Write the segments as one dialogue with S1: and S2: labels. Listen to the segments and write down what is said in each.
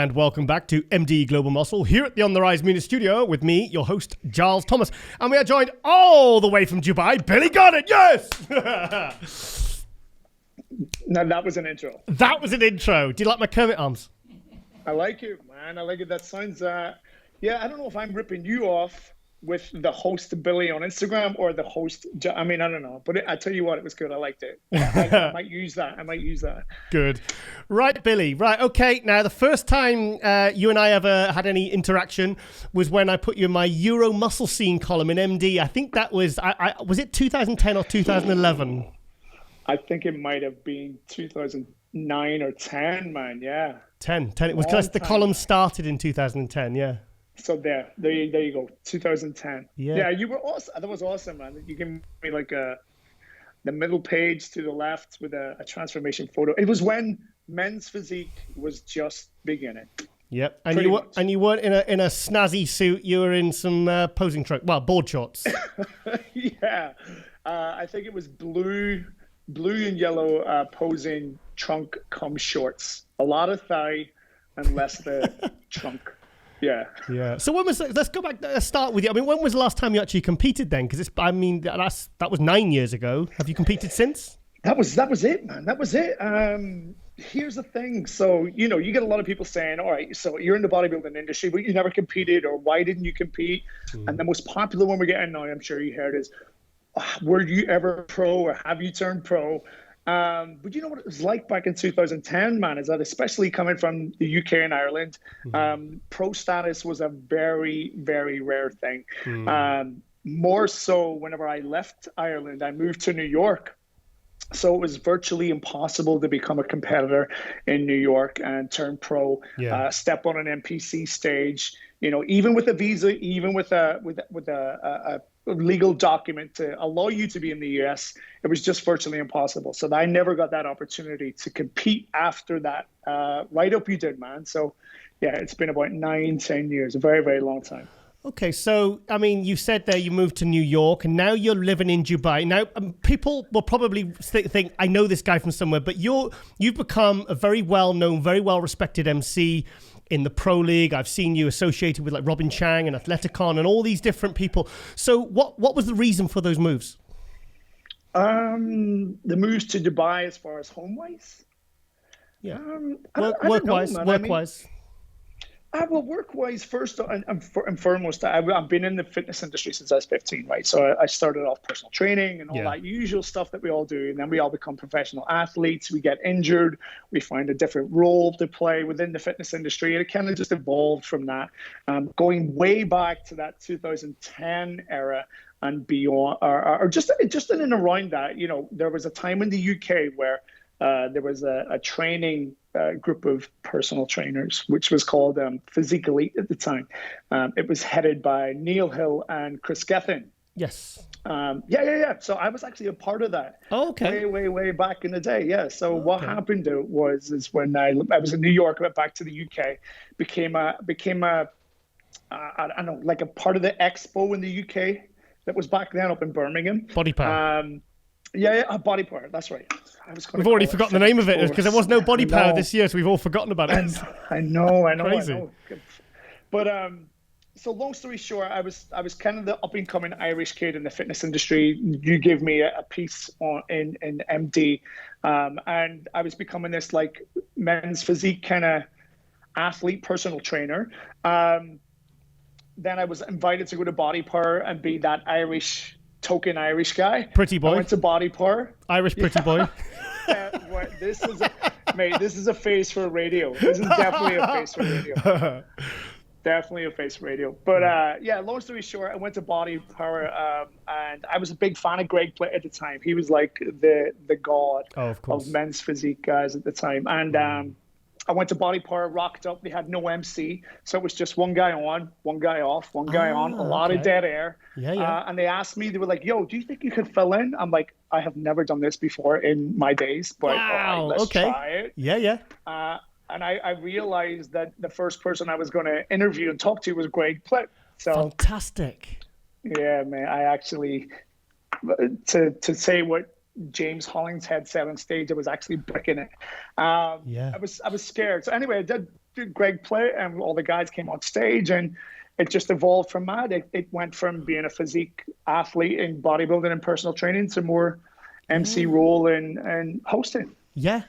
S1: and welcome back to MD Global Muscle here at the On the Rise Media Studio with me, your host, Giles Thomas. And we are joined all the way from Dubai, Billy Garnon. Yes!
S2: No, that was an intro.
S1: That was an intro. Do you like my Kermit arms?
S2: I like it, man. I like it. That sounds, yeah, I don't know if I'm ripping you off with the host Billy on Instagram or the host, I mean, I don't know. But I tell you what, it was good. I liked it. I might use that. Good.
S1: Right, Billy. Right, okay. Now, the first time you and I ever had any interaction was when I put you in my Euro Muscle Scene column in MD. I think that was, was it 2010 or 2011?
S2: I think it might have been 2009 or 10, man. Yeah.
S1: 10. It was because the column started in 2010, yeah.
S2: So there you go. 2010.
S1: Yeah,
S2: you were awesome. That was awesome, man. You gave me like the middle page to the left with a transformation photo. It was when men's physique was just beginning.
S1: Yep, and you weren't in a snazzy suit. You were in some posing board shorts.
S2: Yeah, I think it was blue and yellow posing trunk cum shorts. A lot of thigh and less the trunk. Yeah. So let's go back. Let's start with you. I mean, when was the last time you actually competed then? Because that was 9 years ago. Have you competed since? That was it, man. That was it. Here's the thing. So, you get a lot of people saying, all right, so you're in the bodybuilding industry, but you never competed, or why didn't you compete? And the most popular one we're getting now, I'm sure you heard, is, were you ever pro or have you turned pro? But you know what it was like back in 2010, man, is that especially coming from the UK and Ireland, pro status was a very, very rare thing. More so whenever I left Ireland, I moved to New York. So it was virtually impossible to become a competitor in New York and turn pro, step on an MPC stage, even with a visa, even with a legal document to allow you to be in the US, it was just virtually impossible. So I never got that opportunity to compete after that. Right up you did, man. So yeah, it's been about 9-10 years, a very, very long time.
S1: Okay, so, I mean, you said there you moved to New York, and now you're living in Dubai. Now, people will probably think, I know this guy from somewhere, but you've become a very well-known, very well-respected MC in the Pro League. I've seen you associated with like Robin Chang and Athleticon and all these different people. So what was the reason for those moves?
S2: The moves to Dubai as far as home-wise?
S1: Yeah.
S2: Work-wise. Well, work-wise, first and foremost, I've been in the fitness industry since I was 15, right? So I started off personal training and all that usual stuff that we all do. And then we all become professional athletes. We get injured. We find a different role to play within the fitness industry. And it kind of just evolved from that. Going way back to that 2010 era and beyond, or just in and around that, there was a time in the UK where there was a training group of personal trainers, which was called Physique Elite at the time. It was headed by Neil Hill and Chris Gethin.
S1: Yes.
S2: Yeah. So I was actually a part of that.
S1: Oh, okay.
S2: Way back in the day. Yeah. So what happened was when I was in New York, went back to the UK, became a I don't know, like a part of the expo in the UK that was back then up in Birmingham.
S1: Body Power.
S2: Body Power. That's right.
S1: We've already forgotten the name of it because there was no Body Power this year, so we've all forgotten about it.
S2: I know.
S1: Crazy.
S2: I know. But so long story short, I was kind of the up and coming Irish kid in the fitness industry. You gave me a piece in MD, and I was becoming this like men's physique kind of athlete, personal trainer. Then I was invited to go to Body Power and be that token Irish guy.
S1: Pretty boy.
S2: I went to Body Power.
S1: Irish pretty boy.
S2: This is a face for radio. This is definitely a face for radio. Definitely a face for radio. But long story short, I went to Body Power, and I was a big fan of Greg Plitt at the time. He was like the god of men's physique guys at the time. And I went to Body Power, rocked up. They had no MC, so it was just one guy on, one guy off, one guy on, a lot of dead air. And they asked me, they were like, yo, do you think you could fill in? I'm like, I have never done this before in my days, but let's try it.
S1: Yeah.
S2: And I realized that the first person I was going to interview and talk to was Greg Plitt. So
S1: fantastic.
S2: Yeah, man. I actually, to say what James Hollingshead said on stage, I was actually bricking it. I was scared. So anyway, I did Greg play, and all the guys came on stage, and it just evolved from that. It went from being a physique athlete in bodybuilding and personal training to more MC role and hosting.
S1: Yeah.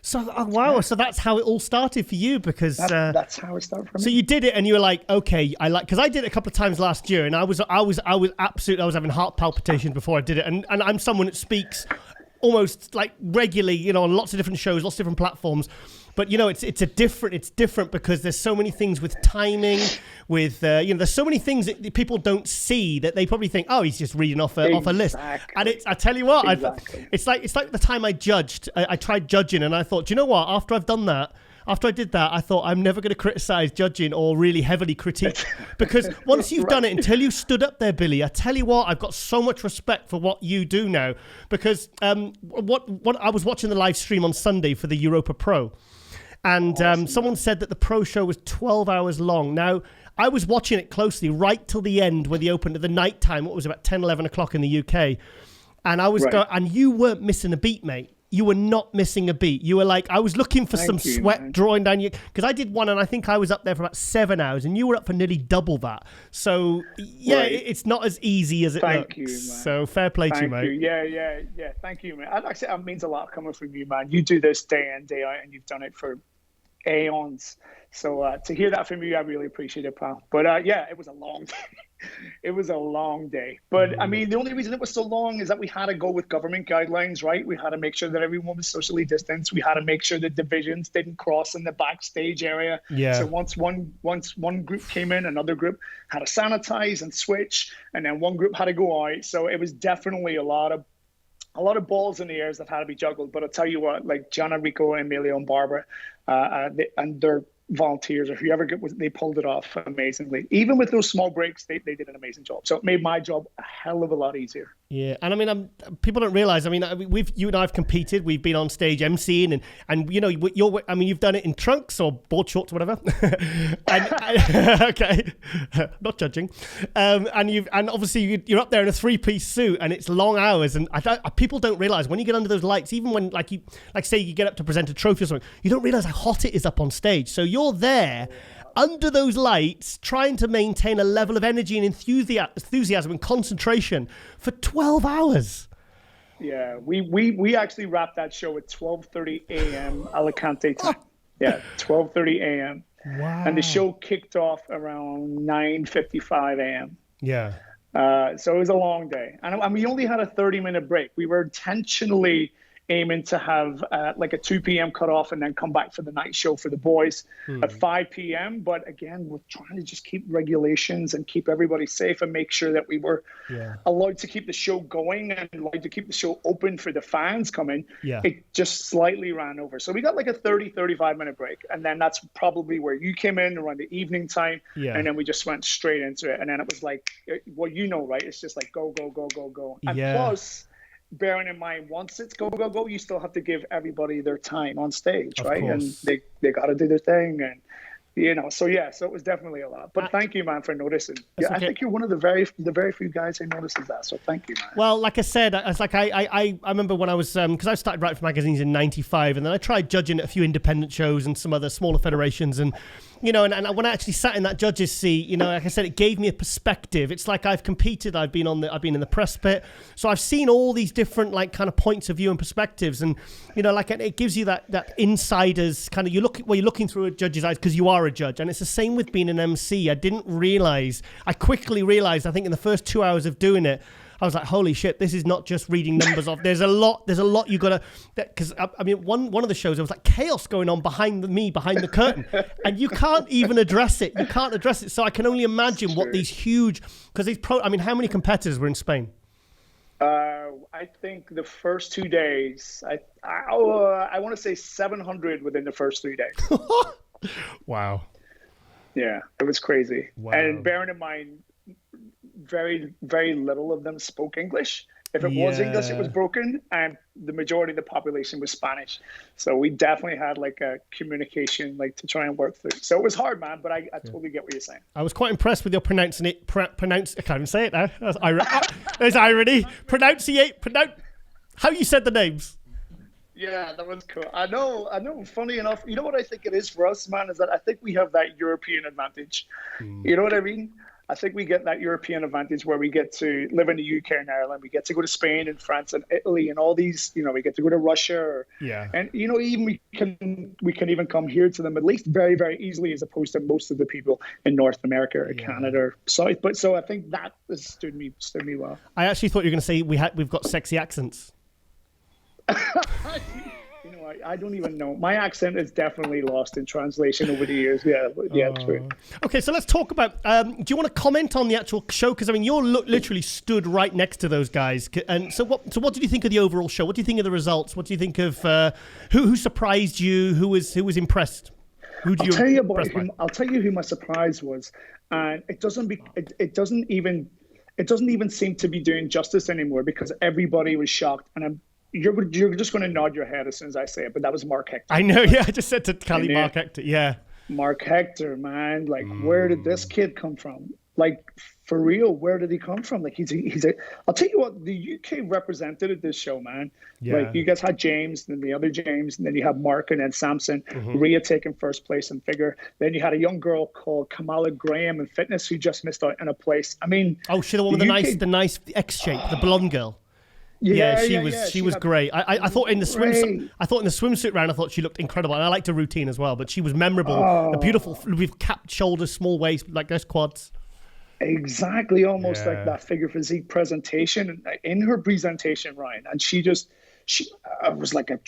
S1: So, wow. Yeah. So that's how it all started for you, because
S2: that's how it started for me.
S1: So you did it and you were like, okay, because I did it a couple of times last year, and I was having heart palpitations before I did it. And I'm someone that speaks almost like regularly, on lots of different shows, lots of different platforms. But it's different because there's so many things with timing, with there's so many things that people don't see that they probably think, oh, he's just reading off a list. And I tell you what, it's like the time I judged. I tried judging, and I thought, do you know what? After I did that, I thought I'm never going to criticize judging or really heavily critique, because once you've done it, until you stood up there, Billy, I tell you what, I've got so much respect for what you do now, because what I was watching the live stream on Sunday for the Europa Pro. And someone said that the pro show was 12 hours long. Now, I was watching it closely right till the end when they opened at the night time. What was about 10, 11 o'clock in the UK. And I was and you weren't missing a beat, mate. You were not missing a beat. You were like, I was looking for some sweat drawing down you. Because I did one, and I think I was up there for about 7 hours, and you were up for nearly double that. So, yeah, it's not as easy as it looks.
S2: Thank you, man.
S1: So, fair play to you, mate.
S2: Yeah. Thank you, man. I'd like to say that means a lot coming from you, man. You do this day in, day out, and you've done it for aeons. So to hear that from you, I really appreciate it, pal. But it was a long day. It was a long day. But I mean, the only reason it was so long is that we had to go with government guidelines, right? We had to make sure that everyone was socially distanced. We had to make sure the divisions didn't cross in the backstage area. Yeah. So once one group came in, another group had to sanitize and switch, and then one group had to go out. So it was definitely a lot of balls in the air that had to be juggled. But I'll tell you what, like John Enrico, Emilio, and Barbara, and their volunteers or whoever they pulled it off amazingly. Even with those small breaks, they did an amazing job. So it made my job a hell of a lot easier.
S1: Yeah, and I mean, people don't realize. I mean, you and I have competed. We've been on stage emceeing, and you've done it in trunks or board shorts, or whatever. Okay, not judging. And obviously you're up there in a 3-piece suit, and it's long hours. And people don't realize when you get under those lights, even when say you get up to present a trophy or something, you don't realize how hot it is up on stage. So you're there under those lights, trying to maintain a level of energy and enthusiasm and concentration for 12 hours.
S2: Yeah, we actually wrapped that show at 12:30 a.m. Alicante time. Yeah, 12:30 a.m.
S1: Wow.
S2: And the show kicked off around 9:55 a.m.
S1: Yeah.
S2: So it was a long day. And we only had a 30-minute break. We were intentionally aiming to have like a 2 p.m. cutoff and then come back for the night show for the boys at 5 p.m. But again, we're trying to just keep regulations and keep everybody safe and make sure that we were allowed to keep the show going and allowed to keep the show open for the fans coming. Yeah. It just slightly ran over. So we got like a 35-minute break. And then that's probably where you came in around the evening time. Yeah. And then we just went straight into it. And then it was like, well, right? It's just like go, go, go, go, go. And plus, bearing in mind, once it's go, go, go, you still have to give everybody their time on stage, right? And they got to do their thing. And, so it was definitely a lot. But thank you, man, for noticing. Yeah, okay. I think you're one of the very few guys who notices that. So thank you, man.
S1: Well, like I said, I remember when I was, because I started writing for magazines in 95, and then I tried judging at a few independent shows and some other smaller federations. And, and when I actually sat in that judge's seat, like I said, it gave me a perspective. It's like I've competed. I've been in the press pit. So I've seen all these different kind of points of view and perspectives. And, it gives you that insider's kind of, you're looking through a judge's eyes because you are a judge. And it's the same with being an MC. I quickly realized, I think in the first 2 hours of doing it, I was like, holy shit, this is not just reading numbers off. There's a lot you got to, because I mean, one of the shows, there was like chaos going on behind the curtain, and you can't even address it. So I can only imagine what these huge, because how many competitors were in Spain?
S2: I think the first 2 days, I want to say 700 within the first 3 days.
S1: Wow.
S2: Yeah, it was crazy.
S1: Wow.
S2: And bearing in mind, very, very little of them spoke English. If it was English, it was broken, and the majority of the population was Spanish. So we definitely had like a communication to try and work through. So it was hard, man, but I totally get what you're saying. I
S1: was quite impressed with your pronouncing it. I can't even say it now. There's irony. How you said the names.
S2: Yeah, that was cool. I know. Funny enough, you know what I think it is for us, man, is that I think we have that European advantage. You know what I mean? I think we get that European advantage where we get to live in the UK and Ireland. We get to go to Spain and France and Italy and all these, we get to go to Russia. And, even we can even come here to the Middle East very, very easily as opposed to most of the people in North America or Canada or South. So I think that has stood me well.
S1: I actually thought you were going to say we've got sexy accents.
S2: I don't even know. My accent is definitely lost in translation over the years. Yeah, true.
S1: Okay, so let's talk about. Do you want to comment on the actual show? Because you're literally stood right next to those guys. And so, what did you think of the overall show? What do you think of the results? What do you think of who surprised you? Who was impressed? I'll tell you who my surprise was, and it doesn't even seem to be doing justice anymore because everybody was shocked, and You're just going to nod your head as soon as I say it, but that was Mark Hector. I know, yeah. I just said to Callie, Mark Hector, yeah.
S2: Mark Hector, man. Like, where did this kid come from? Like, for real, where did he come from? Like, he's a. I'll tell you what, the UK represented at this show, man. Yeah. Like, you guys had James, then the other James, and then you had Mark, and then Samson. Rhea taking first place in figure. Then you had a young girl called Kamala Graham in fitness who just missed out in a place.
S1: She's the one with the nice X shape, the blonde girl. Yeah, she was great. I thought in the swimsuit round, I thought she looked incredible, and I liked her routine as well. But she was memorable. A beautiful, with capped shoulders, small waist, like those quads.
S2: Exactly, almost like that figure physique presentation. In her presentation, Ryan, and she was like a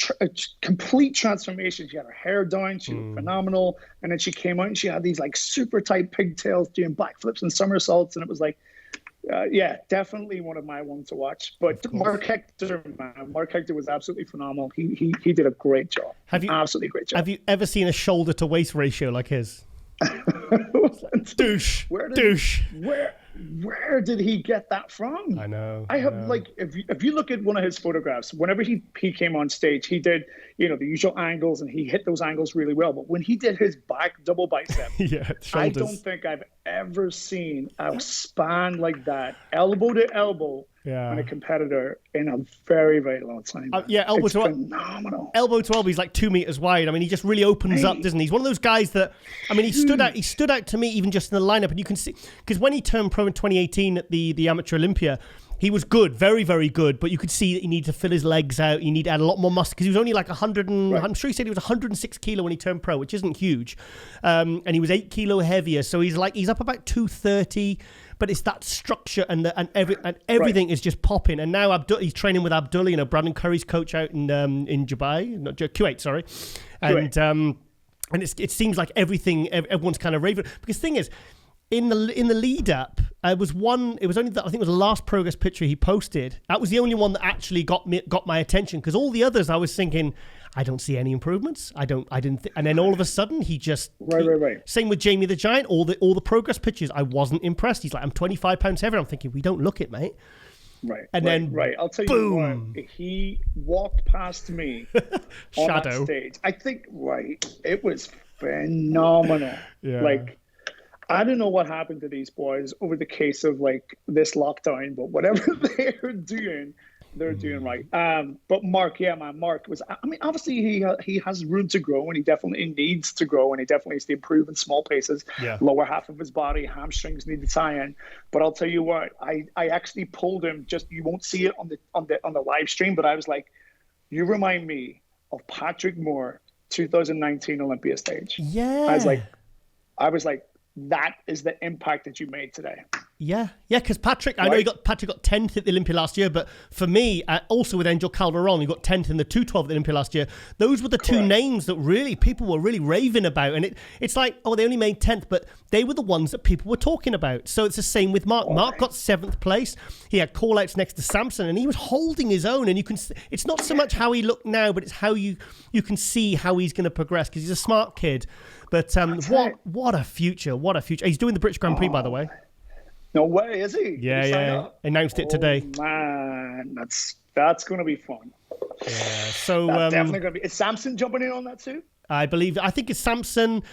S2: complete transformation. She had her hair down, she looked phenomenal, and then she came out and she had these like super tight pigtails, doing backflips and somersaults, and it was like. Definitely one of my ones to watch. But Mark Hector, man, Mark Hector was absolutely phenomenal. He did a great job. Absolutely great job.
S1: Have you ever seen a shoulder to waist ratio like his? Douche.
S2: Where did he get that from?
S1: I know.
S2: I have like if you look at one of his photographs, whenever he came on stage, he did the usual angles and he hit those angles really well. But when he did his back double bicep, I don't think I've ever seen a span like that, elbow to elbow, on a competitor in a very, very long time.
S1: Elbow to
S2: phenomenal.
S1: Elbow to elbow, he's like 2 meters wide. He just really opens up, doesn't he? He's one of those guys that, he stood out to me even just in the lineup, and you can see because when he turned pro in 2018 at the Amateur Olympia. He was good, very, very good, but you could see that he needed to fill his legs out. He needed to add a lot more muscle because he was only like 100 and I'm sure he said he was 106 kilo when he turned pro, which isn't huge. And he was 8 kilo heavier, so he's up about 230. But it's that structure and everything is just popping. And now he's training with Abdullah, Brandon Curry's coach out in Dubai, not Kuwait, sorry. And it seems like everyone's kind of raving because the thing is. In the lead up, it was only I think it was the last progress picture he posted. That was the only one that actually got my attention because all the others I was thinking I don't see any improvements. And then all of a sudden he just Same with Jamie the Giant. All the progress pictures I wasn't impressed. He's like I'm 25 pounds heavier. I'm thinking we don't look it, mate. Then
S2: I'll tell you what, he walked past me on that stage. I think it was phenomenal. Like. I don't know what happened to these boys over the case of like this lockdown, but whatever they're doing right. But Mark, Mark was. Obviously he has room to grow, and he definitely needs to grow, and he definitely needs to improve in small paces. Lower half of his body, hamstrings need to tie in. But I'll tell you what, I actually pulled him. Just you won't see it on the live stream, but I was like, you remind me of Patrick Moore, 2019 Olympia stage.
S1: Yeah,
S2: I was like. That is the impact that you made today.
S1: Yeah, because Patrick, I know Patrick got 10th at the Olympia last year, but for me, also with Angel Calderon, he got 10th in the 212 at the Olympia last year. Those were the two names that really people were really raving about, and it's like, they only made 10th, but they were the ones that people were talking about. So it's the same with Mark. Mark got 7th place. He had call-outs next to Samson, and he was holding his own. And you can, it's not so much how he looked now, but it's how you can see how he's going to progress because he's a smart kid. But what a future! What a future! He's doing the British Grand Prix, by the way.
S2: No way, is he?
S1: Yeah. Announced it today.
S2: Man, that's going to be fun.
S1: Yeah. So
S2: that's definitely going to be. Is Samson jumping in on that too?
S1: I think it's Samson.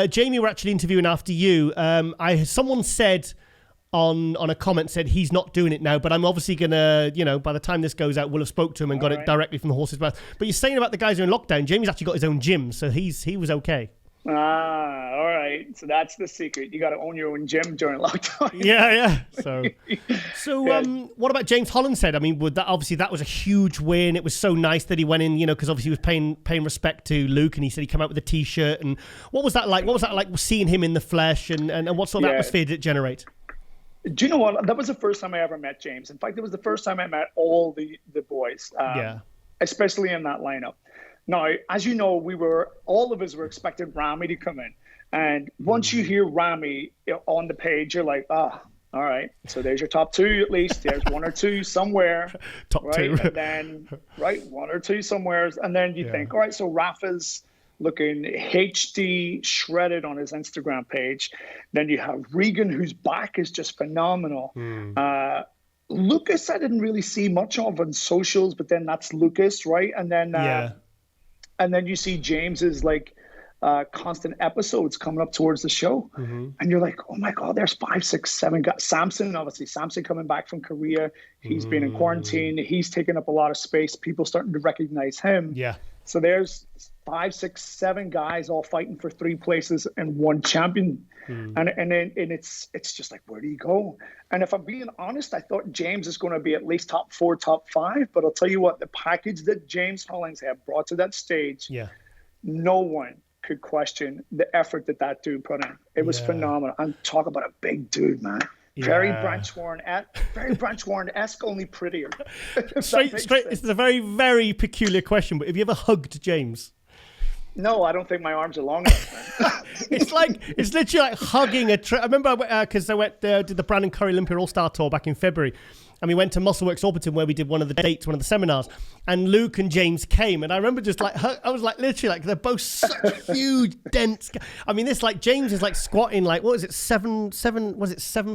S1: Jamie were actually interviewing after you. Someone said on a comment said he's not doing it now, but I'm obviously gonna, by the time this goes out, we'll have spoke to him and got it directly from the horse's mouth. But you're saying about the guys who are in lockdown, Jamie's actually got his own gym, so he was okay.
S2: All right. So that's the secret. You got to own your own gym during lockdown.
S1: Yeah. So what about James Holland said? I mean, obviously that was a huge win. It was so nice that he went in, because obviously he was paying respect to Luke, and he said he came out with a T-shirt. And what was that like? What was that like seeing him in the flesh, and what sort of atmosphere did it generate?
S2: Do you know what? That was the first time I ever met James. In fact, it was the first time I met all the boys, especially in that lineup. Now, as you know, all of us were expecting Rami to come in. And once you hear Rami on the page, you're like, all right. So there's your top two at least. There's one or two somewhere.
S1: Top two.
S2: And then, one or two somewhere. And then you think, all right, so Rafa's looking HD shredded on his Instagram page. Then you have Regan, whose back is just phenomenal. Lucas, I didn't really see much of on socials, but then that's Lucas, right? And then and then you see James's constant episodes coming up towards the show. And you're like, oh my God, there's 5, 6, 7 guys. Samson coming back from Korea. He's been in quarantine. He's taken up a lot of space. People starting to recognize him.
S1: Yeah.
S2: So there's 5, 6, 7 guys all fighting for 3 places and 1 champion. And then it's just like, where do you go? And if I'm being honest, I thought James is going to be at least top 4, top 5. But I'll tell you what, the package that James Hollings had brought to that stage, no one could question the effort that dude put in. It was phenomenal. I'm talking about a big dude, man. Very Branch Warren-esque, only prettier.
S1: Straight. This is a very, very peculiar question, but have you ever hugged James?
S2: No, I don't think my arms are long enough.
S1: It's literally like hugging a tree. I remember because I went did the Brandon Curry Olympia All-Star Tour back in February. And we went to Muscleworks Orpington where we did one of the seminars. And Luke and James came. And I remember just I was like, literally, they're both such huge, dense. I mean, James is squatting, what was it, 7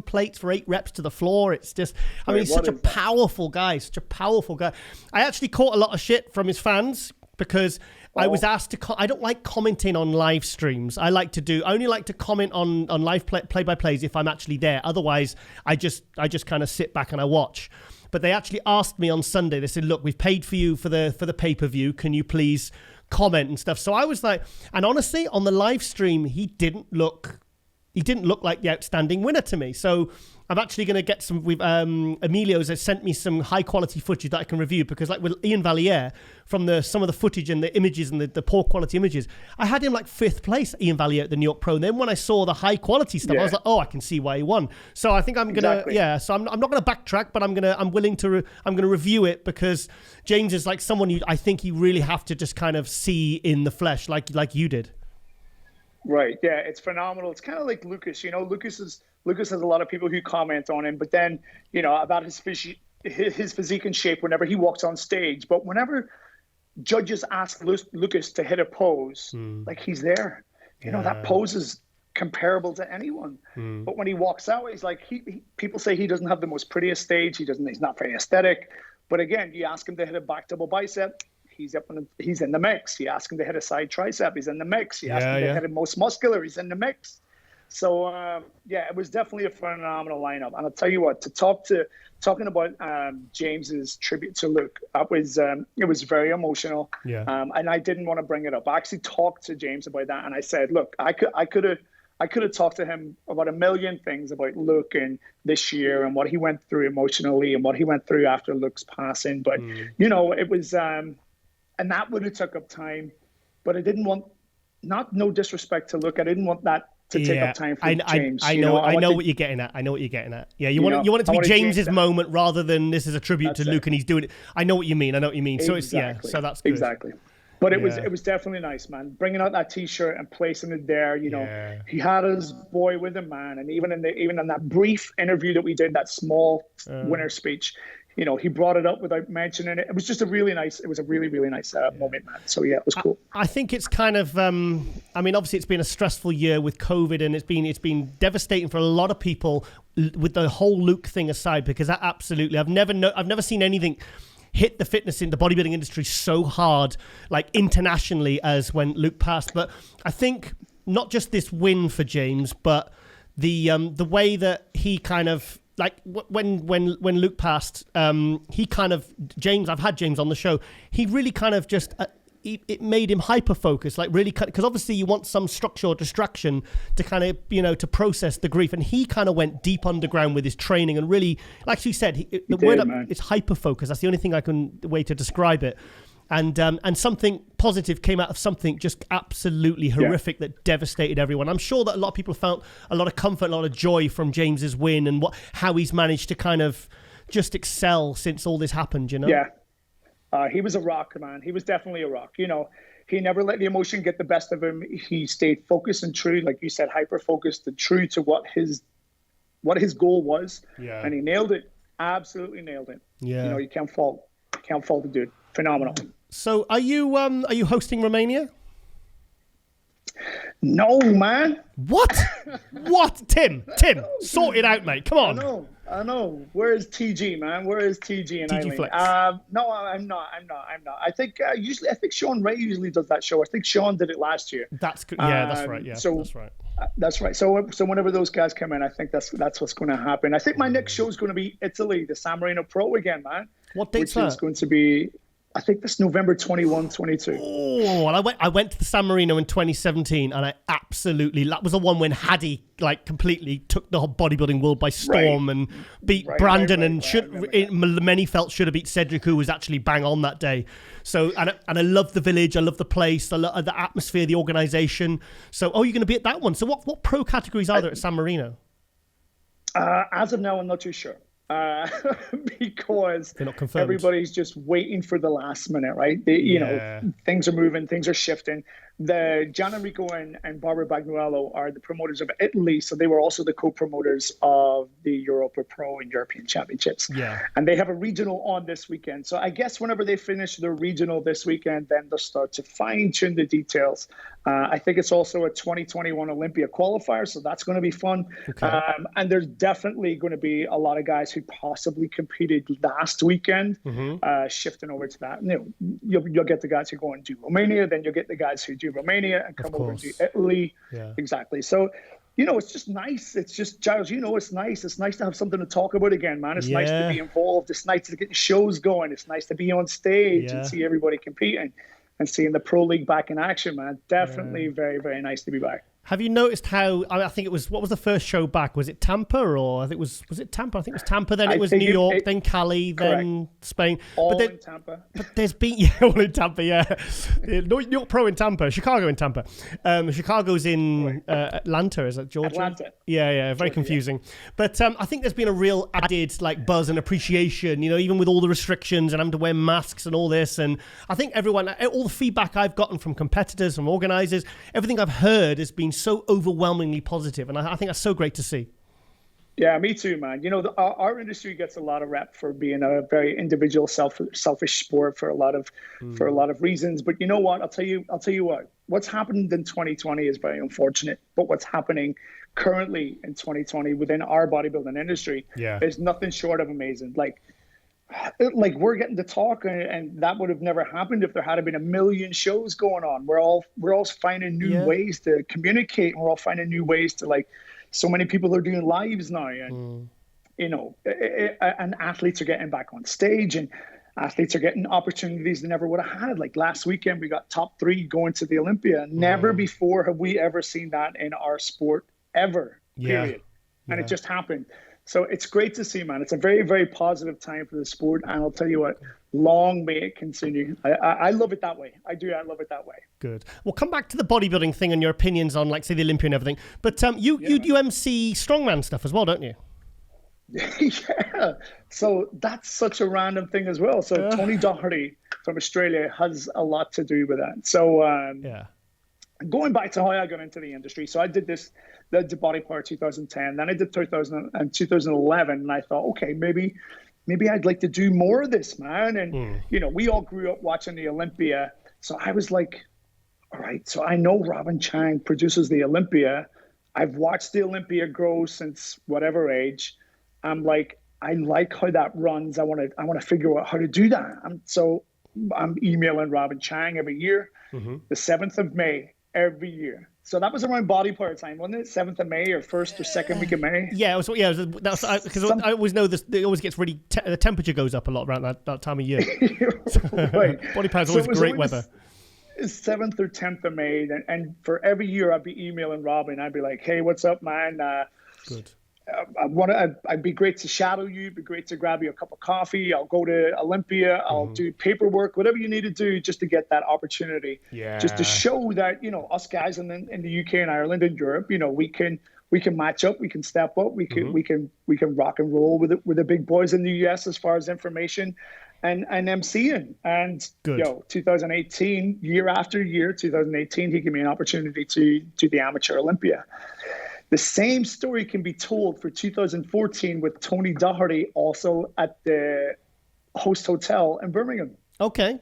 S1: plates for 8 reps to the floor. It's just, he's such a powerful guy, I actually caught a lot of shit from his fans because I was asked to. I don't like commenting on live streams. I only like to comment on live play-by-plays if I'm actually there. Otherwise, I just kind of sit back and I watch. But they actually asked me on Sunday. They said, "Look, we've paid for you for the pay-per-view. Can you please comment and stuff?" So I was like, and honestly, on the live stream, he didn't look like the outstanding winner to me. So I'm actually going to get some. Emilio's has sent me some high quality footage that I can review because, with Ian Valliere, from some of the footage and the images and the poor quality images, I had him 5th place, Ian Valliere at the New York Pro. And then when I saw the high quality stuff, I was like, oh, I can see why he won. So I think I'm gonna, So I'm not gonna backtrack, but I'm gonna review it because James is someone I think you really have to just kind of see in the flesh, like you did.
S2: Right. Yeah, it's phenomenal. It's kind of like Lucas. Lucas has a lot of people who comment on him, but then about his physique and shape whenever he walks on stage. But whenever judges ask Lucas to hit a pose, he's there. That pose is comparable to anyone. But when he walks out, he's people say he doesn't have the most prettiest stage. He's not very aesthetic. But again, you ask him to hit a back double bicep, he's in the mix. You ask him to hit a side tricep, he's in the mix. You ask him to hit a most muscular, he's in the mix. So it was definitely a phenomenal lineup. And I'll tell you what, talking about James's tribute to Luke, it was very emotional. And I didn't want to bring it up. I actually talked to James about that, and I said, look, I could have talked to him about a million things about Luke and this year and what he went through emotionally and what he went through after Luke's passing. But it was and that would have took up time. But I didn't want, no disrespect to Luke, I didn't want that to take up time for James.
S1: I know what you're getting at. Yeah, you want it to be James's moment rather than this is a tribute to Luke and he's doing it. I know what you mean. So
S2: exactly.
S1: So that's good.
S2: Exactly. But it was definitely nice, man. Bringing out that T-shirt and placing it there, he had his boy with him, man. And even in that brief interview that we did, that small winner speech, he brought it up without mentioning it. It was just a really nice moment, man. So yeah, it was cool.
S1: I think it's kind of, obviously it's been a stressful year with COVID, and it's been devastating for a lot of people with the whole Luke thing aside, because that absolutely, I've never seen anything hit the fitness in the bodybuilding industry so hard, internationally, as when Luke passed. But I think not just this win for James, but the way that he kind of, like when Luke passed, he kind of, James, I've had James on the show, he really kind of just, it made him hyper-focused, like really, because obviously you want some structure or distraction to kind of, to process the grief. And he kind of went deep underground with his training and really, like you said, it's hyper-focused. That's the only thing way to describe it. And something positive came out of something just absolutely horrific that devastated everyone. I'm sure that a lot of people felt a lot of comfort, a lot of joy from James's win and how he's managed to kind of just excel since all this happened,
S2: Yeah. He was a rock, man. He was definitely a rock. He never let the emotion get the best of him. He stayed focused and true, like you said, hyper-focused and true to what his goal was. Yeah. And he nailed it. Absolutely nailed it. Yeah. You can't fault the dude. Phenomenal.
S1: So are you hosting Romania?
S2: No, man.
S1: What? What? Tim, sort it out, mate. Come on.
S2: I know. Where is TG, man? Where is TG and
S1: TG
S2: Eileen?
S1: Flex.
S2: No, I'm not. I think Sean Ray usually does that show. I think Sean did it last year.
S1: That's right. Yeah,
S2: so
S1: that's right.
S2: That's right. So whenever those guys come in, I think that's what's going to happen. I think my next show is going to be Italy, the San Marino Pro again, man.
S1: What date's that?
S2: Which is going to be, I think this November 21, 22.
S1: Oh, well, I went to the San Marino in 2017, and that was the one when Hadi completely took the whole bodybuilding world by storm and beat Brandon and many felt should have beat Cedric, who was actually bang on that day. So and I love the village, I love the place, I love the atmosphere, the organization. So you're going to be at that one. So what pro categories are there at San Marino?
S2: As of now, I'm not too sure. Because
S1: they're not confirmed.
S2: Everybody's just waiting for the last minute, right? Things are moving, things are shifting. Gian Enrico and Barbara Bagnuello are the promoters of Italy, so they were also the co-promoters of the Europa Pro and European Championships. Yeah. And they have a regional on this weekend. So I guess whenever they finish their regional this weekend, then they'll start to fine-tune the details. I think it's also a 2021 Olympia qualifier, so that's going to be fun. Okay. And there's definitely going to be a lot of guys who possibly competed last weekend, shifting over to that. You'll get the guys who go and do Romania, then you'll get the guys who do Romania and come over and do Italy. Yeah. Exactly. So, it's just nice. It's just, Giles, it's nice. It's nice to have something to talk about again, man. It's nice to be involved. It's nice to get the shows going. It's nice to be on stage and see everybody competing. And seeing the Pro League back in action, man. Definitely very, very nice to be back.
S1: Have you noticed how, I think it was, what was the first show back? Was it Tampa or was it Tampa? I think it was Tampa, then it was New York, then Cali, then Spain.
S2: All in Tampa.
S1: But there's been, all in Tampa, yeah. New York Pro in Tampa, Chicago in Tampa. Chicago's in Atlanta, is that Georgia?
S2: Atlanta.
S1: Yeah, very confusing. But I think there's been a real added buzz and appreciation, even with all the restrictions and having to wear masks and all this. And I think everyone, all the feedback I've gotten from competitors, from organizers, everything I've heard has been so overwhelmingly positive, and I think that's so great to see.
S2: Yeah, me too, man. Our industry gets a lot of rep for being a very individual, selfish sport for a lot of reasons. But you know what? I'll tell you what. What's happened in 2020 is very unfortunate. But what's happening currently in 2020 within our bodybuilding industry is nothing short of amazing. Like we're getting to talk, and that would have never happened if there had been a million shows going on. We're all finding new ways to communicate, and we're all finding new ways to so many people are doing lives now, and and athletes are getting back on stage, and athletes are getting opportunities they never would have had. Like last weekend, we got top 3 going to the Olympia. Never before have we ever seen that in our sport ever. Period. And it just happened. So it's great to see, man. It's a very, very positive time for the sport. And I'll tell you what, long may it continue. I love it that way. I do. I love it that way.
S1: Good. We'll come back to the bodybuilding thing and your opinions on, say, the Olympia and everything. But you do MC strongman stuff as well, don't you?
S2: Yeah. So that's such a random thing as well. So Tony Doherty from Australia has a lot to do with that. So going back to how I got into the industry. So I did the Body Power 2010, then I did 2000 and 2011, and I thought, okay, maybe I'd like to do more of this, man. And we all grew up watching the Olympia, so I was like, all right, so I know Robin Chang produces the Olympia. I've watched the Olympia grow since whatever age. I'm like, I like how that runs. I want to figure out how to do that. I'm emailing Robin Chang every year, the 7th of May. Every year, So that was around body part time, wasn't it? 7th of May or 1st or 2nd week of May?
S1: Yeah, because I always know this. It always gets really. The temperature goes up a lot around that time of year.
S2: Right.
S1: Body part's always great weather.
S2: 7th or 10th of May, and for every year I'd be emailing Robin. I'd be like, "Hey, what's up, man?
S1: Good.
S2: I'd be great to shadow you. It'd be great to grab you a cup of coffee. I'll go to Olympia. I'll do paperwork, whatever you need to do, just to get that opportunity.
S1: Yeah.
S2: Just to show that us guys in the UK and Ireland and Europe, we can match up. We can step up. We can rock and roll with the big boys in the US as far as information and emceeing. And 2018, year after year, 2018, he gave me an opportunity to do the Amateur Olympia. The same story can be told for 2014 with Tony Doherty, also at the Host Hotel in Birmingham.
S1: Okay.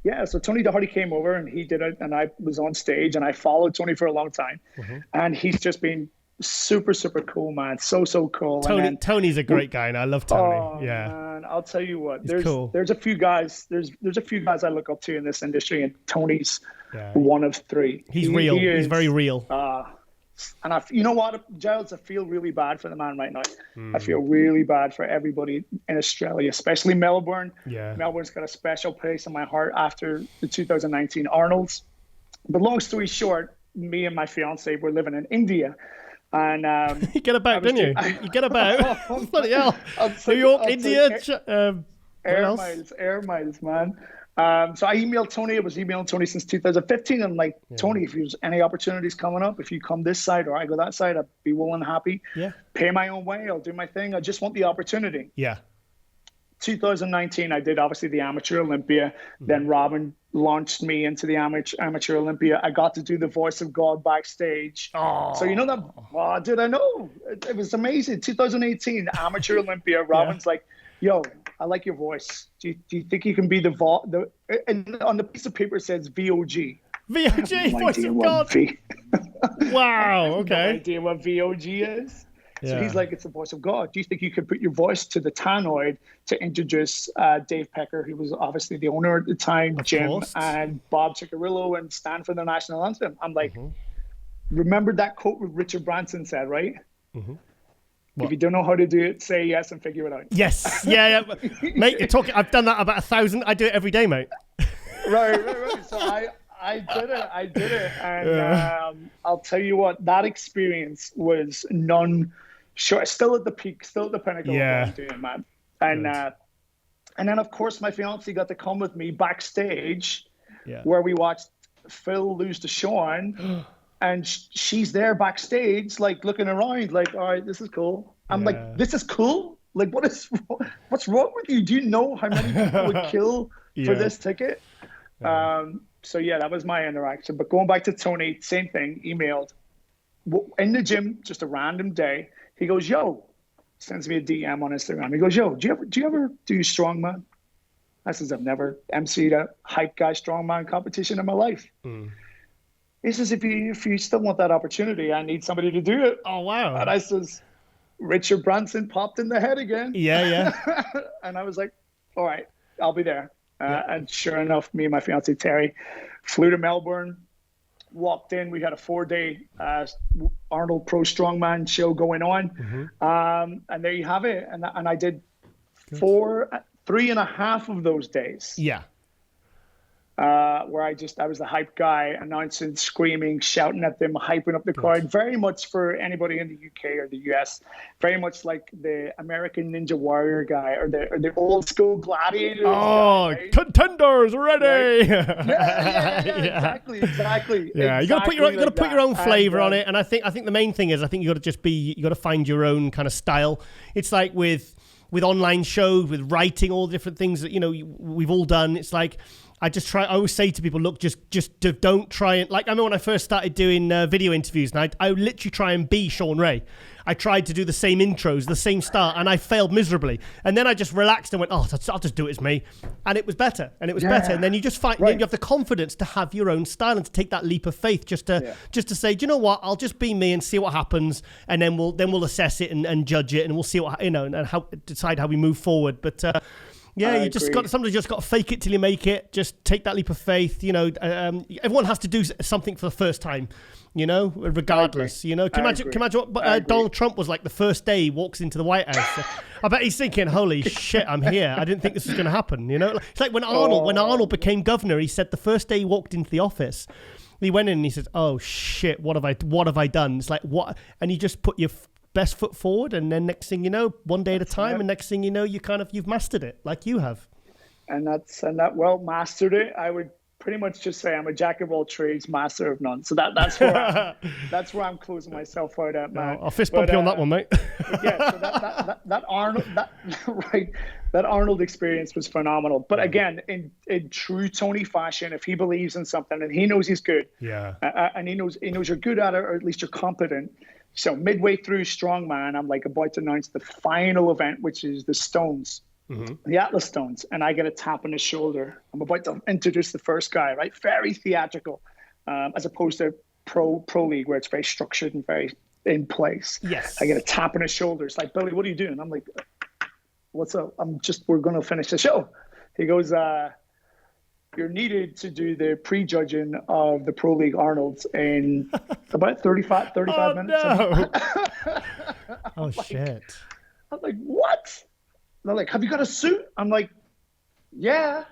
S2: Yeah, so Tony Doherty came over and he did it, and I was on stage, and I followed Tony for a long time. And he's just been super, super cool, man. So cool.
S1: Tony's a great guy, and I love Tony.
S2: Oh,
S1: yeah.
S2: Man, I'll tell you what.
S1: Cool.
S2: There's a few guys. There's a few guys I look up to in this industry, and Tony's one of three.
S1: He's real. He's very real.
S2: And you know what, Giles, I feel really bad for the man right now. I feel really bad for everybody in Australia, especially Melbourne.
S1: Yeah. Melbourne's
S2: got a special place in my heart after the 2019 Arnold's. But long story short, me and my fiance were living in India. And
S1: you get about, didn't you? You get about. Bloody hell. New York, India.
S2: Air miles, man. So I emailed Tony. I was emailing Tony since 2015. I'm like, Tony, if there's any opportunities coming up, if you come this side or I go that side, I'd be willing and happy.
S1: Yeah.
S2: Pay my own way. I'll do my thing. I just want the opportunity.
S1: Yeah.
S2: 2019, I did obviously the Amateur Olympia. Then Robin launched me into the Amateur Olympia. I got to do the Voice of God backstage.
S1: Oh.
S2: So you know that? Oh, did I know? It was amazing. 2018 Amateur Olympia. Robin's like, yo, I like your voice. Do you think you can be and on the piece of paper it says VOG.
S1: VOG, Voice of God. Wow, okay.
S2: No idea what VOG is.
S1: Yeah.
S2: So he's like, it's the Voice of God. Do you think you could put your voice to the tannoid to introduce Dave Pecker, who was obviously the owner at the time, Jim, and Bob Ciccarillo, and stand for the national anthem? I'm like, remember that quote with Richard Branson said, right? What? If you don't know how to do it, say yes and figure it out.
S1: Yes. Yeah. Mate, you're talking. I've done that about 1,000. I do it every day, mate.
S2: Right. So I did it. And I'll tell you what, that experience was still at the peak, still at the pinnacle of what I'm doing, man. And then, of course, my fiance got to come with me backstage where we watched Phil lose to Sean. And she's there backstage, like looking around, like, all right, this is cool. I'm like, this is cool? Like, what's wrong with you? Do you know how many people would kill for this ticket? So that was my interaction. But going back to Tony, same thing, emailed. In the gym, just a random day, he goes, yo, sends me a DM on Instagram. He goes, yo, do you ever do strongman? I says, I've never emceed a hype guy strongman competition in my life. He says, if you still want that opportunity, I need somebody to do it.
S1: Oh, wow.
S2: And I says, Richard Branson popped in the head again.
S1: Yeah.
S2: And I was like, all right, I'll be there. And sure enough, me and my fiance, Terry, flew to Melbourne, walked in. We had a 4-day Arnold Pro Strongman show going on. And there you have it. And I did 3.5 of those days.
S1: Yeah.
S2: Where I was the hype guy, announcing, screaming, shouting at them, hyping up the crowd. Very much for anybody in the UK or the US, very much like the American Ninja Warrior guy or the old school gladiators.
S1: Oh,
S2: guy, right?
S1: Contenders ready!
S2: Right? Yeah, exactly.
S1: Yeah, you got to put your own flavor on it, and I think the main thing is you got to find your own kind of style. It's like with online shows, with writing, all the different things that we've all done. It's like, I always say to people, look, just don't try and, like, I remember when I first started doing video interviews, and I literally try and be Sean Ray. I tried to do the same intros, the same start, and I failed miserably. And then I just relaxed and went, I'll just do it as me. And it was better. And then you just find, then you have the confidence to have your own style and to take that leap of faith, just to say, do you know what? I'll just be me and see what happens. And then we'll assess it and judge it, and we'll see what, and decide how we move forward. But, Yeah,
S2: I
S1: you just
S2: agree.
S1: sometimes just got to fake it till you make it. Just take that leap of faith. You know, everyone has to do something for the first time. You know, regardless. You know, can you imagine what Donald Trump was like the first day he walks into the White House? I bet he's thinking, "Holy shit, I'm here! I didn't think this was going to happen." You know, it's like when Arnold became governor. He said the first day he walked into the office, he went in and he said, "Oh shit, what have I done?" It's like what, and you just put your best foot forward, and then next thing you know, one day at a time, and next thing you know, you've mastered it, like you have.
S2: And mastered it. I would pretty much just say I'm a jack of all trades, master of none. So that's where that's where I'm closing myself out at, man.
S1: I'll fist bump you on that one, mate.
S2: Yeah, so that Arnold experience was phenomenal. But again, in true Tony fashion, if he believes in something and he knows he's good, and he knows you're good at it, or at least you're competent. So midway through Strongman, I'm like about to announce the final event, which is the Stones, the Atlas Stones, and I get a tap on the shoulder. I'm about to introduce the first guy, right? Very theatrical, as opposed to pro league where it's very structured and very in place.
S1: Yes.
S2: I get a tap on his shoulder. It's like, Billy, what are you doing? I'm like, what's up? We're going to finish the show. He goes, you're needed to do the prejudging of the Pro League Arnold's in about 35 minutes.
S1: No. Oh, shit.
S2: I'm like, what? They're like, have you got a suit? I'm like, yeah.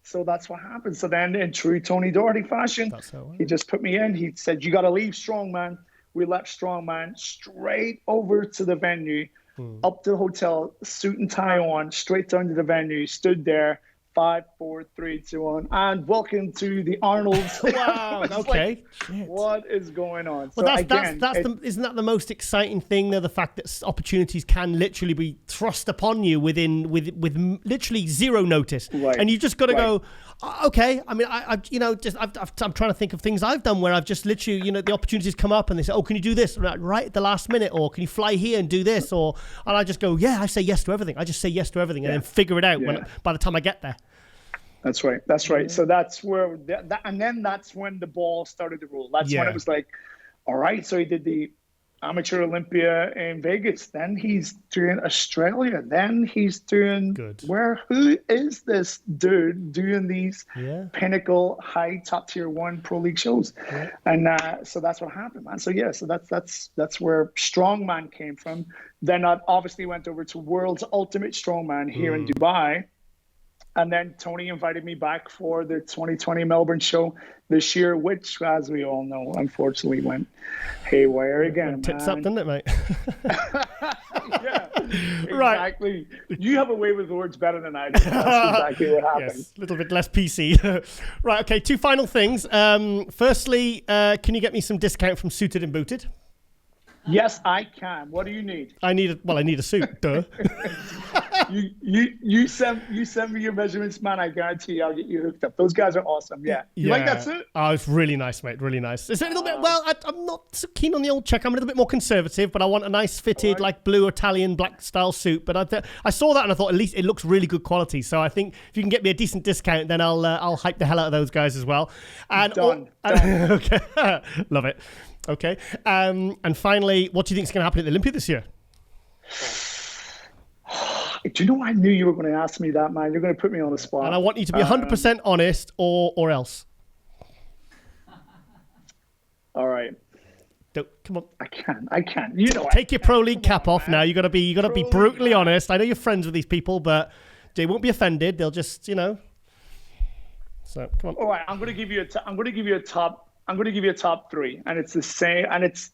S2: So that's what happened. So then in true Tony Doherty fashion, he just put me in. He said, you got to leave Strongman. We left Strongman straight over to the venue, up to the hotel, suit and tie on, straight down to the venue, stood there. 5, 4, 3, 2, 1, and welcome to the Arnold's.
S1: Wow. Okay.
S2: Like, what is going on?
S1: Well, isn't that the most exciting thing? Though, the fact that opportunities can literally be thrust upon you with literally zero notice, right. And you've just got to go. Okay. I mean, I'm trying to think of things I've done where I've just literally, the opportunities come up and they say, "Oh, can you do this right at the last minute?" Or "Can you fly here and do this?" And I just go, "Yeah, I say yes to everything." I just say yes to everything, and then figure it out by the time I get there.
S2: That's right. Yeah. So that's where and then that's when the ball started to roll. That's when it was like, all right. So he did the Amateur Olympia in Vegas. Then he's doing Australia. Then he's doing who is this dude doing these pinnacle high top tier 1 pro league shows? Yeah. And so that's what happened, man. So so that's where Strongman came from. Then I obviously went over to World's Ultimate Strongman here in Dubai. And then Tony invited me back for the 2020 Melbourne show this year, which, as we all know, unfortunately went haywire again.
S1: Tits up, didn't it, mate?
S2: Yeah, exactly. Right. You have a way with words better than I do. That's exactly what happened.
S1: Yes, a little bit less PC. Right, okay, 2 final things. Firstly, can you get me some discount from Suited and Booted?
S2: Yes, I can. What do you need?
S1: I need a suit. Duh.
S2: You send me your measurements, man. I guarantee I'll get you hooked up. Those guys are awesome. Yeah. You like that suit?
S1: Oh, it's really nice, mate. Really nice. It's a little bit. Well, I'm not so keen on the old check. I'm a little bit more conservative, but I want a nice fitted, like blue Italian black style suit. But I saw that and I thought at least it looks really good quality. So I think if you can get me a decent discount, then I'll hype the hell out of those guys as well. And
S2: done.
S1: Okay, love it. Okay. And finally, what do you think is going to happen at the Olympia this year?
S2: Do you know, I knew you were going to ask me that, man. You're going to put me on the spot.
S1: And I want you to be 100% honest or else.
S2: All right.
S1: Come on.
S2: I can.
S1: Take your pro league cap off now. You got to be brutally honest. I know you're friends with these people, but they won't be offended. They'll just, So come on.
S2: All right, I'm going to give you a top 3, and it's the same, and it's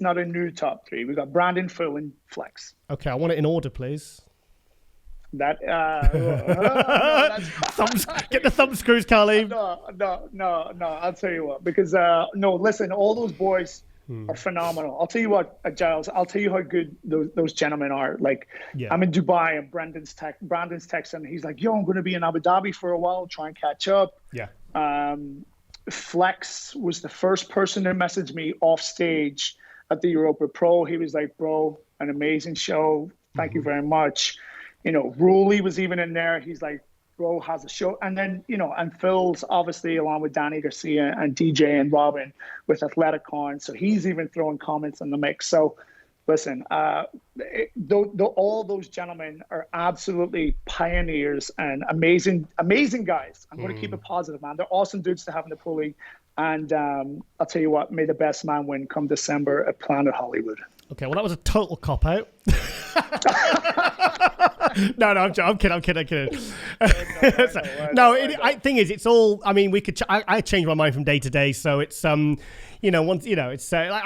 S2: not a new top 3. We've got Brandon, Phil, and Flex.
S1: Okay, I want it in order, please.
S2: That
S1: get the thumb screws, Khalid.
S2: No. I'll tell you what, because listen, all those boys are phenomenal. I'll tell you what, Giles. I'll tell you how good those gentlemen are. Like, I'm in Dubai, and Brandon's texting. He's like, "Yo, I'm going to be in Abu Dhabi for a while. Try and catch up." Yeah. Flex was the first person to message me off stage at the Europa Pro. He was like, "Bro, an amazing show. Thank you very much." Ruley was even in there. He's like, "Bro, has a show." And then, and Phil's obviously along with Danny Garcia and DJ and Robin with Athleticon. So he's even throwing comments in the mix. So Listen, all those gentlemen are absolutely pioneers and amazing guys. I'm going to keep it positive, man. They're awesome dudes to have in the pro league. And I'll tell you what, may the best man win come December at Planet Hollywood.
S1: Okay, well, that was a total cop-out. No, I'm kidding. Thing is, it's all, I mean, I change my mind from day to day, so it's, I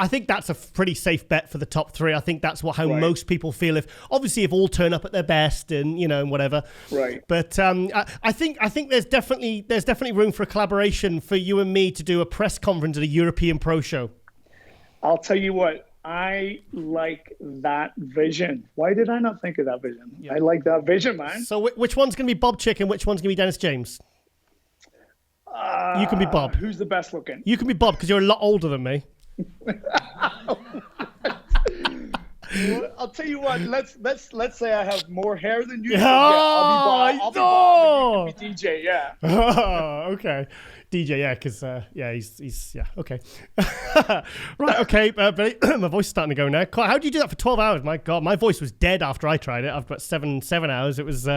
S1: think that's a pretty safe bet for the top three. I think that's how most people feel if all turn up at their best and, and whatever.
S2: Right.
S1: But I think there's definitely room for a collaboration for you and me to do a press conference at a European pro show.
S2: I'll tell you what. I like that vision. Why did I not think of that vision? Yeah. I like that vision, man.
S1: So which one's going to be Bob Chick and which one's going to be Dennis James? You can be Bob.
S2: Who's the best looking?
S1: You can be Bob because you're a lot older than me.
S2: Well, I'll tell you what. Let's say I have more hair than you.
S1: I'll
S2: be Bob. You can be DJ. Yeah.
S1: Oh, okay. DJ, yeah, because he's okay. Right, okay, Billy, my voice is starting to go now. How do you do that for 12 hours? My God, my voice was dead after I tried it. I've got 7 hours. It was.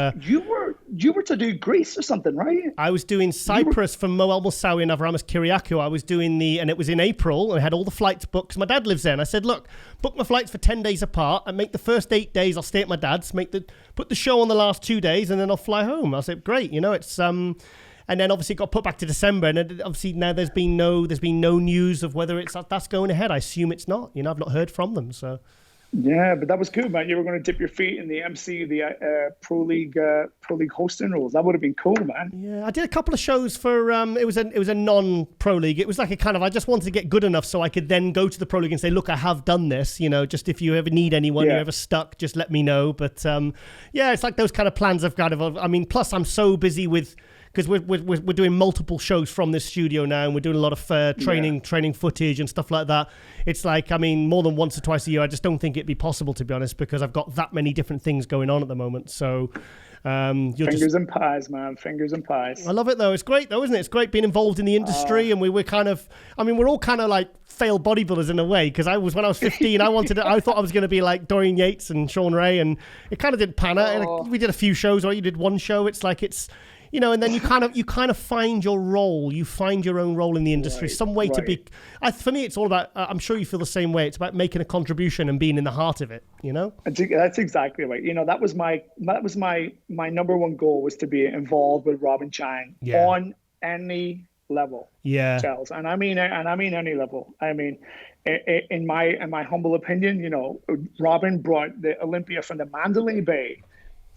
S2: You were to do Greece or something, right?
S1: I was doing Cyprus from Mo El Moussaoui and Avramis Kyriakou. I was doing and it was in April, and I had all the flights booked because my dad lives there. And I said, look, book my flights for 10 days apart and make the first 8 days I'll stay at my dad's, put the show on the last 2 days, and then I'll fly home. I said, great, it's And then obviously it got put back to December, and obviously now there's been no news of whether that's going ahead. I assume it's not. I've not heard from them. So
S2: yeah, but that was cool, man. You were going to dip your feet in the MC, the pro league hosting roles. That would have been cool, man.
S1: Yeah, I did a couple of shows for it was a non-pro league. It was like a kind of, I just wanted to get good enough so I could then go to the pro league and say, look, I have done this. Just if you ever need anyone, you're ever stuck, just let me know. But yeah, it's like those kind of plans I've got. Plus I'm so busy with. Because we're doing multiple shows from this studio now, and we're doing a lot of training footage and stuff like that. It's like, more than once or twice a year, I just don't think it'd be possible, to be honest, because I've got that many different things going on at the moment. So
S2: fingers and pies, man. Fingers and pies.
S1: I love it, though. It's great, though, isn't it? It's great being involved in the industry, and we're kind of, we're all kind of like failed bodybuilders in a way, because when I was 15, I thought I was going to be like Dorian Yates and Sean Ray, and it kind of didn't pan out. We did a few shows, or you did one show. It's like and then you kind of find your role. You find your own role in the industry, some way to be. For me, it's all about. I'm sure you feel the same way. It's about making a contribution and being in the heart of it.
S2: That's exactly right. That was my number one goal, was to be involved with Robin Chang on any level.
S1: Yeah,
S2: Giles, and I mean any level. In my humble opinion, Robin brought the Olympia from the Mandalay Bay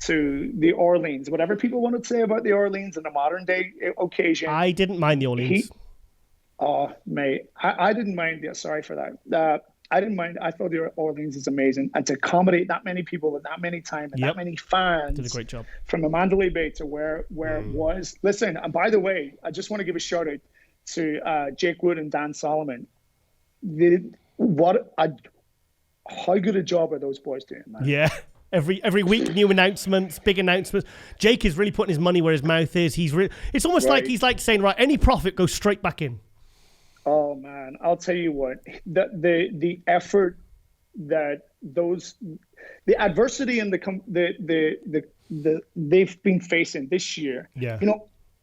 S2: to the Orleans. Whatever people want to say about the Orleans in the modern day occasion.
S1: I didn't mind the Orleans.
S2: Mate, I didn't mind. Sorry for that. I didn't mind. I thought the Orleans is amazing. And to accommodate that many people at that many time and that many fans.
S1: Did a great job.
S2: From the Mandalay Bay to where it was. Listen, and by the way, I just want to give a shout out to Jake Wood and Dan Solomon. How good a job are those boys doing, man?
S1: Yeah. Every week, new announcements, big announcements. Jake is really putting his money where his mouth is. It's almost like he's like saying, right, any profit goes straight back in. Oh man,
S2: I'll tell you what, the effort that the adversity and they've been facing this year.
S1: Yeah.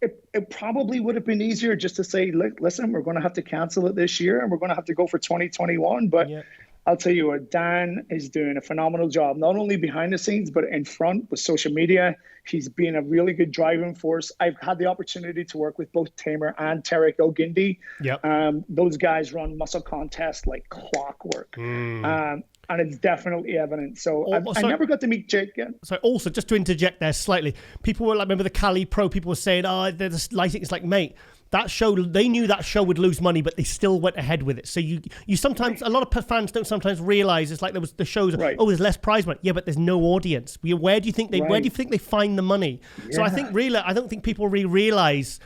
S2: It probably would have been easier just to say, look, listen, we're going to have to cancel it this year and we're going to have to go for 2021, but. Yeah. I'll tell you what, Dan is doing a phenomenal job, not only behind the scenes, but in front with social media. He's been a really good driving force. I've had the opportunity to work with both Tamer and Tarek Ogindi.
S1: Yep.
S2: Those guys run muscle contests like clockwork. And it's definitely evident. So I never got to meet Jake yet.
S1: So also, just to interject there slightly, people were like, remember the Cali Pro, people were saying, they're just lighting. It's like, mate, that show, they knew that show would lose money, but they still went ahead with it. So you sometimes, a lot of fans don't sometimes realize it's like there was the shows, there's less prize money. Yeah, but there's no audience. Where do you think they find the money? Yeah. So I don't think people really realize,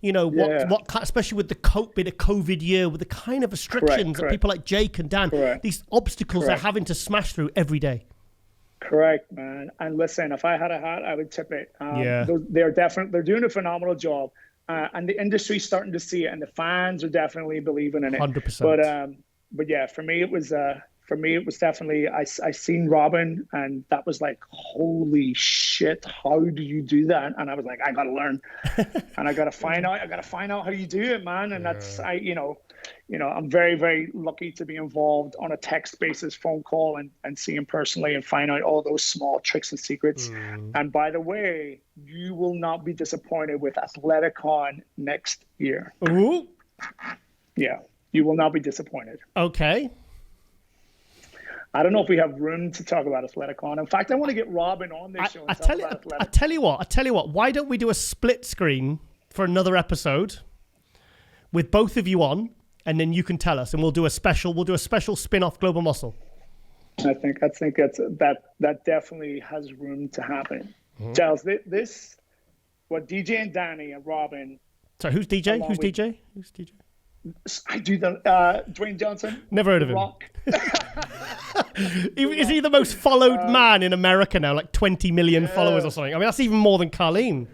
S1: what especially with the COVID year, with the kind of restrictions that people like Jake and Dan, these obstacles they're having to smash through every day.
S2: Correct, man. And listen, if I had a hat, I would tip it. They're doing a phenomenal job. And the industry's starting to see it, and the fans are definitely believing in it.
S1: 100%.
S2: But yeah, for me, it was for me, it was definitely, I seen Robin, and that was like, holy shit, how do you do that? And I was like, I got to learn, and I got to find out how you do it, man. And that's, I'm very, very lucky to be involved on a text basis phone call and see him personally and find out all those small tricks and secrets. And by the way, you will not be disappointed with Athleticon next year.
S1: Ooh.
S2: Yeah, you will not be disappointed.
S1: Okay.
S2: I don't know if we have room to talk about Athleticon. In fact, I want to get Robin on this show and talk about Athleticon.
S1: I tell you what, why don't we do a split screen for another episode with both of you on, and then you can tell us, and we'll do a special spin-off Global Muscle. I
S2: think that definitely has room to happen. Giles, what DJ and Danny and Robin.
S1: So who's DJ? Who's DJ?
S2: I do the Dwayne Johnson.
S1: Never heard of him. Is he the most followed man in America now? Like 20 million followers or something. I mean, that's even more than Carlene.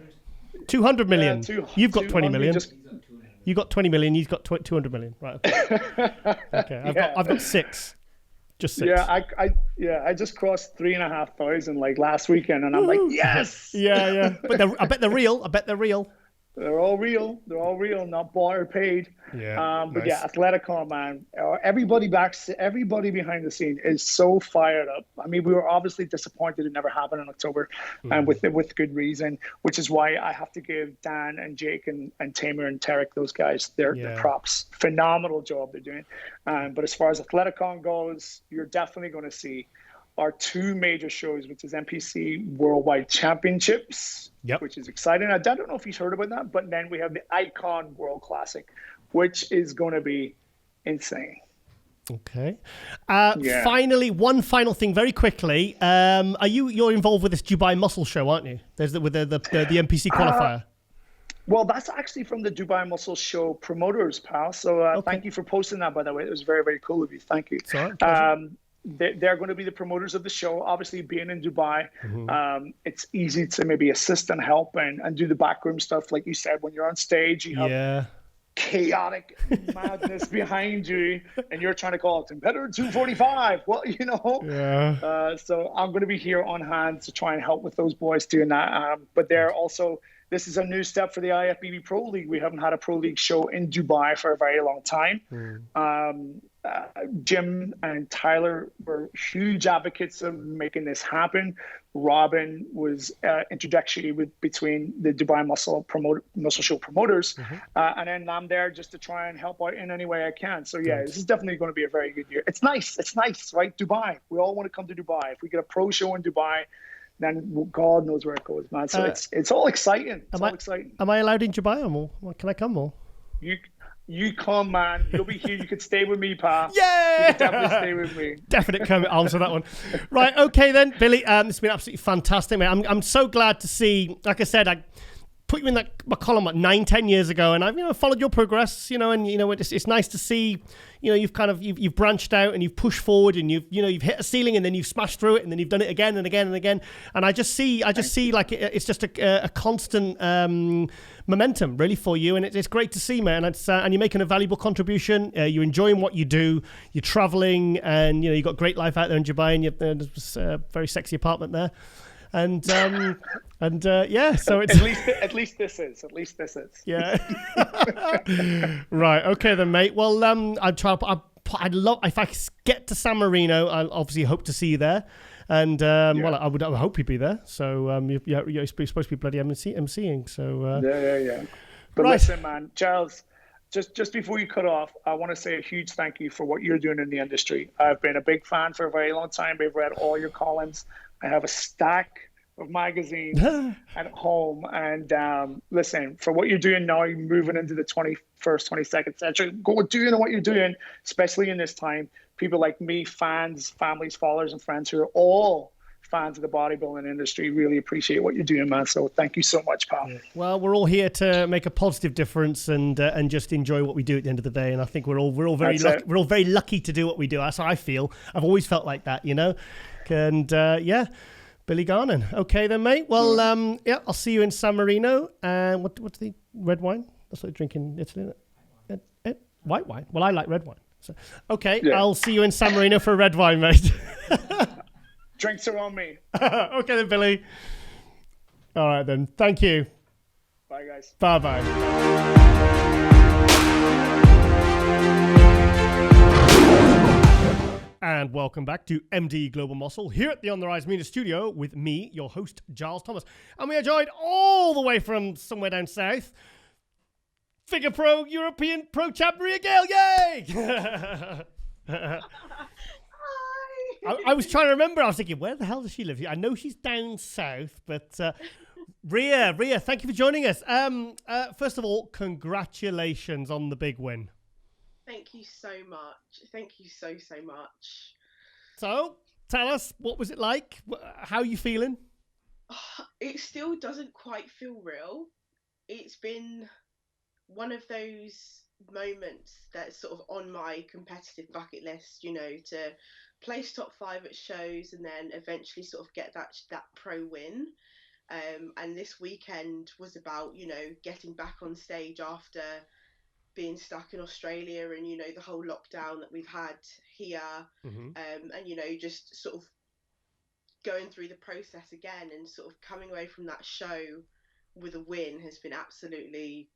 S1: 200 million. You've got 20 million. You got 20 million. He's got 200 million. Right. Okay. I've got 6. Just 6.
S2: Yeah, I just crossed 3,500 like last weekend, and I'm like, yes.
S1: Yeah. But I bet they're real.
S2: They're all real, not bought or paid.
S1: Yeah.
S2: But yeah, Athleticon, man. Everybody behind the scene is so fired up. I mean, we were obviously disappointed it never happened in October, and with good reason, which is why I have to give Dan and Jake and Tamer and Tarek, those guys, their props. Phenomenal job they're doing. But as far as Athleticon goes, you're definitely going to see our 2 major shows, which is MPC Worldwide Championships, which is exciting. I don't know if you've heard about that, but then we have the Icon World Classic, which is going to be insane.
S1: Okay. Finally, one final thing very quickly. You're involved with this Dubai Muscle Show, aren't you? There's the MPC qualifier.
S2: Well, that's actually from the Dubai Muscle Show promoters, pal. So thank you for posting that, by the way. It was very, very cool of you. Thank you.
S1: Sorry,
S2: they're going to be the promoters of the show. Obviously, being in Dubai, it's easy to maybe assist and help and do the backroom stuff. Like you said, when you're on stage, you have chaotic madness behind you, and you're trying to call it competitor 245. Well, so I'm going to be here on hand to try and help with those boys doing that. But they're also, this is a new step for the IFBB Pro League. We haven't had a Pro League show in Dubai for a very long time. Jim and Tyler were huge advocates of making this happen. Robin was introductory between the Dubai Muscle Show promoters, and then I'm there just to try and help out in any way I can. So this is definitely going to be a very good year. It's nice, right? Dubai. We all want to come to Dubai. If we get a pro show in Dubai, then God knows where it goes, man. So it's all exciting.
S1: Am I allowed in Dubai or more? Can I come more?
S2: You come, man. You'll be here. You could stay with me, pal.
S1: Yeah!
S2: You could definitely stay with me.
S1: Definite answer that one. Right, okay then, Billy. It's been absolutely fantastic, mate. I'm so glad to see, like I said, I put you in my column 9-10 years ago, and I've followed your progress, and it's nice to see, you've branched out and you've pushed forward, and you've hit a ceiling, and then you've smashed through it, and then you've done it again and again and again, and I just see like it's just a constant momentum really for you, and it's great to see, man. And you're making a valuable contribution. You're enjoying what you do. You're traveling, and you've got a great life out there in Dubai, and there's a very sexy apartment there. So it's
S2: at least this is.
S1: Yeah. Right. Okay then, mate. Well, I'd love, if I get to San Marino, I'll obviously hope to see you there. And I would hope you'd be there. So you're supposed to be bloody emceeing. So
S2: yeah. But listen, man, Giles, just before you cut off, I want to say a huge thank you for what you're doing in the industry. I've been a big fan for a very long time. I've read all your columns. I have a stack of magazines at home, and listen, for what you're doing now, you're moving into the 21st, 22nd century. Go doing what you're doing, especially in this time. People like me, fans, families, followers, and friends who are all fans of the bodybuilding industry really appreciate what you're doing, man. So thank you so much, pal.
S1: Well, we're all here to make a positive difference and just enjoy what we do at the end of the day. And I think we're all very lucky to do what we do. That's how I feel. I've always felt like that, And Billy Garnon. Okay then, mate. Well, I'll see you in San Marino. And what's the red wine? That's what they drink in Italy, isn't it? White wine. Well, I like red wine. So, okay,
S2: Yeah.
S1: I'll see you in San Marino for a red wine, mate.
S2: Drinks are on me.
S1: Okay then, Billy. All right then. Thank you.
S2: Bye, guys.
S1: Bye-bye. And welcome back to MD Global Muscle here at the On the Rise Media Studio with me, your host, Giles Thomas. And we are joined all the way from somewhere down south, Figure Pro European Pro Champ Rhea Gayle. Yay!
S3: Hi.
S1: I was trying to remember. I was thinking, where the hell does she live? I know she's down south, but Rhea, thank you for joining us. First of all, congratulations on the big win.
S3: Thank you so much. Thank you so much.
S1: So, tell us, what was it like? How are you feeling?
S3: It still doesn't quite feel real. It's been one of those moments that's sort of on my competitive bucket list, you know, to place top 5 at shows and then eventually sort of get that pro win. And this weekend was about, you know, getting back on stage after being stuck in Australia and, you know, the whole lockdown that we've had here.
S1: Mm-hmm.
S3: And, you know, just sort of going through the process again and sort of coming away from that show with a win has been absolutely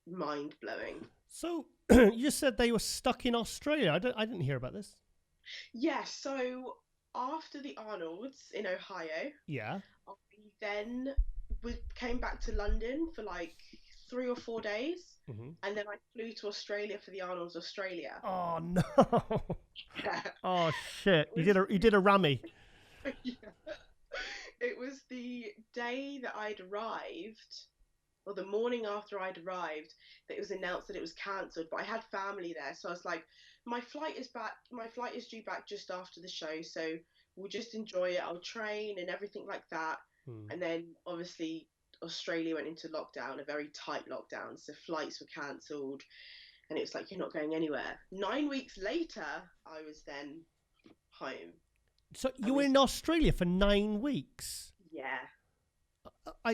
S3: mind-blowing.
S1: So, you just said they were stuck in Australia. I didn't hear about this.
S3: Yeah, so after the Arnolds in Ohio,
S1: Yeah.
S3: I then came back to London for like 3 or 4 days, and then I flew to Australia for the Arnolds Australia.
S1: Oh no!
S3: Yeah.
S1: Oh shit! You did a rammy.
S3: Yeah. It was the day that I'd arrived, or the morning after I'd arrived, that it was announced that it was cancelled. But I had family there, so I was like, my flight is due back just after the show, so we'll just enjoy it. I'll train and everything like that. And then obviously Australia went into lockdown, a very tight lockdown, so flights were cancelled, and it was like, you're not going anywhere. 9 weeks later, I was then home.
S1: So you were in Australia for 9 weeks.
S3: Yeah.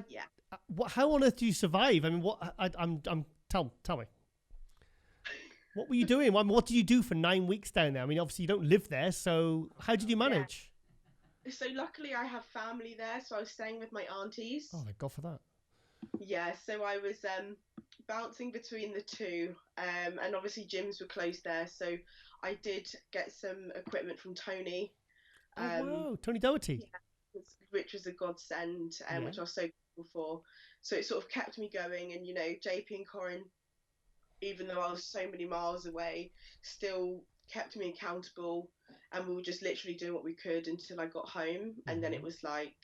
S1: Yeah. How on earth do you survive? I mean, tell me. What were you doing? What did you do for 9 weeks down there? I mean, obviously you don't live there, so how did you manage?
S3: Yeah. So luckily I have family there, so I was staying with my aunties.
S1: Oh, thank God for that.
S3: Yeah, so I was bouncing between the two, and obviously gyms were closed there, so I did get some equipment from Tony.
S1: Wow, Tony Doherty.
S3: Yeah, which was a godsend, which I was so grateful for. So it sort of kept me going, and you know, JP and Corin, even though I was so many miles away, still kept me accountable, and we were just literally doing what we could until I got home. And then it was like,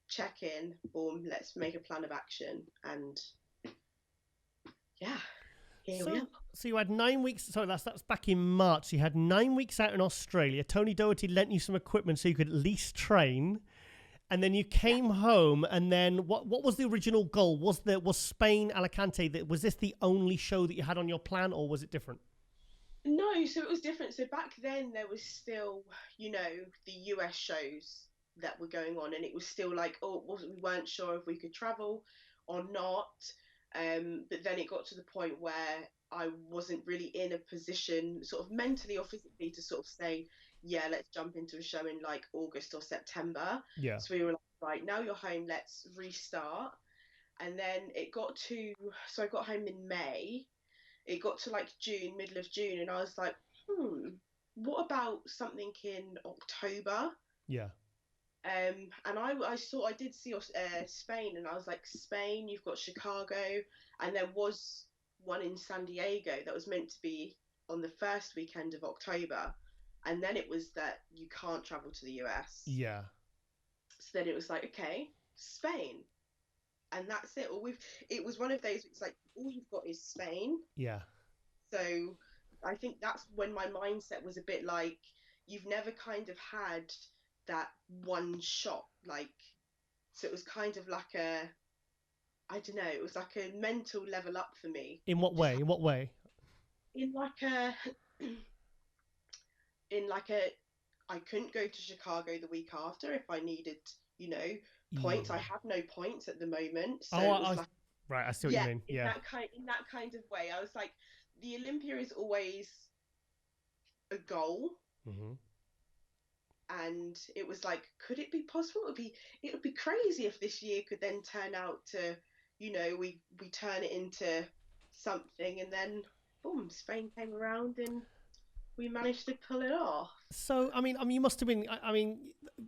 S3: check in, boom, let's make a plan of action. And yeah, here we are.
S1: So you had 9 weeks. Sorry, that's back in March. You had 9 weeks out in Australia. Tony Doherty lent you some equipment so you could at least train, and then you came home. And then what was the original goal? Was Spain, Alicante? Was this the only show that you had on your plan, or was it different?
S3: No, so it was different. So back then there was still, you know, the US shows that were going on, and it was still like, we weren't sure if we could travel or not. But then it got to the point where I wasn't really in a position, sort of mentally or physically, to sort of say, yeah, let's jump into a show in like August or September.
S1: Yeah.
S3: So we were like, right, now you're home, let's restart. And then so I got home in May. It got to like June, middle of June, and I was like, what about something in October?
S1: Yeah.
S3: And I did see Spain, and I was like, Spain, you've got Chicago, and there was one in San Diego that was meant to be on the first weekend of October, and then it was that you can't travel to the US.
S1: Yeah.
S3: So then it was like, okay, Spain. And that's it. It was one of those, it's like, all you've got is Spain.
S1: Yeah.
S3: So I think that's when my mindset was a bit like, you've never kind of had that one shot. Like, so it was kind of like I don't know, it was like a mental level up for me.
S1: In what way?
S3: I couldn't go to Chicago the week after if I needed, you know, points. I have no points at the moment. So
S1: right, I see what you mean. Yeah.
S3: In that kind of way, I was like, the Olympia is always a goal.
S1: Mm-hmm.
S3: And it was like, could it be possible? It would be crazy if this year could then turn out to, we turn it into something, and then boom, Spain came around and we managed to pull it off.
S1: So, I mean, you must have been.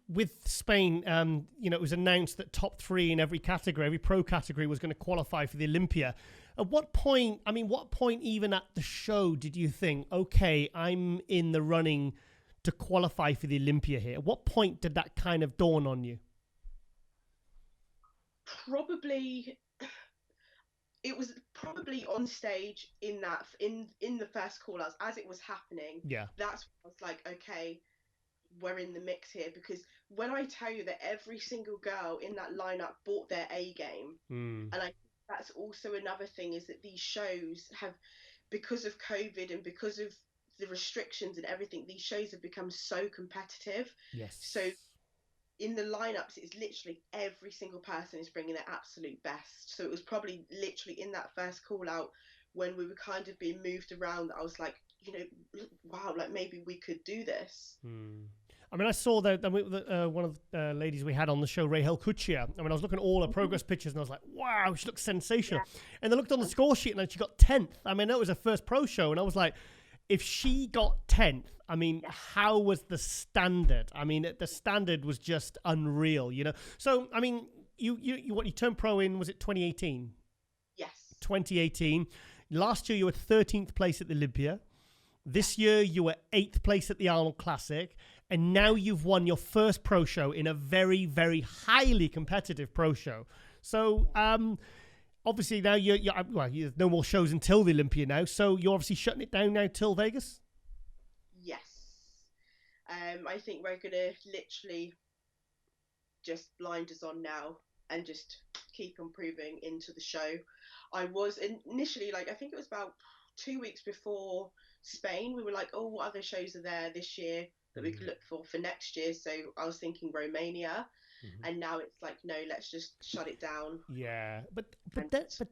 S1: With Spain, it was announced that top 3 in every category, every pro category, was going to qualify for the Olympia. At what point? What point even at the show did you think, okay, I'm in the running to qualify for the Olympia here? At what point did that kind of dawn on you?
S3: It was probably on stage in the first call outs as it was happening.
S1: Yeah.
S3: That's when I was like, okay, we're in the mix here. Because when I tell you that every single girl in that lineup brought their A game, and I think that's also another thing, is that these shows have, because of COVID and because of the restrictions and everything, these shows have become so competitive.
S1: Yes.
S3: So in the lineups, it's literally every single person is bringing their absolute best. So it was probably literally in that first call out when we were kind of being moved around that I was like, wow, like maybe we could do this.
S1: I mean, I saw that one of the ladies we had on the show, Rhea Gayle. I was looking at all her progress pictures and I was like, wow, she looks sensational. Yeah. And I looked on the score sheet and she got 10th. I mean, that was her first pro show. And I was like, if she got 10th, I mean, how was the standard? I mean, the standard was just unreal, So, I mean, you turned pro in, was it 2018?
S3: Yes.
S1: 2018. Last year, you were 13th place at the Olympia. This year, you were 8th place at the Arnold Classic. And now you've won your first pro show in a very, very highly competitive pro show. So, obviously now there's no more shows until the Olympia now. So you're obviously shutting it down now till Vegas?
S3: Yes. I think we're going to literally just blind us on now and just keep improving into the show. I was initially I think it was about 2 weeks before Spain, we were like, oh, what other shows are there this year that we could look for next year? So I was thinking Romania. And now it's like, no, let's just shut it down.
S1: Yeah, but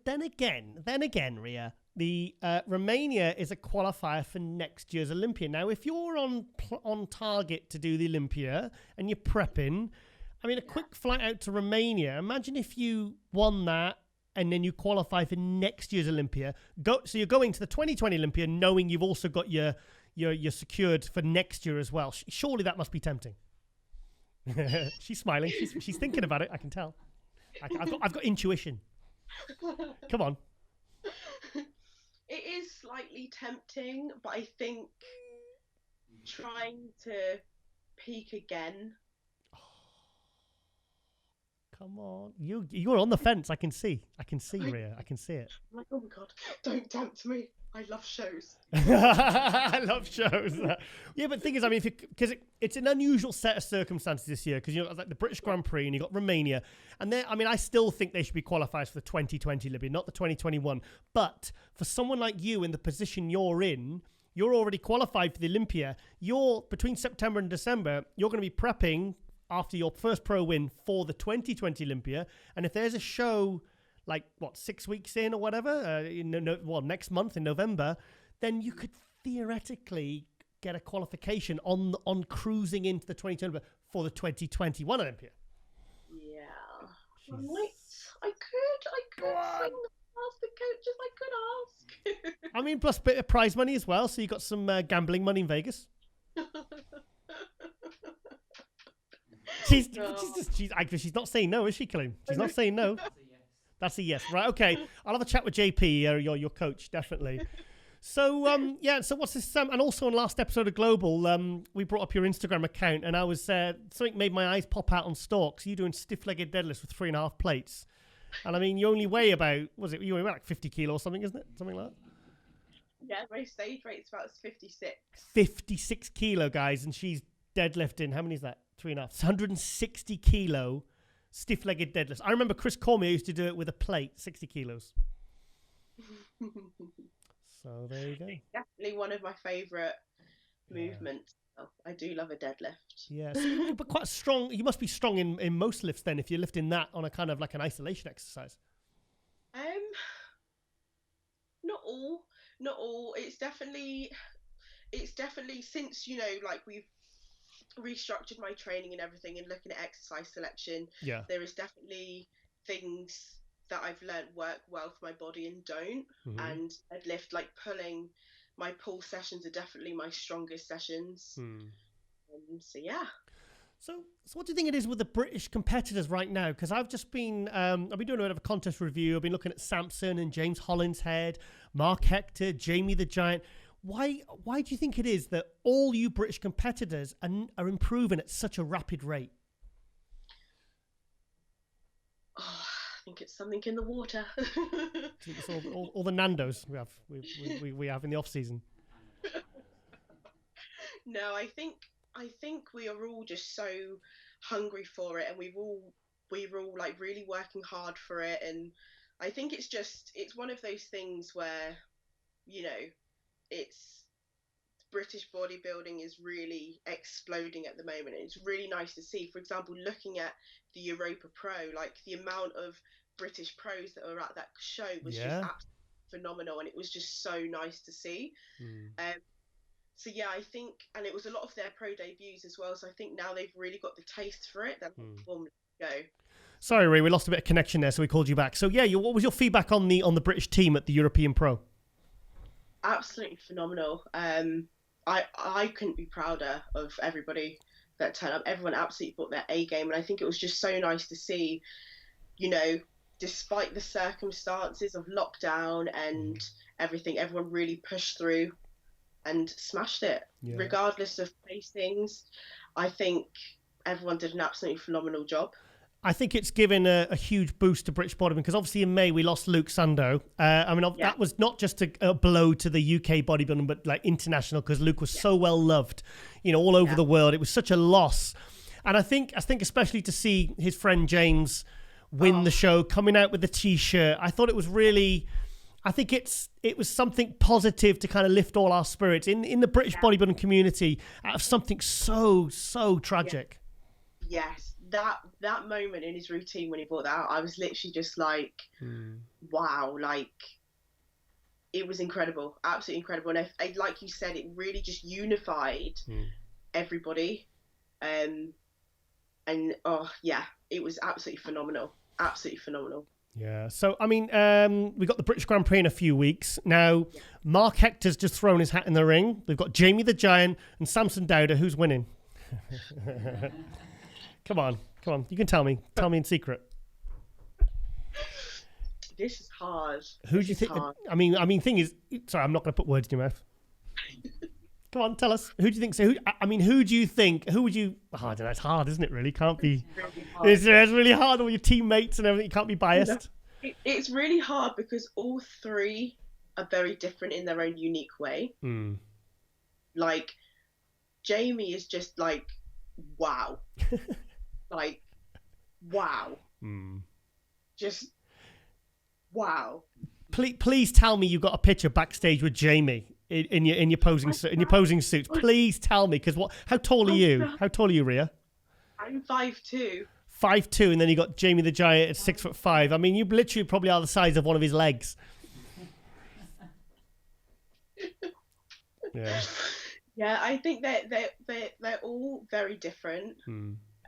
S1: then again, Rhea, the Romania is a qualifier for next year's Olympia. Now, if you're on target to do the Olympia and you're prepping, I mean, a quick flight out to Romania. Imagine if you won that and then you qualify for next year's Olympia. So you're going to the 2020 Olympia knowing you've also got your secured for next year as well. Surely that must be tempting. She's smiling. She's thinking about it. I can tell. I've got intuition. Come on.
S3: It is slightly tempting, but I think trying to peak again.
S1: Come on, you're on the fence. I can see, Rhea. I can see it.
S3: I'm like, oh my god, don't tempt me. I love shows.
S1: I love shows. Yeah, but the thing is, I mean, because it's an unusual set of circumstances this year, because like the British Grand Prix and you got Romania, and I still think they should be qualifiers for the 2020 Olympia, not the 2021. But for someone like you in the position you're in, you're already qualified for the Olympia. You're between September and December. You're going to be prepping after your first pro win for the 2020 Olympia, and if there's a show like 6 weeks in or whatever, next month in November, then you could theoretically get a qualification on cruising into the 2020 Olympia for the 2021 Olympia.
S3: Yeah, I could ask the coaches. I could ask.
S1: I mean, plus a bit of prize money as well, so you got some gambling money in Vegas. She's not saying no, is she, Colleen? She's not saying no. That's a yes. Right, okay. I'll have a chat with JP, your coach, definitely. So, so what's this? And also on last episode of Global, we brought up your Instagram account, and I was, something made my eyes pop out on stalks. You're doing stiff-legged deadlifts with 3.5 plates. And I mean, you only weigh about, you weigh like 50 kilos or something, isn't it? Something like that?
S3: Yeah, my stage weight's about 56.
S1: 56 kilo, guys, and she's deadlifting, how many is that? 3.5. It's 160 kilo stiff-legged deadlifts. I remember Chris Cormier used to do it with a plate, 60 kilos. So there you go.
S3: It's definitely one of my favourite movements. Oh, I do love a deadlift.
S1: Yeah, so, but quite strong. You must be strong in most lifts then, if you're lifting that on a kind of like an isolation exercise.
S3: Not all. It's definitely it's definitely since, you know, like we've restructured my training and everything and looking at exercise selection,
S1: Yeah.
S3: there is definitely things that I've learned work well for my body and don't. And deadlift, like pulling, my pull sessions are definitely my strongest sessions. So yeah.
S1: So what do you think it is with the British competitors right now? Because I've just been, I've been doing a bit of a contest review. I've been looking at Samson and James Hollinshead, Mark Hector, Jamie the Giant. Why do you think it is that all you British competitors are improving at such a rapid rate?
S3: Oh, I think it's something in the water.
S1: It's all the Nandos we have in the off season.
S3: No, I think we are all just so hungry for it, and we're all like really working hard for it. And I think it's one of those things where, you know, it's British bodybuilding is really exploding at the moment. And it's really nice to see. For example, looking at the Europa Pro, like the amount of British pros that were at that show was just absolutely phenomenal, and it was just so nice to see. So yeah, I think, and it was a lot of their pro debuts as well. So I think now they've really got the taste for it. Then go.
S1: Sorry, Ray, we lost a bit of connection there, so we called you back. So yeah, what was your feedback on the British team at the European Pro?
S3: Absolutely phenomenal. I couldn't be prouder of everybody that turned up. Everyone absolutely brought their A game, and I think it was just so nice to see, you know, despite the circumstances of lockdown and everything, everyone really pushed through and smashed it, regardless of placings. I think everyone did an absolutely phenomenal job.
S1: I think it's given a huge boost to British bodybuilding, because obviously in May we lost Luke Sando. That was not just a blow to the UK bodybuilding, but like international, because Luke was so well loved, you know, all over the world. It was such a loss. And I think especially to see his friend James win the show, coming out with the T-shirt, I thought it was really... I think it was something positive to kind of lift all our spirits in the British bodybuilding community out of something so tragic.
S3: Yes, that moment in his routine when he brought that out, I was literally just like, wow, like it was incredible, absolutely incredible. And I, like you said, it really just unified everybody. And oh yeah, it was absolutely phenomenal, absolutely phenomenal.
S1: Yeah, so, I mean, we got the British Grand Prix in a few weeks. Now, Mark Hector's just thrown his hat in the ring. We've got Jamie the Giant and Samson Dowder. Who's winning? Come on. You can tell me. Tell me in secret.
S3: This is hard.
S1: Who do you think? I mean, thing is... Sorry, I'm not going to put words in your mouth. Come on, tell us. Who do you think? So, who do you think? Who would you... Oh, I don't know. It's hard, isn't it, really? Can't be... It's really hard. All your teammates and everything. You can't be biased.
S3: It's really hard because all three are very different in their own unique way. Like, Jamie is just like, wow. Like, wow. Just, wow.
S1: Please tell me you got a picture backstage with Jamie in your posing suits. Please tell me, because how tall are you? How tall are you, Rhea?
S3: I'm 5'2".
S1: 5'2", and then you got Jamie the Giant at 6'5". I mean, you literally probably are the size of one of his legs.
S3: Yeah, I think they're all very different.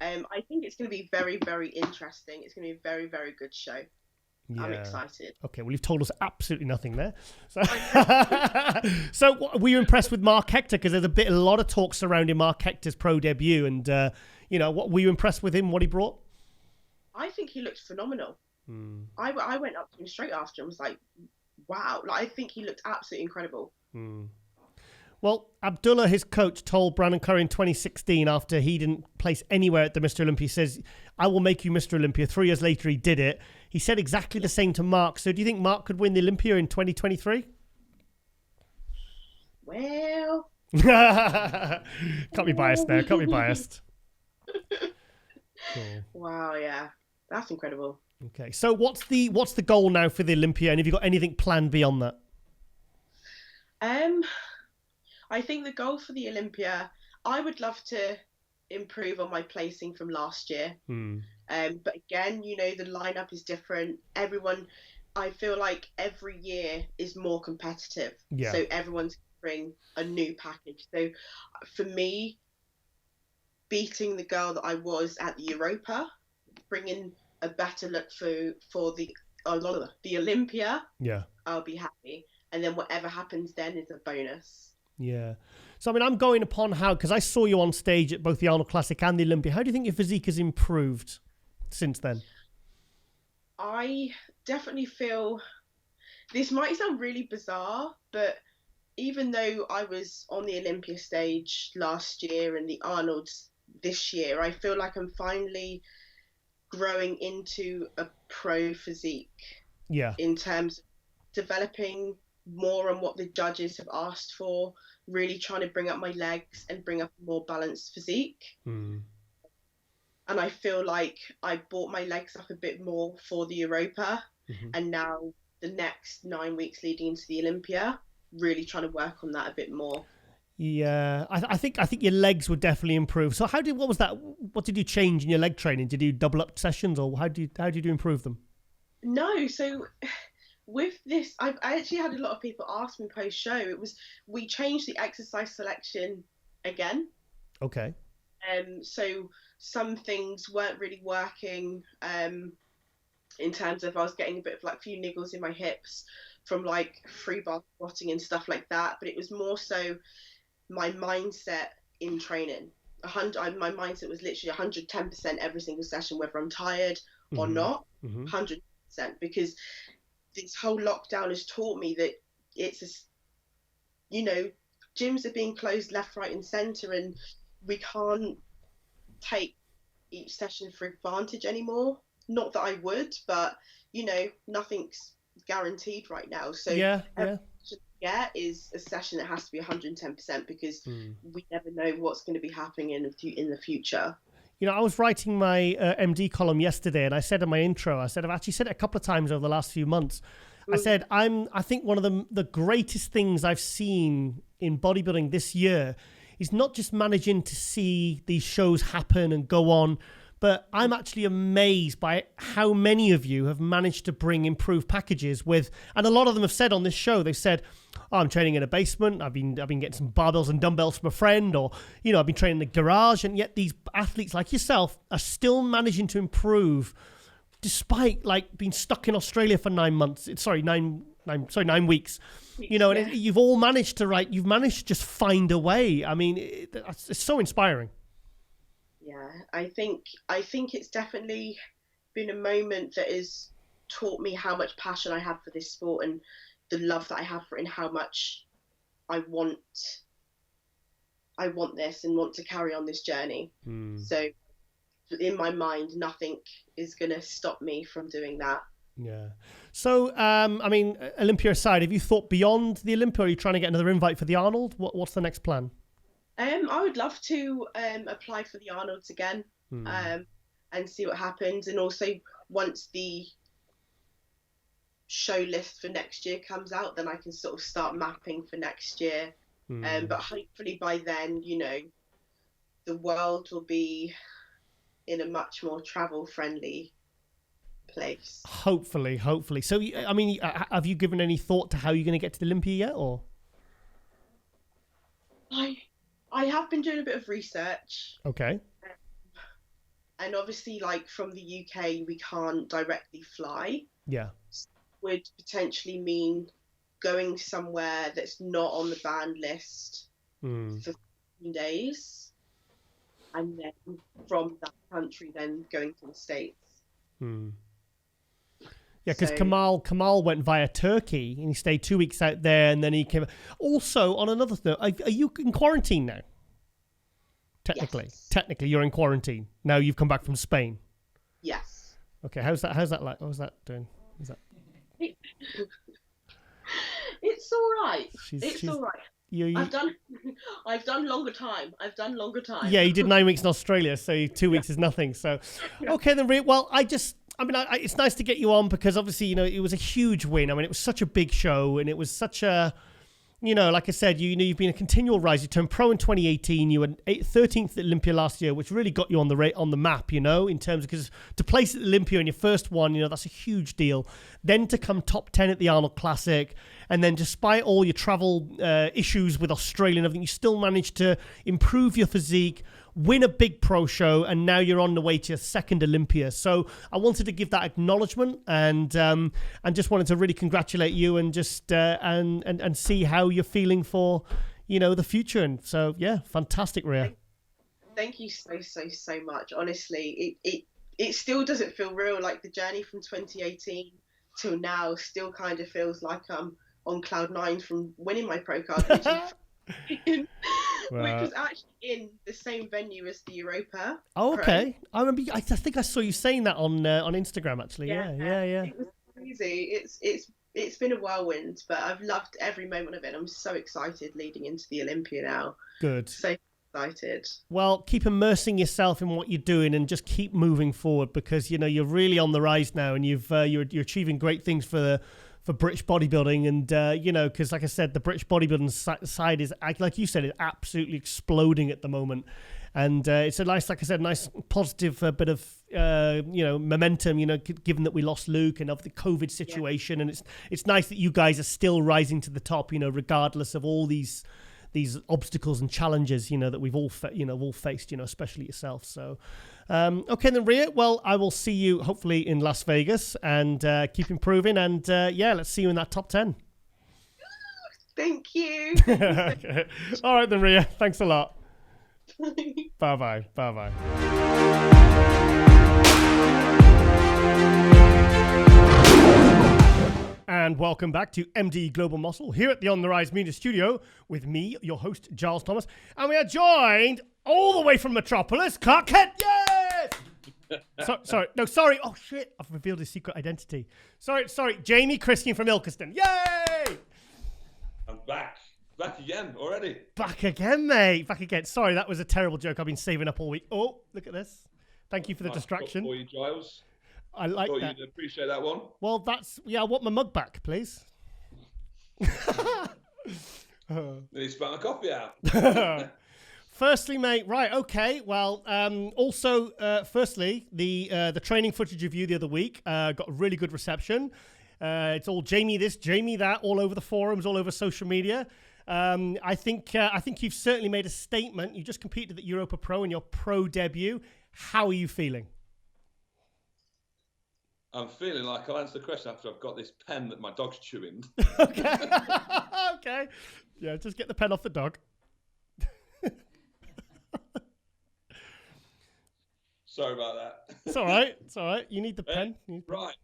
S3: I think it's going to be very, very interesting. It's going to be a very, very good show. Yeah. I'm excited.
S1: Okay, well, you've told us absolutely nothing there. So were you impressed with Mark Hector? Because there's a lot of talk surrounding Mark Hector's pro debut, and what were you impressed with him? What he brought?
S3: I think he looked phenomenal. I went up to him straight after and was like, wow! Like, I think he looked absolutely incredible.
S1: Well, Abdullah, his coach, told Brandon Curry in 2016 after he didn't place anywhere at the Mr. Olympia, he says, "I will make you Mr. Olympia." 3 years later, he did it. He said exactly the same to Mark. So do you think Mark could win the Olympia in 2023?
S3: Well...
S1: Can't be biased there. Can't be biased. Cool.
S3: Wow, yeah. That's incredible.
S1: Okay, so what's the goal now for the Olympia? And have you got anything planned beyond that?
S3: I think the goal for the Olympia, I would love to improve on my placing from last year. But again, the lineup is different. Everyone, I feel like every year is more competitive. Yeah. So everyone's bring a new package. So for me, beating the girl that I was at the Europa, bringing a better look for the Olympia, I'll be happy. And then whatever happens then is a bonus.
S1: Yeah. So, I mean, I'm going upon how, because I saw you on stage at both the Arnold Classic and the Olympia. How do you think your physique has improved since then?
S3: I definitely feel, this might sound really bizarre, but even though I was on the Olympia stage last year and the Arnold's this year, I feel like I'm finally growing into a pro physique.
S1: Yeah.
S3: In terms of developing more on what the judges have asked for, really trying to bring up my legs and bring up a more balanced physique. And I feel like I brought my legs up a bit more for the Europa, and now the next 9 weeks leading into the Olympia, really trying to work on that a bit more.
S1: Yeah, I think your legs would definitely improve. So what did you change in your leg training? Did you double up sessions, or how did you improve them?
S3: No, so with this, I actually had a lot of people ask me post show. We changed the exercise selection again.
S1: Okay.
S3: So some things weren't really working. In terms of I was getting a bit of like few niggles in my hips from like free bar squatting and stuff like that. But it was more so my mindset in training. My mindset was literally 110% every single session, whether I'm tired or not. 100%, because this whole lockdown has taught me that gyms are being closed left, right and centre, and we can't take each session for advantage anymore. Not that I would, but nothing's guaranteed right now. So is a session that has to be 110% because we never know what's going to be happening in the future.
S1: I was writing my MD column yesterday, and I said in my intro, I've actually said it a couple of times over the last few months. I said, I think one of the greatest things I've seen in bodybuilding this year is not just managing to see these shows happen and go on, but I'm actually amazed by how many of you have managed to bring improved packages and a lot of them have said on this show, they've said, I'm training in a basement, I've been getting some barbells and dumbbells from a friend, or, I've been training in the garage, and yet these athletes like yourself are still managing to improve despite like being stuck in Australia for 9 months. 9 weeks. And you've all managed to just find a way. I mean, it's so inspiring.
S3: Yeah, I think it's definitely been a moment that has taught me how much passion I have for this sport and the love that I have for it, and how much I want this and want to carry on this journey. So in my mind, nothing is going to stop me from doing that.
S1: Yeah. So, Olympia aside, have you thought beyond the Olympia? Are you trying to get another invite for the Arnold? What's the next plan?
S3: I would love to apply for the Arnold's again and see what happens. And also, once the show list for next year comes out, then I can sort of start mapping for next year. But hopefully by then, the world will be in a much more travel-friendly place. Hopefully.
S1: So, have you given any thought to how you're going to get to the Olympia yet, or?
S3: I have been doing a bit of research.
S1: Okay.
S3: And obviously, like, from the UK, we can't directly fly.
S1: Yeah.
S3: Would potentially mean going somewhere that's not on the banned list for 15 days. And then from that country, then going to the States.
S1: Yeah, because Kamal went via Turkey and he stayed 2 weeks out there, and then he came. Also, on another note, are you in quarantine now? Technically, you're in quarantine now. You've come back from Spain.
S3: Yes.
S1: Okay, how's that like? How's that doing? Is that?
S3: It's all right. It's all right. I've done longer time. Yeah,
S1: you did 9 weeks in Australia, so 2 weeks is nothing. So, okay then, Rhea. Well, it's nice to get you on because obviously, it was a huge win. I mean, it was such a big show, and it was such a, you know, like I said, you've been a continual rise. You turned pro in 2018. You were 13th at Olympia last year, which really got you on the map, you know, in terms of, because to place at Olympia in your first one, you know, that's a huge deal. Then to come top 10 at the Arnold Classic, and then despite all your travel issues with Australia and everything, you still managed to improve your physique, win a big pro show, and now you're on the way to your second Olympia. So I wanted to give that acknowledgement, and just wanted to really congratulate you, and just and see how you're feeling for, you know, the future. And so yeah, fantastic, Rhea.
S3: Thank you so much. Honestly, it still doesn't feel real. Like the journey from 2018 till now still kind of feels like I'm on cloud 9 from winning my pro card, which was actually in the same venue as the Europa.
S1: Oh, okay. Pro. I remember. I think I saw you saying that on Instagram, actually. Yeah.
S3: It was crazy. It's been a whirlwind, but I've loved every moment of it. I'm so excited leading into the Olympia now.
S1: Good.
S3: So excited.
S1: Well, keep immersing yourself in what you're doing, and just keep moving forward, because you know you're really on the rise now, and you're achieving great things for British bodybuilding. And you know, because like I said, the British bodybuilding side is, like you said, is absolutely exploding at the moment. And it's a nice, like I said, nice positive bit of you know, momentum, you know, given that we lost Luke and of the COVID situation. And it's nice that you guys are still rising to the top, you know, regardless of all these obstacles and challenges, you know, that we've all faced, you know, especially yourself. So okay then, Rhea, well, I will see you hopefully in Las Vegas, and keep improving, and yeah, let's see you in that top 10.
S3: Thank you.
S1: Okay. All right then, Rhea, thanks a lot. Bye bye. And welcome back to MD Global Muscle here at the On the Rise Media Studio with me, your host, Giles Thomas. And we are joined all the way from Metropolis, Clark Kent. Yes! Sorry. Oh, shit. I've revealed his secret identity. Sorry. Jamie Christian from Ilkeston. Yay!
S4: I'm back. Back again already.
S1: Back again, mate. Back again. Sorry, that was a terrible joke I've been saving up all week. Oh, look at this. Thank you for the distraction.
S4: For you, Giles.
S1: I like
S4: thought
S1: that.
S4: You'd appreciate that one.
S1: Well, I want my mug back, please.
S4: Then you spat my coffee out.
S1: Firstly, mate, right, okay. Well, also, firstly, the training footage of you the other week got a really good reception. It's all Jamie this, Jamie that, all over the forums, all over social media. I think you've certainly made a statement. You just competed at Europa Pro in your pro debut. How are you feeling?
S4: I'm feeling like I'll answer the question after I've got this pen that my dog's chewing.
S1: Okay. Okay. Yeah, just get the pen off the dog.
S4: Sorry about that.
S1: It's all right. It's all right. You need the pen.
S4: Right.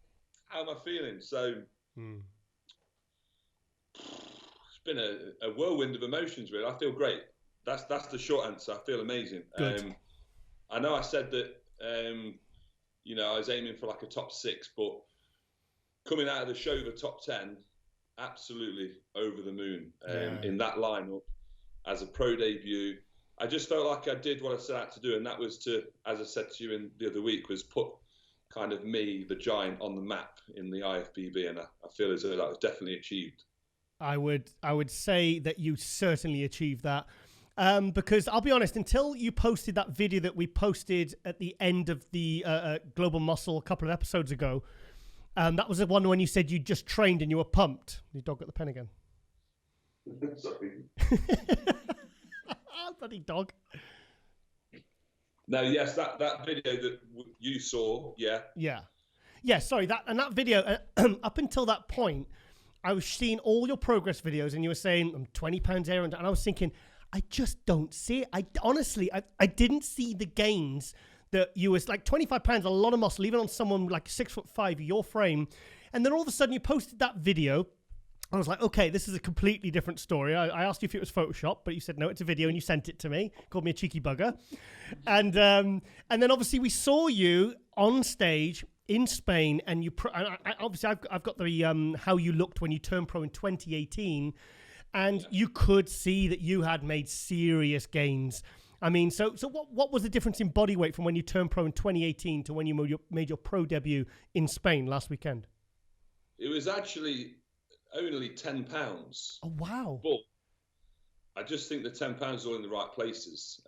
S4: How am I feeling? So it's been a whirlwind of emotions, really. I feel great. That's the short answer. I feel amazing.
S1: Good.
S4: I know I said that you know, I was aiming for like a top 6, but coming out of the show the top 10, absolutely over the moon in that lineup as a pro debut. I just felt like I did what I set out to do, and that was to, as I said to you in the other week, was put kind of me, the giant, on the map in the IFBB, and I feel as though that was definitely achieved. I
S1: would say that you certainly achieved that. Because I'll be honest, until you posted that video that we posted at the end of the Global Muscle a couple of episodes ago, that was the one when you said you just trained and you were pumped. Your dog got the pen again.
S4: Sorry.
S1: Bloody dog.
S4: No, yes, that video that you saw, yeah.
S1: Yeah, sorry, that video, up until that point, I was seeing all your progress videos, and you were saying, I'm 20 pounds there, and I was thinking, I just don't see it. I didn't see the gains that you was like 25 pounds, a lot of muscle, even on someone like 6'5", your frame. And then all of a sudden you posted that video. I was like, okay, this is a completely different story. I asked you if it was Photoshop, but you said, no, it's a video, and you sent it to me. Called me a cheeky bugger. And then obviously we saw you on stage in Spain, and obviously I've got the how you looked when you turned pro in 2018. And you could see that you had made serious gains. I mean, so what was the difference in body weight from when you turned pro in 2018 to when you made your pro debut in Spain last weekend?
S4: It was actually only 10 pounds.
S1: Oh, wow.
S4: But I just think the 10 pounds are all in the right places,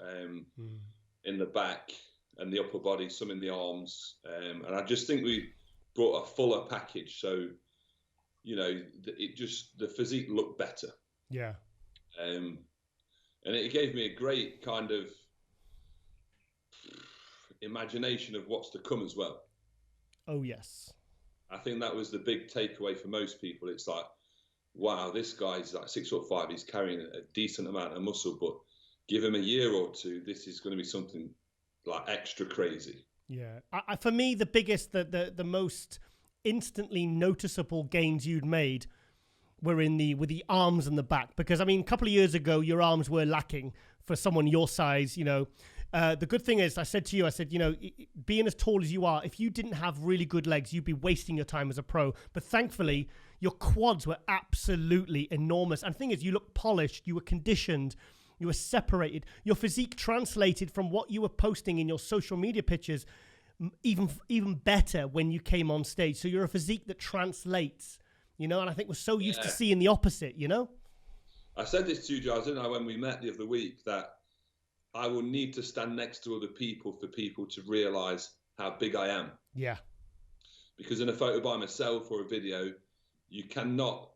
S4: in the back and the upper body, some in the arms. And I just think we brought a fuller package. So, you know, the physique looked better.
S1: Yeah.
S4: And it gave me a great kind of imagination of what's to come as well.
S1: Oh, yes.
S4: I think that was the big takeaway for most people. It's like, wow, this guy's like 6'5". He's carrying a decent amount of muscle, but give him a year or two, this is going to be something like extra crazy.
S1: Yeah. For me, the biggest, the most instantly noticeable gains you'd made were with the arms and the back. Because, I mean, a couple of years ago, your arms were lacking for someone your size, you know. The good thing is, I said, you know, being as tall as you are, if you didn't have really good legs, you'd be wasting your time as a pro. But thankfully, your quads were absolutely enormous. And the thing is, you look polished, you were conditioned, you were separated. Your physique translated from what you were posting in your social media pictures even better when you came on stage. So you're a physique that translates, you know, and I think we're so used to seeing the opposite, you know?
S4: I said this to you, Giles, didn't I, when we met the other week, that I will need to stand next to other people for people to realise how big I am.
S1: Yeah.
S4: Because in a photo by myself or a video, you cannot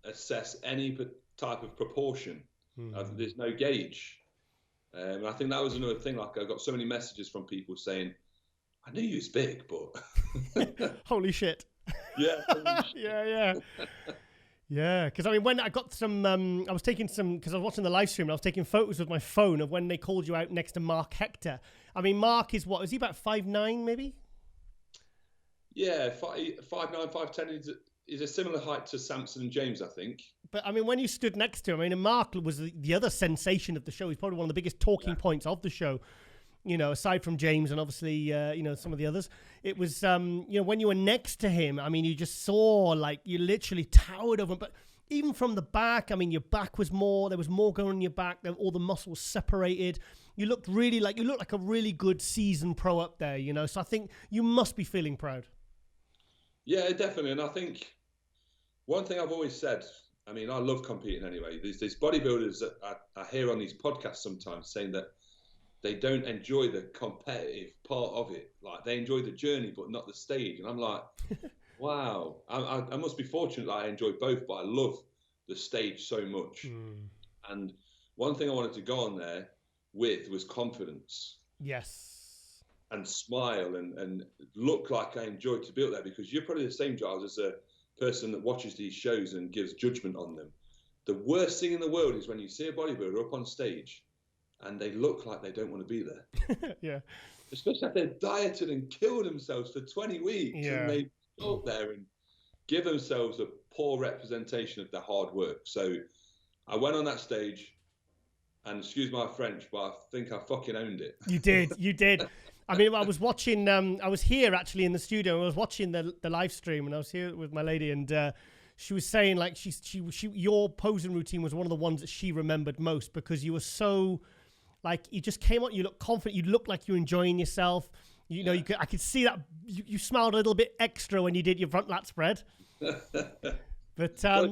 S4: assess any type of proportion. There's no gauge. And I think that was another thing. Like, I got so many messages from people saying, I knew you was big, but...
S1: Holy shit.
S4: Yeah.
S1: Yeah. Yeah, because I mean, when I got some, I was taking some, because I was watching the live stream, and I was taking photos with my phone of when they called you out next to Mark Hector. I mean, Mark is what? Is he about 5'9", maybe?
S4: Yeah, 5'9", 5'10". Is a similar height to Samson and James, I think.
S1: But I mean, when you stood next to him, I mean, and Mark was the other sensation of the show. He's probably one of the biggest talking points of the show. You know, aside from James and obviously, you know, some of the others. It was, you know, when you were next to him, I mean, you just saw, like, you literally towered over him. But even from the back, I mean, your back was more, there was more going on in your back. All the muscles separated. You looked like a really good seasoned pro up there, you know. So I think you must be feeling proud.
S4: Yeah, definitely. And I think one thing I've always said, I mean, I love competing anyway. There's bodybuilders that I hear on these podcasts sometimes saying that they don't enjoy the competitive part of it. Like, they enjoy the journey, but not the stage. And I'm like, wow, I must be fortunate that I enjoy both, but I love the stage so much. And one thing I wanted to go on there with was confidence.
S1: Yes.
S4: And smile and look like I enjoyed to be up there, because you're probably the same, Giles, as a person that watches these shows and gives judgment on them. The worst thing in the world is when you see a bodybuilder up on stage and they look like they don't want to be there.
S1: Yeah.
S4: Especially if they've dieted and killed themselves for 20 weeks and they go up there and give themselves a poor representation of their hard work. So I went on that stage, and excuse my French, but I think I fucking owned it.
S1: You did. I mean, I was watching, I was here actually in the studio. I was watching the live stream, and I was here with my lady, and she was saying, like, she your posing routine was one of the ones that she remembered most, because you were so, like, you just came out, you looked confident, you looked like you were enjoying yourself. You know, I could see that you smiled a little bit extra when you did your front lat spread. But
S4: I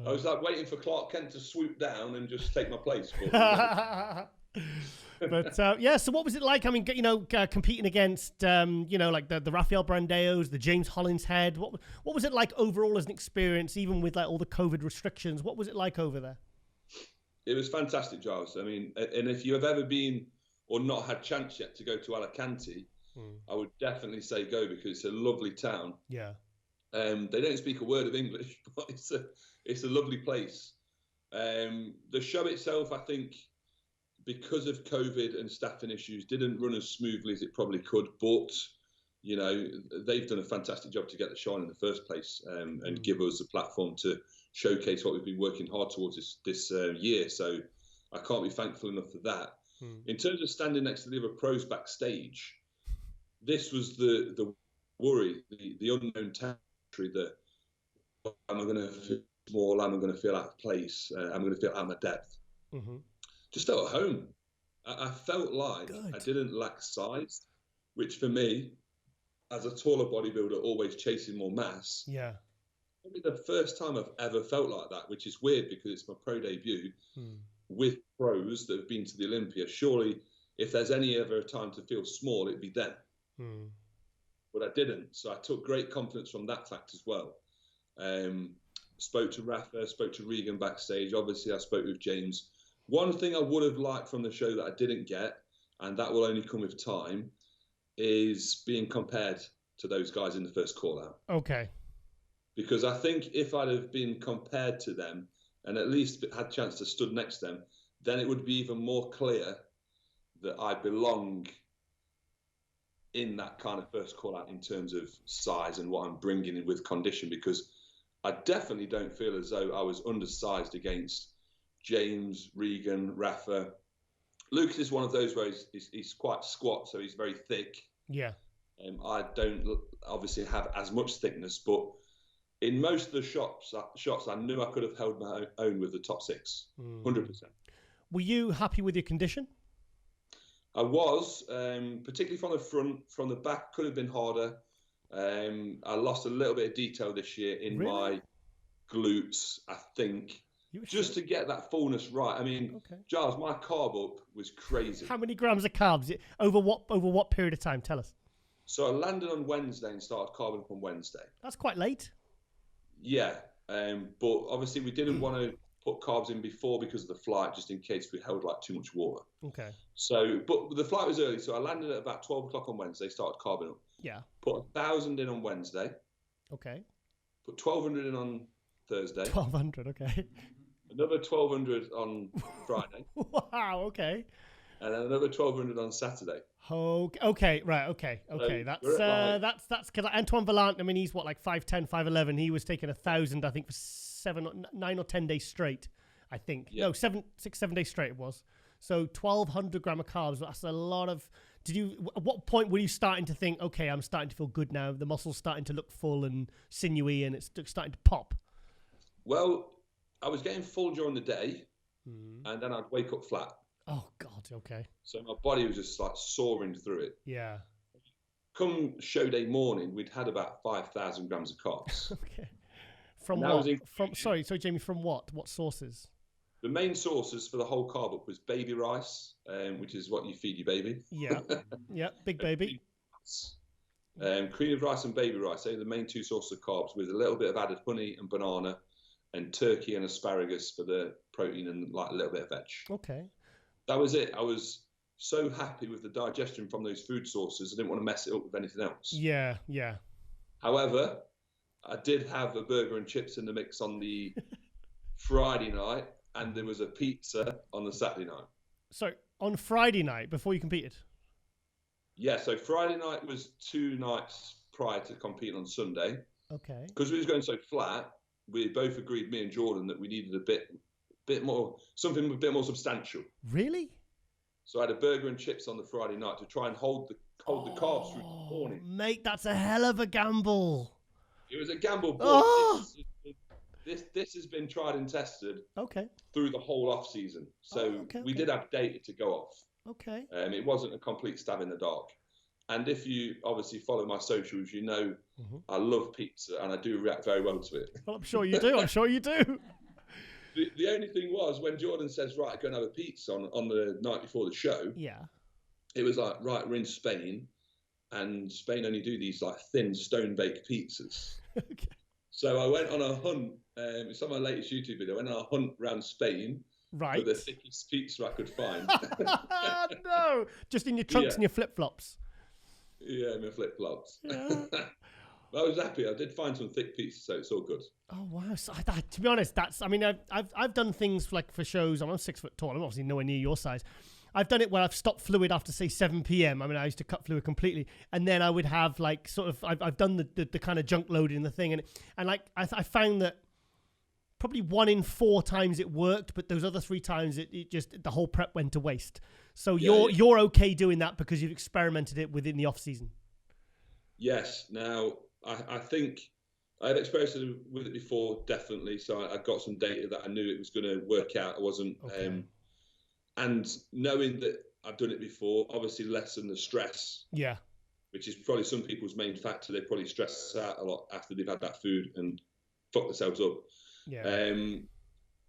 S4: was like waiting for Clark Kent to swoop down and just take my place.
S1: But yeah, so what was it like? I mean, you know, competing against, you know, like the Rafael Brandeos, the James Hollinshead. What was it like overall as an experience, even with like all the COVID restrictions? What was it like over there?
S4: It was fantastic, Giles. I mean, and if you have ever been or not had chance yet to go to Alicante, I would definitely say go, because it's a lovely town.
S1: Yeah.
S4: They don't speak a word of English, but it's a lovely place. The show itself, I think, because of COVID and staffing issues, didn't run as smoothly as it probably could. But, you know, they've done a fantastic job to get the show on in the first place, and give us a platform to showcase what we've been working hard towards this year. So I can't be thankful enough for that. In terms of standing next to the other pros backstage, this was the worry, the unknown territory, that am I going to feel small? Am I going to feel out of place? Am I going to feel out of my depth? Just felt at home. I felt like I didn't lack size, which for me, as a taller bodybuilder, always chasing more mass, probably the first time I've ever felt like that, which is weird because it's my pro debut with pros that have been to the Olympia. Surely, if there's any ever time to feel small, it'd be then. But I didn't. So I took great confidence from that fact as well. Spoke to Rafa, spoke to Regan backstage. Obviously, I spoke with James. One thing I would have liked from the show that I didn't get, and that will only come with time, is being compared to those guys in the first call-out.
S1: Okay.
S4: Because I think if I'd have been compared to them and at least had a chance to stood next to them, then it would be even more clear that I belong in that kind of first call-out in terms of size and what I'm bringing in with condition, because I definitely don't feel as though I was undersized against James, Regan, Rafa. Lucas is one of those where he's quite squat, so he's very thick.
S1: Yeah.
S4: I don't obviously have as much thickness, but in most of the shots, I knew I could have held my own with the top 6, 100%.
S1: Were you happy with your condition?
S4: I was, particularly from the front. From the back, could have been harder. I lost a little bit of detail this year in my glutes, I think, just to get that fullness right. I mean, Giles, my carb up was crazy.
S1: How many grams of carbs? Over what period of time? Tell us.
S4: So I landed on Wednesday and started carbing up on Wednesday.
S1: That's quite late.
S4: Yeah, but obviously we didn't want to put carbs in before because of the flight, just in case we held like too much water.
S1: Okay.
S4: So, but the flight was early, so I landed at about 12 o'clock on Wednesday, started carbing up.
S1: Yeah.
S4: Put 1,000 in on Wednesday.
S1: Okay.
S4: Put 1,200 in on Thursday.
S1: 1,200, okay.
S4: Another 1,200 on Friday.
S1: Wow, okay.
S4: And then another 1,200 on Saturday.
S1: Okay, right, okay. That's because Antoine Valant, I mean, he's what, like 5'10", 5'11". He was taking 1,000, I think, for 9 or 10 days straight, I think. Yeah. No, 7 days straight it was. So 1,200 gram of carbs, that's a lot of... At what point were you starting to think, okay, I'm starting to feel good now, the muscle's starting to look full and sinewy and it's starting to pop?
S4: Well, I was getting full during the day and then I'd wake up flat.
S1: Oh, God, okay.
S4: So my body was just like soaring through it.
S1: Yeah.
S4: Come show day morning, we'd had about 5,000 grams of carbs.
S1: Okay. From what? Sorry, Jamie, from what? What sources?
S4: The main sources for the whole carb up was baby rice, which is what you feed your baby.
S1: Yeah, yeah, big baby.
S4: Cream of rice and baby rice, they're the main 2 sources of carbs, with a little bit of added honey and banana, and turkey and asparagus for the protein and like a little bit of veg.
S1: Okay.
S4: That was it. I was so happy with the digestion from those food sources, I didn't want to mess it up with anything else.
S1: Yeah, yeah.
S4: However, I did have a burger and chips in the mix on the Friday night, and there was a pizza on the Saturday night.
S1: So on Friday night, before you competed?
S4: Yeah, so Friday night was 2 nights prior to competing on Sunday.
S1: Okay.
S4: Because we was going so flat, we both agreed, me and Jordan, that we needed a bit more, something a bit more substantial.
S1: Really?
S4: So I had a burger and chips on the Friday night to try and hold the carbs through the morning.
S1: Mate, that's a hell of a gamble.
S4: It was a gamble, but this has been tried and tested through the whole off season. So we did have data to go off.
S1: Okay.
S4: It wasn't a complete stab in the dark. And if you obviously follow my socials, you know I love pizza and I do react very well to it.
S1: Well, I'm sure you do. I'm sure you do.
S4: The only thing was when Jordan says, right, go and have a pizza on the night before the show.
S1: Yeah. It
S4: was like, right, we're in Spain, and Spain only do these like thin stone-baked pizzas.
S1: Okay.
S4: So I went on a hunt. It's on my latest YouTube video. I went on a hunt around Spain for the thickest pizza I could find.
S1: No, just in your trunks and your flip-flops.
S4: Yeah, my flip-flops.
S1: Yeah.
S4: But I was happy. I did find some thick pizza, so it's all good.
S1: Oh wow! So to be honest, I've done things for shows. I'm 6 foot tall. I'm obviously nowhere near your size. I've done it where I've stopped fluid after say 7 p.m. I mean, I used to cut fluid completely, and then I would have like sort of I've done the kind of junk loading the thing, and like I found that probably 1 in 4 times it worked, but those other 3 times it just the whole prep went to waste. So you're okay doing that because you've experimented it within the off season. Yes.
S4: Now I think I had experimented with it before, definitely. So I got some data that I knew it was going to work out. I wasn't. Okay. And knowing that I've done it before, obviously lessen the stress.
S1: Yeah.
S4: Which is probably some people's main factor. They probably stress out a lot after they've had that food and fuck themselves up.
S1: Yeah.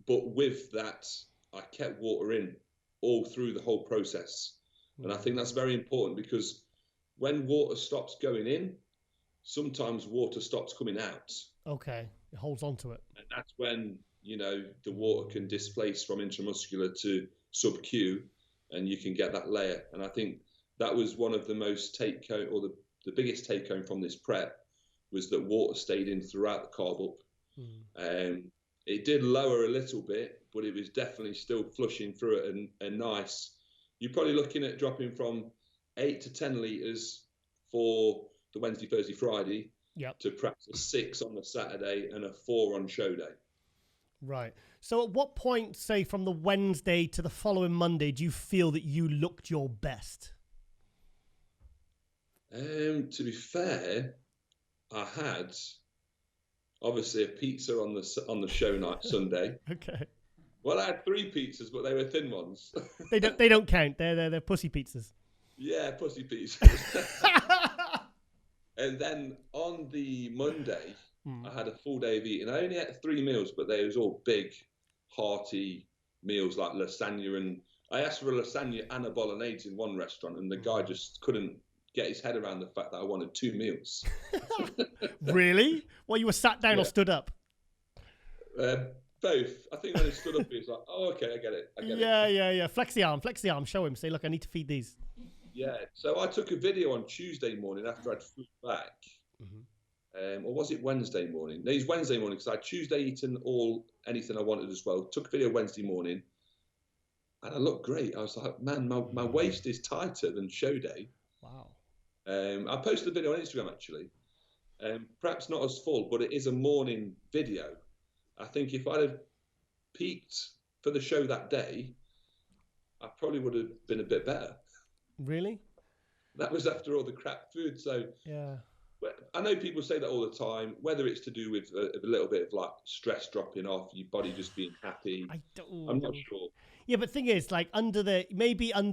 S4: But with that, I kept water in all through the whole process. And I think that's very important, because when water stops going in, sometimes water stops coming out.
S1: Okay. It holds on to it.
S4: And that's when, the water can displace from intramuscular to sub-Q, and you can get that layer. And I think that was one of the most take-home, or the biggest take-home from this prep, was that water stayed in throughout the carb up. It did lower a little bit, but it was definitely still flushing through it and nice. You're probably looking at dropping from 8 to 10 litres for the Wednesday, Thursday, Friday, to perhaps a 6 on the Saturday and a 4 on show day.
S1: Right. So at what point, say, from the Wednesday to the following Monday, do you feel that you looked your best?
S4: To be fair, I had obviously a pizza on the show night Sunday.
S1: Okay.
S4: Well, I had 3 pizzas, but they were thin ones.
S1: They don't count. They're pussy pizzas.
S4: Yeah, pussy pizzas. And then on the Monday, I had a full day of eating. I only ate 3 meals, but they was all big, hearty meals like lasagna. And I asked for a lasagna and a bolognese in one restaurant, and the guy just couldn't get his head around the fact that I wanted 2 meals.
S1: Really? Well, you were sat down or stood up?
S4: Both. I think when he stood up, he was like, "Oh, okay, I get it.
S1: Yeah. Flex the arm. Show him. Say, look, I need to feed these.
S4: Yeah. So I took a video on Tuesday morning after I'd flew back. Or was it Wednesday morning? No, it was Wednesday morning, because I had Tuesday eaten anything I wanted as well. Took a video Wednesday morning, and I looked great. I was like, man, my waist is tighter than show day.
S1: Wow.
S4: I posted a video on Instagram, actually. Perhaps not as full, but it is a morning video. I think if I'd have peaked for the show that day, I probably would have been a bit better.
S1: Really?
S4: That was after all the crap food. So
S1: yeah,
S4: I know people say that all the time, whether it's to do with a little bit of like stress dropping off, your body just being happy. I'm not sure.
S1: Yeah, but thing is, like under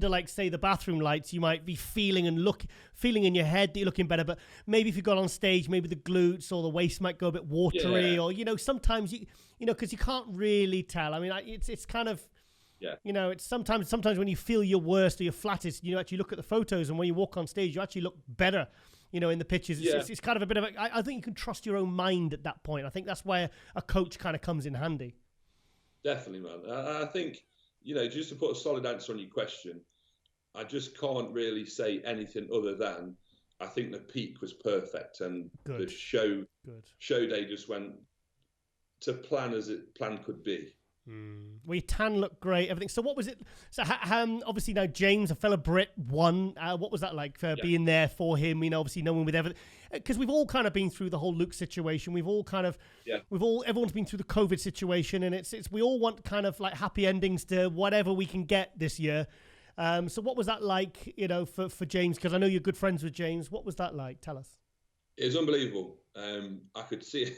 S1: like say the bathroom lights, you might be feeling in your head that you're looking better. But maybe if you got on stage, maybe the glutes or the waist might go a bit watery, or sometimes because you can't really tell. I mean, it's kind of. Yeah. It's sometimes when you feel your worst or your flattest, you actually look at the photos, and when you walk on stage, you actually look better. In the pictures, it's kind of a bit of I think you can trust your own mind at that point. I think that's where a coach kind of comes in handy.
S4: Definitely, man. I think. Just to put a solid answer on your question, I just can't really say anything other than I think the peak was perfect, and the show day just went to plan as plan could be.
S1: Well, your tan looked great, everything. So what was it? So obviously now James, a fellow Brit, won. What was that like being there for him? Obviously knowing with everything, because we've all kind of been through the whole Luke situation. We've all kind of, everyone's been through the COVID situation, and it's we all want kind of like happy endings to whatever we can get this year. So what was that like, for James? Because I know you're good friends with James. What was that like? Tell us.
S4: It was unbelievable. I could see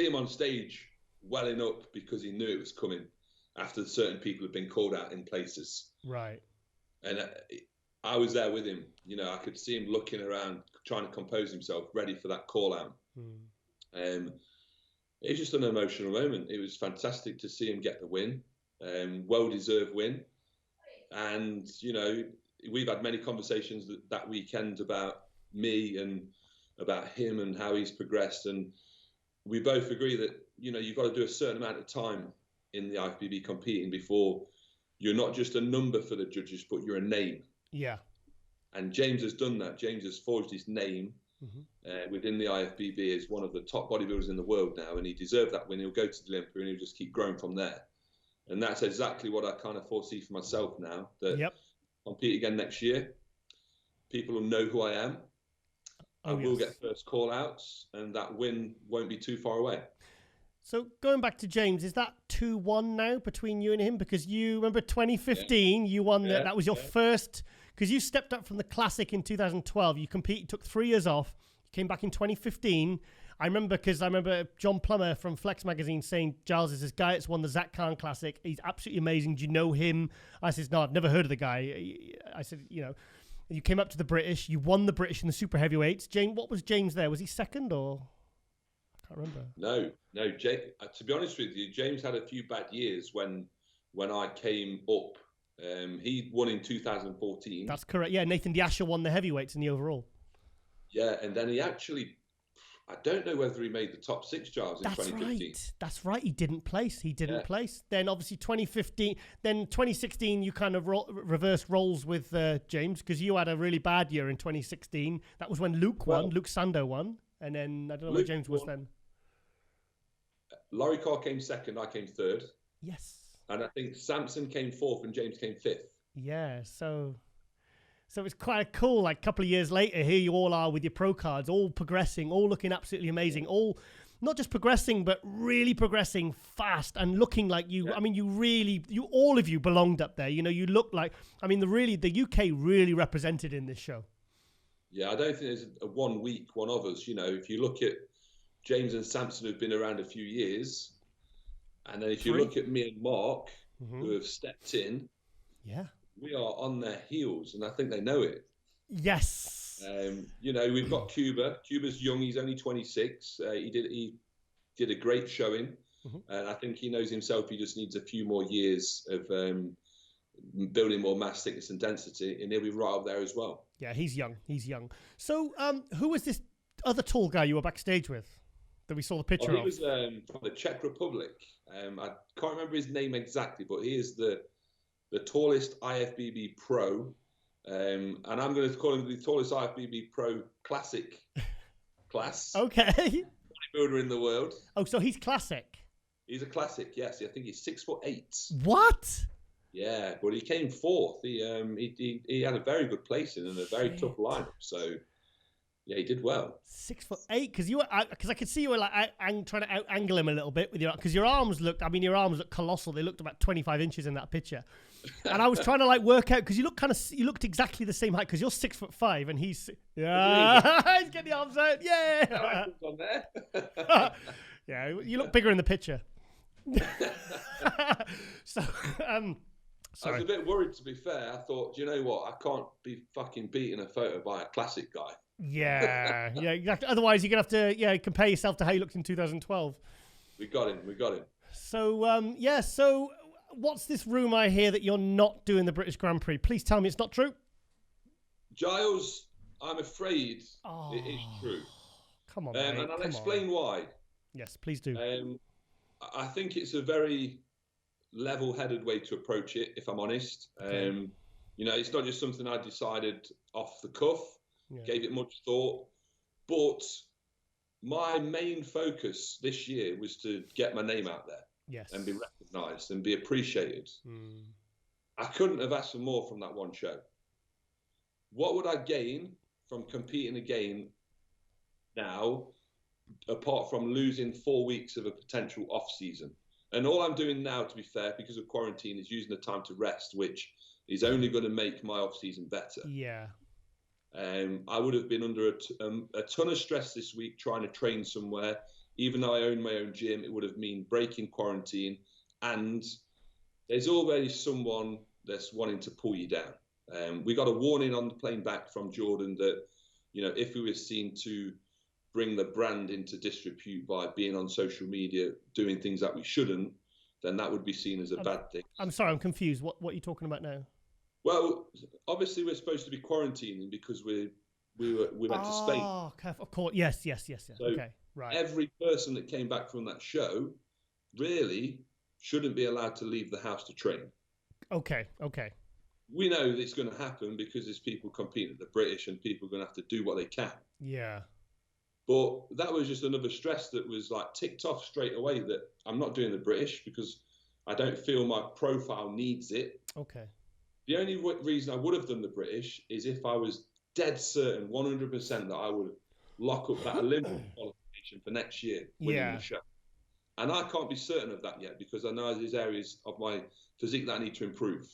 S4: him on stage welling up because he knew it was coming after certain people had been called out in places. Right. And I was there with him. I could see him looking around, trying to compose himself, ready for that call out. It was just an emotional moment. It was fantastic to see him get the win, well-deserved win. And, we've had many conversations that weekend about me and about him and how he's progressed. And we both agree that, you've got to do a certain amount of time in the IFBB competing before you're not just a number for the judges, but you're a name. Yeah. And James has done that. James has forged his name within the IFBB as one of the top bodybuilders in the world now, and he deserved that win. He'll go to the Olympia and he'll just keep growing from there. And that's exactly what I kind of foresee for myself now, that compete again next year. People will know who I am. I will get first call outs, and that win won't be too far away.
S1: So going back to James, is that 2-1 now between you and him? Because you remember 2015, you won that. That was your first, because you stepped up from the Classic in 2012. You took 3 years off. You came back in 2015. I remember John Plummer from Flex Magazine saying, Giles is this guy that's won the Zach Khan Classic. He's absolutely amazing. Do you know him? I said, no, I've never heard of the guy. I said, you came up to the British. You won the British in the super heavyweights. James, what was James there? Was he second or? can't remember.
S4: No. To be honest with you, James had a few bad years when I came up. He won in 2014.
S1: That's correct. Yeah, Nathan Diasha won the heavyweights in the overall.
S4: Yeah, and then he actually, I don't know whether he made the top 6 Giles in 2015.
S1: That's right. He didn't place. Place. Then obviously 2015. Then 2016, you kind of reversed roles with James because you had a really bad year in 2016. That was when Luke won. Luke Sando won, and then I don't know where James was then.
S4: Laurie Carr came second. I came third.
S1: Yes.
S4: And I think Samson came 4th and James came 5th.
S1: Yeah. So it's quite cool. Like a couple of years later, here you all are with your pro cards, all progressing, all looking absolutely amazing, all not just progressing, but really progressing fast and looking like you. Yeah. I mean, all of you belonged up there. You know, you look like. I mean, the UK really represented in this show.
S4: Yeah, I don't think there's a 1 week one of us. You know, if you look at James and Samson, who've been around a few years, and then if you look at me and Mark, who have stepped in, we are on their heels, and I think they know it.
S1: Yes.
S4: You know, we've got Cuba. Cuba's young; he's only 26. He did a great showing, and I think he knows himself. He just needs a few more years of building more mass, thickness, and density, and he'll be right up there as well.
S1: Yeah, he's young. So, who was this other tall guy you were backstage with that we saw the picture of?
S4: He was from the Czech Republic. I can't remember his name exactly, but he is the tallest IFBB pro, and I'm going to call him the tallest IFBB pro classic class.
S1: Okay.
S4: Bodybuilder in the world.
S1: Oh, so he's classic.
S4: He's a classic, yes. I think he's 6'8".
S1: What?
S4: Yeah, but he came 4th. He had a very good placing and a very tough lineup. So. Yeah, he did well. 6'8",
S1: because I could see you were like trying to out angle him a little bit with because your arms looked colossal. They looked about 25 inches in that picture, and I was trying to like work out because you looked exactly the same height because you're 6'5" and he's he's getting the arms out. Yeah,
S4: on there.
S1: Yeah, you look bigger in the picture. So,
S4: I was a bit worried, to be fair. I thought, do you know what? I can't be fucking beating a photo by a classic guy.
S1: Yeah, exactly. Otherwise, you're going to have to, compare yourself to how you looked in 2012.
S4: We got him.
S1: So, so what's this rumour I hear that you're not doing the British Grand Prix? Please tell me it's not true.
S4: Giles, I'm afraid it is true.
S1: Come on,
S4: and I'll explain why.
S1: Yes, please do.
S4: I think it's a very level-headed way to approach it, if I'm honest. Okay. It's not just something I decided off the cuff. Yeah. Gave it much thought, but my main focus this year was to get my name out there, and be recognised and be appreciated. I couldn't have asked for more from that one show. What would I gain from competing again now, apart from losing 4 weeks of a potential off season? And all I'm doing now, to be fair, because of quarantine, is using the time to rest, which is only going to make my off season better.
S1: Yeah.
S4: I would have been under a ton of stress this week trying to train somewhere. Even though I own my own gym, it would have meant breaking quarantine. And there's already someone that's wanting to pull you down. We got a warning on the plane back from Jordan that, if we were seen to bring the brand into disrepute by being on social media, doing things that we shouldn't, then that would be seen as a bad thing.
S1: I'm sorry, I'm confused. What are you talking about now?
S4: Well, obviously we're supposed to be quarantining because we went to Spain.
S1: Oh, of course. Yes. So okay, right.
S4: Every person that came back from that show really shouldn't be allowed to leave the house to train.
S1: Okay.
S4: We know that it's going to happen because there's people competing at the British and people are going to have to do what they can.
S1: Yeah.
S4: But that was just another stress that was like ticked off straight away that I'm not doing the British because I don't feel my profile needs it.
S1: Okay.
S4: The only reason I would have done the British is if I was dead certain 100% that I would lock up that Olympic qualification for next year winning the show. And I can't be certain of that yet because I know there's areas of my physique that I need to improve.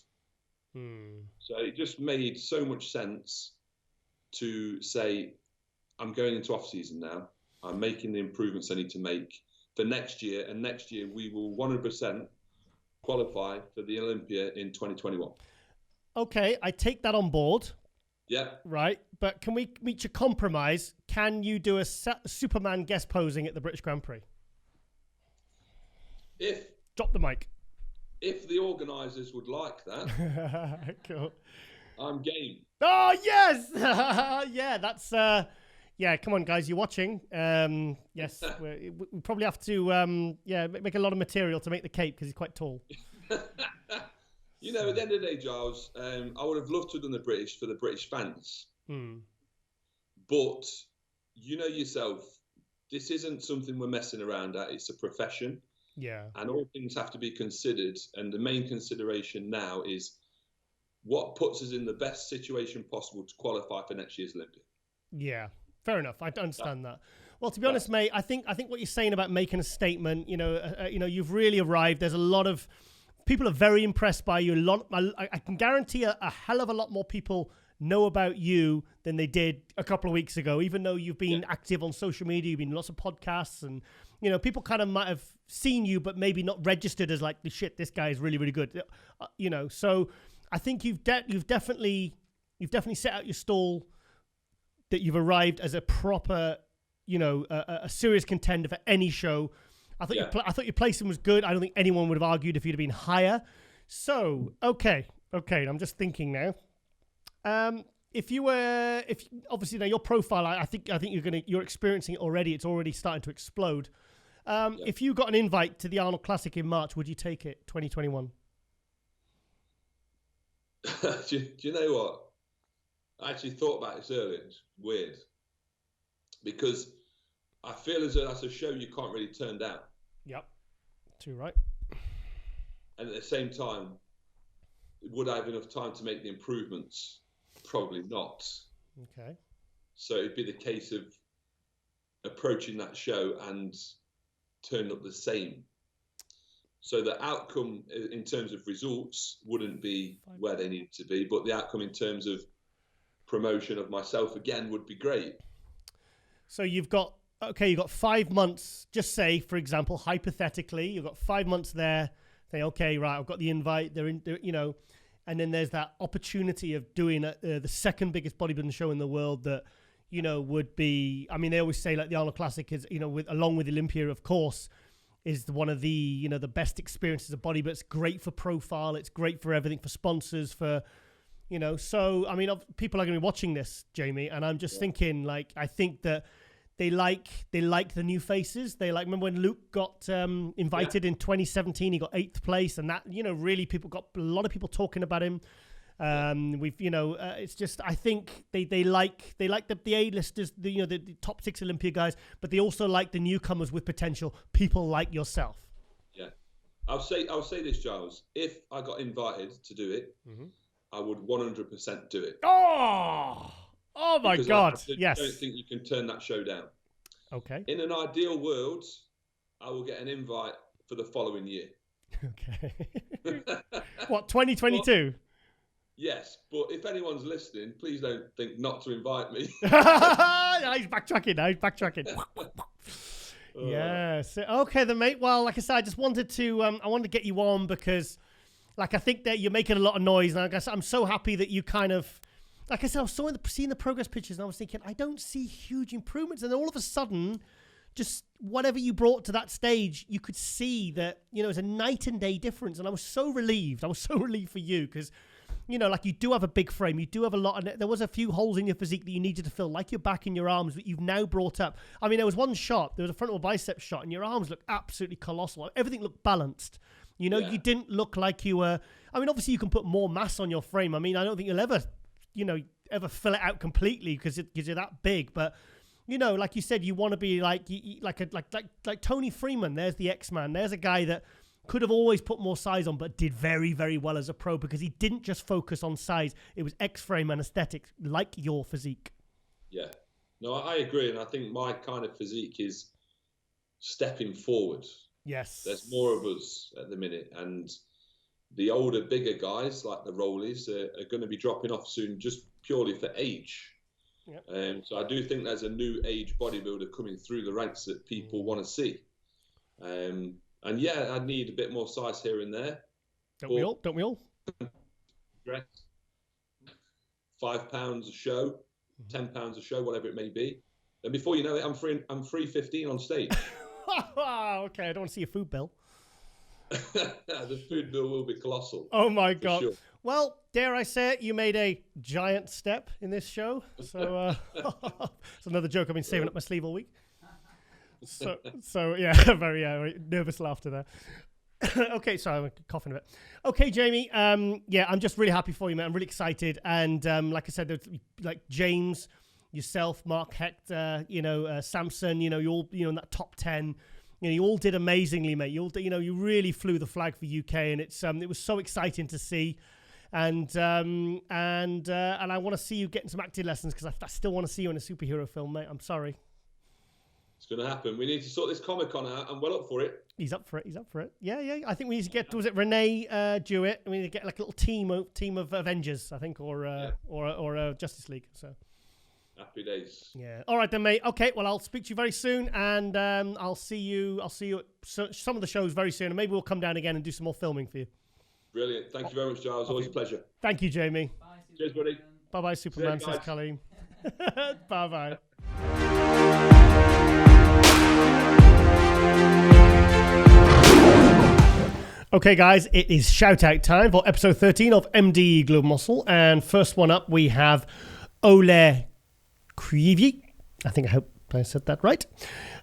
S4: So it just made so much sense to say, I'm going into off season now. I'm making the improvements I need to make for next year. And next year we will 100% qualify for the Olympia in 2021.
S1: Okay, I take that on board.
S4: Yeah.
S1: Right. but can we reach a compromise? Can you do a Superman guest posing at the British Grand Prix? Drop the mic.
S4: If the organisers would like that,
S1: cool.
S4: I'm game.
S1: Oh yes, yeah. That's yeah. Come on, guys, you're watching. Yes, we probably have to make a lot of material to make the cape because he's quite tall.
S4: You know, at the end of the day, Giles, I would have loved to have done the British for the British fans. But you know yourself, this isn't something we're messing around at. It's a profession.
S1: Yeah.
S4: And all things have to be considered. And the main consideration now is what puts us in the best situation possible to qualify for next year's Olympia.
S1: Yeah, fair enough. I understand that. Well, to be honest, mate, I think what you're saying about making a statement, you've really arrived. There's a lot of people are very impressed by you. I can guarantee a hell of a lot more people know about you than they did a couple of weeks ago, even though you've been active on social media, you've been in lots of podcasts, and, people kind of might have seen you, but maybe not registered as like, shit, this guy is really, really good. So I think you've definitely set out your stall, that you've arrived as a proper, a serious contender for any show. I thought your placing was good. I don't think anyone would have argued if you'd have been higher. So, okay, I'm just thinking now. If obviously now your profile, I think you're experiencing it already. It's already starting to explode. If you got an invite to the Arnold Classic in March, would you take it? 2021.
S4: do you know what? I actually thought about this earlier. It's weird because I feel as though that's a show you can't really turn down.
S1: Yep, too right.
S4: And at the same time, would I have enough time to make the improvements? Probably not.
S1: Okay.
S4: So it'd be the case of approaching that show and turning up the same. So the outcome in terms of results wouldn't be where they need to be, but the outcome in terms of promotion of myself again would be great. So you've got 5 months, just say, for example, hypothetically, you've got 5 months there. Say, okay, right, I've got the invite. They're and then there's that opportunity of doing the second biggest bodybuilding show in the world that, would be, I mean, they always say like the Arnold Classic is, along with Olympia, of course, is one of the, the best experiences of bodybuilding. It's great for profile. It's great for everything, for sponsors, for, so, I mean, people are going to be watching this, Jamie, and I'm just thinking, like, I think that they like the new faces. They like, remember when Luke got invited in 2017, he got 8th place, and that, really got a lot of people talking about him. It's just, I think they like the A-listers, the top 6 Olympia guys, but they also like the newcomers with potential, people like yourself. Yeah. I'll say this, Giles. If I got invited to do it, I would 100% do it.
S1: Oh my God! Yes.
S4: I don't think you can turn that show down.
S1: Okay.
S4: In an ideal world, I will get an invite for the following year.
S1: Okay. What, 2022?
S4: Yes, but if anyone's listening, please don't think not to invite me.
S1: He's backtracking now. Yes. Okay, then, mate. Well, like I said, I just wanted to get you on because, like, I think that you're making a lot of noise, and I guess I'm so happy that you kind of. Like I said, I was seeing the progress pictures, and I was thinking, I don't see huge improvements. And then all of a sudden, just whatever you brought to that stage, you could see that, it was a night and day difference. And I was so relieved. I was so relieved for you because, like you do have a big frame. You do have a lot. And there was a few holes in your physique that you needed to fill, like your back and your arms, that you've now brought up. I mean, there was one shot. There was a frontal bicep shot, and your arms looked absolutely colossal. Everything looked balanced. You didn't look like you were. I mean, obviously, you can put more mass on your frame. I mean, I don't think you'll ever ever fill it out completely because you're that big, but like you said, you want to be like Tony Freeman. There's the X-Man. There's a guy that could have always put more size on, but did very, very well as a pro because he didn't just focus on size. It was X-frame and aesthetics, like your physique. Yeah, no, I agree, and I think my kind of physique is stepping forward. Yes, there's more of us at the minute, and the older, bigger guys like the Rollies are going to be dropping off soon just purely for age. Yep. So I do think there's a new age bodybuilder coming through the ranks that people want to see. And yeah, I need a bit more size here and there. Don't we all? 5 pounds a show
S4: £10 a show, whatever it may be. And before you know it, I'm 315 on stage.
S1: Okay, I don't want to see your food bill.
S4: The food bill will be colossal.
S1: Oh my God.
S4: Sure.
S1: Well, dare I say it, you made a giant step in this show. So it's another joke I've been saving up my sleeve all week. So yeah, very nervous laughter there. Okay, sorry, I'm coughing a bit. Okay, Jamie. Yeah, I'm just really happy for you, man. I'm really excited, and like I said, there's like James, yourself, Mark Hector, Samson. You all, in that top 10. You all did amazingly, mate. You really flew the flag for UK, and it was so exciting to see. And I want to see you getting some acting lessons because I still want to see you in a superhero film, mate. I'm sorry.
S4: It's going to happen. We need to sort this Comic-Con out. I'm well up for it.
S1: He's up for it. Yeah. I think we need to get, was it Renee Jewett? We need to get like a little team of Avengers, I think, or Justice League. So
S4: happy days.
S1: Yeah. All right then, mate. Okay. Well, I'll speak to you very soon, and I'll see you at some of the shows very soon, and maybe we'll come down again and do some more filming for you.
S4: Brilliant. Thank you very much, Giles. Always a pleasure.
S1: Thank you, Jamie.
S5: Bye,
S4: Cheers, buddy.
S1: Bye, Superman, says Colleen. Bye. Okay, guys, it is shout-out time for episode 13 of MDE Global Muscle. And first one up, we have Ole Krivy. I hope I said that right.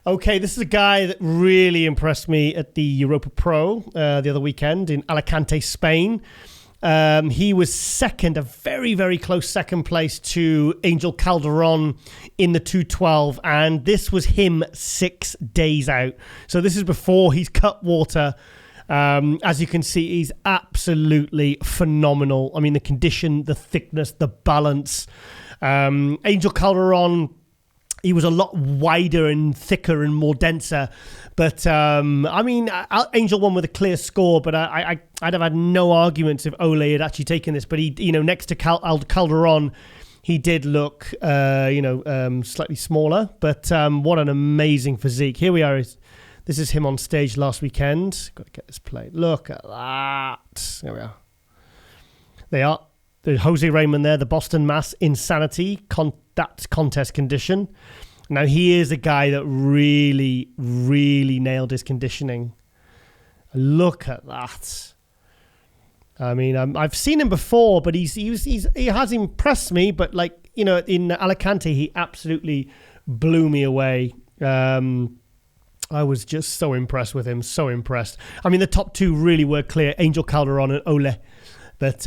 S1: Okay, this is a guy that really impressed me at the Europa Pro the other weekend in Alicante, Spain. He was second, a very, very close second place to Angel Calderon in the 212. And this was him 6 days out. So this is before he's cut water. As you can see, he's absolutely phenomenal. I mean, the condition, the thickness, the balance. Angel Calderon, he was a lot wider and thicker and more denser. But, Angel won with a clear score, but I'd have had no arguments if Ole had actually taken this. But he, next to Calderon, he did look, slightly smaller. But what an amazing physique. Here we are. This is him on stage last weekend. Got to get this played. Look at that. There we are. They are. There's Jose Raymond there, the Boston Mass Insanity. That's contest condition. Now, he is a guy that really, really nailed his conditioning. Look at that. I mean, I've seen him before, but he has impressed me. But, in Alicante, he absolutely blew me away. I was just so impressed with him, so impressed. I mean, the top two really were clear, Angel Calderon and Ole. But,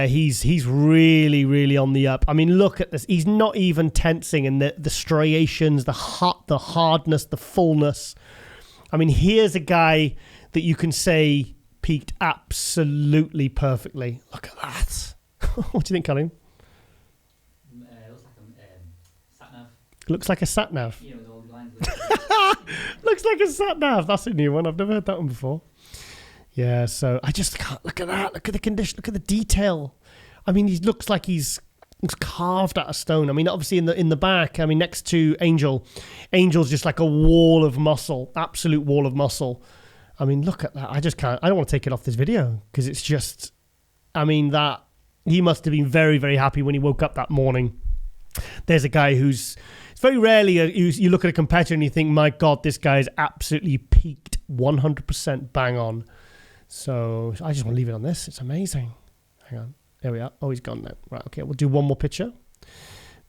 S1: he's really, really on the up. I mean, look at this. He's not even tensing, and the striations, the hardness, the fullness. I mean, here's a guy that you can say peaked absolutely perfectly. Look at that. What do you think, Colin? Looks like a sat-nav.
S5: You know, all the lines.
S1: Looks like a sat-nav. That's a new one. I've never heard that one before. Yeah, so I just can't look at that. Look at the condition. Look at the detail. I mean, he looks like he's carved out of stone. I mean, obviously in the back. I mean, next to Angel's just like a wall of muscle, absolute wall of muscle. I mean, look at that. I just can't. I don't want to take it off this video because it's just. I mean, that he must have been very, very happy when he woke up that morning. There's a guy who's. It's very rarely you look at a competitor and you think, my God, this guy's absolutely peaked 100% bang on. So I just want to leave it on this. It's amazing. Hang on. There we are. Oh, he's gone now. Right, okay. We'll do one more picture.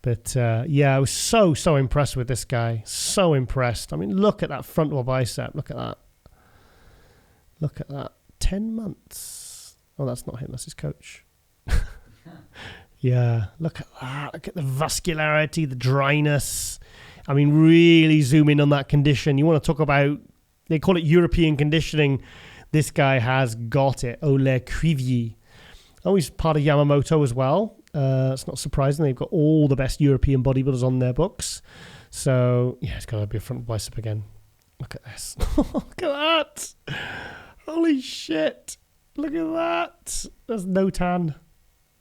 S1: But, I was so, so impressed with this guy. So impressed. I mean, look at that frontal bicep. Look at that. Look at that. 10 months. Oh, that's not him. That's his coach. Yeah, look at that. Look at the vascularity, the dryness. I mean, really zoom in on that condition. You want to talk about, they call it European conditioning. This guy has got it. Ole Krivy. Oh, he's part of Yamamoto as well. It's not surprising. They've got all the best European bodybuilders on their books. So, yeah, it's got to be a front bicep again. Look at this. Look at that. Holy shit. Look at that. There's no tan.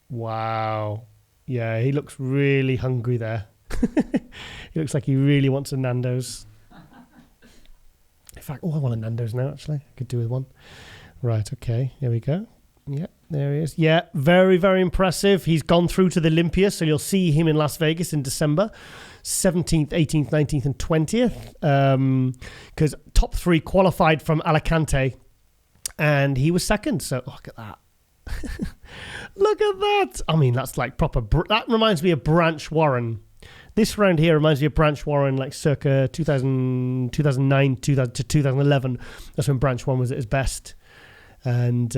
S1: Wow. Yeah, he looks really hungry there. He looks like he really wants a Nando's. In fact, I want a Nando's now, actually. I could do with one. Right, okay. Here we go. Yeah, there he is. Yeah, very, very impressive. He's gone through to the Olympia, so you'll see him in Las Vegas in December 17th, 18th, 19th, and 20th. Because top 3 qualified from Alicante, and he was second. So look at that. Look at that. I mean, that's like proper. That reminds me of Branch Warren. This round here reminds me of Branch Warren, like circa 2009 to 2011. That's when Branch Warren was at his best. And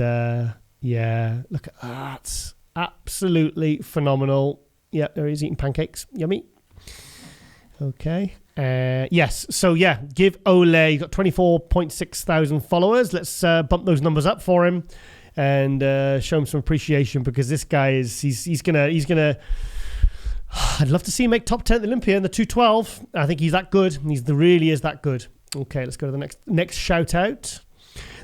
S1: yeah, look at that. Absolutely phenomenal. Yeah, there he's eating pancakes. Yummy. Okay. Yes. So yeah, give Ole. He's got 24.6 thousand followers. Let's bump those numbers up for him and show him some appreciation, because this guy is he's gonna. I'd love to see him make top 10 at the Olympia in the 212. I think he's that good. Really is that good. Okay, let's go to the next shout out.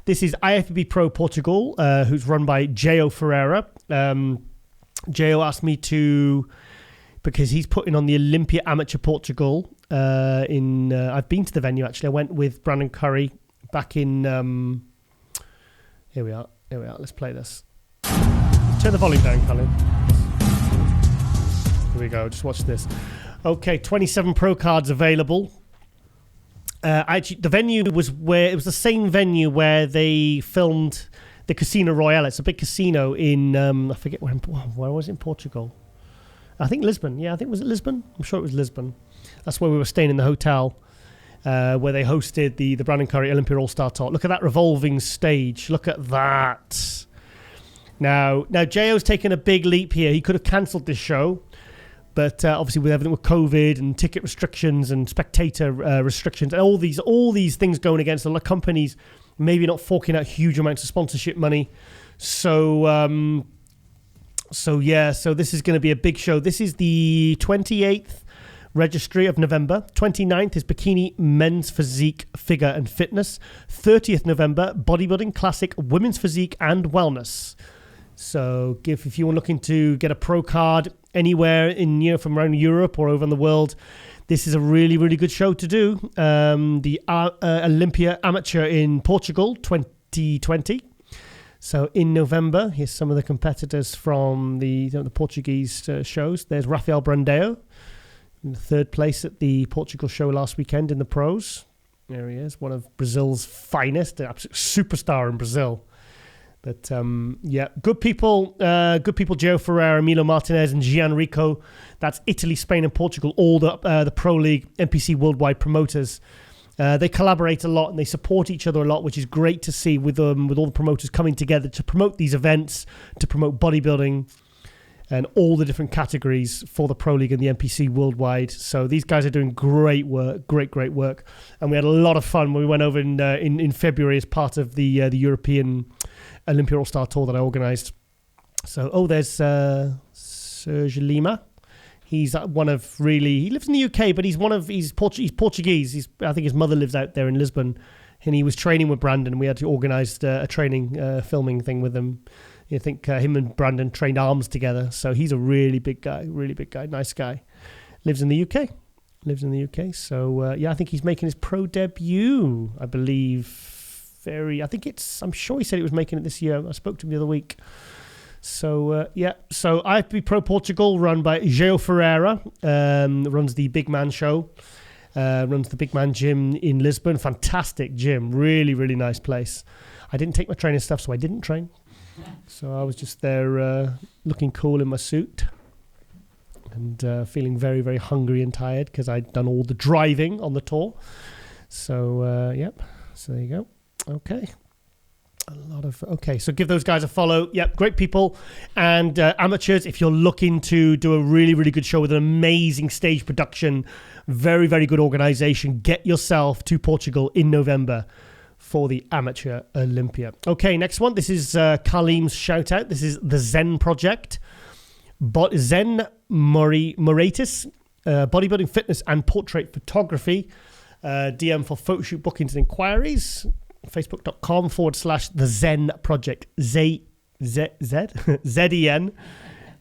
S1: This is IFBB Pro Portugal, who's run by Geo Ferreira. Geo asked me to, because he's putting on the Olympia Amateur Portugal. I've been to the venue actually. I went with Brandon Curry back in. Here we are. Let's play this. Turn the volume down, Colin. Here we go. Just watch this. Okay, 27 pro cards available. Actually, the venue was the same venue where they filmed the Casino Royale. It's a big casino in I forget where was it in Portugal? I think Lisbon. Yeah, I think was it Lisbon? I'm sure it was Lisbon. That's where we were staying in the hotel where they hosted the Brandon Curry Olympia All-Star Talk. Look at that revolving stage. Look at that. Now J.O.'s taken a big leap here. He could have cancelled this show. But obviously, with everything with COVID and ticket restrictions and spectator restrictions, and all these things going against a lot of companies, maybe not forking out huge amounts of sponsorship money. So this is going to be a big show. This is the 28th registry of November. 29th is bikini, men's physique, figure and fitness. 30th November, bodybuilding, classic, women's physique and wellness. So if you're looking to get a pro card anywhere from around Europe or over in the world, this is a really, really good show to do. The Olympia Amateur in Portugal 2020. So in November, here's some of the competitors from the Portuguese shows. There's Rafael Brandão, in third place at the Portugal show last weekend in the pros. There he is, one of Brazil's finest, an absolute superstar in Brazil. But good people, Joe Ferreira, Milo Martinez and Gianrico. That's Italy, Spain and Portugal, all the Pro League, MPC Worldwide promoters. They collaborate a lot and they support each other a lot, which is great to see with all the promoters coming together to promote these events, to promote bodybuilding and all the different categories for the Pro League and the MPC Worldwide. So these guys are doing great work, great work. And we had a lot of fun when we went over in February as part of the European Olympia All-Star Tour that I organised. So, there's Serge Lima. He's he lives in the UK, but he's Portuguese. I think his mother lives out there in Lisbon, and he was training with Brandon. We had to organise a training filming thing with him. I think him and Brandon trained arms together. So he's a really big guy, nice guy. Lives in the UK. So I think he's making his pro debut, I believe. I'm sure he said he was making it this year. I spoke to him the other week. So IFB Pro Portugal, run by Geo Ferreira, runs the Big Man show, runs the Big Man gym in Lisbon. Fantastic gym, really, really nice place. I didn't take my training stuff, so I didn't train. So I was just there looking cool in my suit and feeling very, very hungry and tired because I'd done all the driving on the tour. So, so there you go. Okay. So give those guys a follow. Yep, great people. And amateurs, if you're looking to do a really, really good show with an amazing stage production, very, very good organization, get yourself to Portugal in November for the Amateur Olympia. Okay, next one. This is Carlim's shout out. This is the Zen Project. Zen Moratis, bodybuilding, fitness, and portrait photography. DM for photo shoot bookings and inquiries. Facebook.com/the Zen Project. Z-E-N.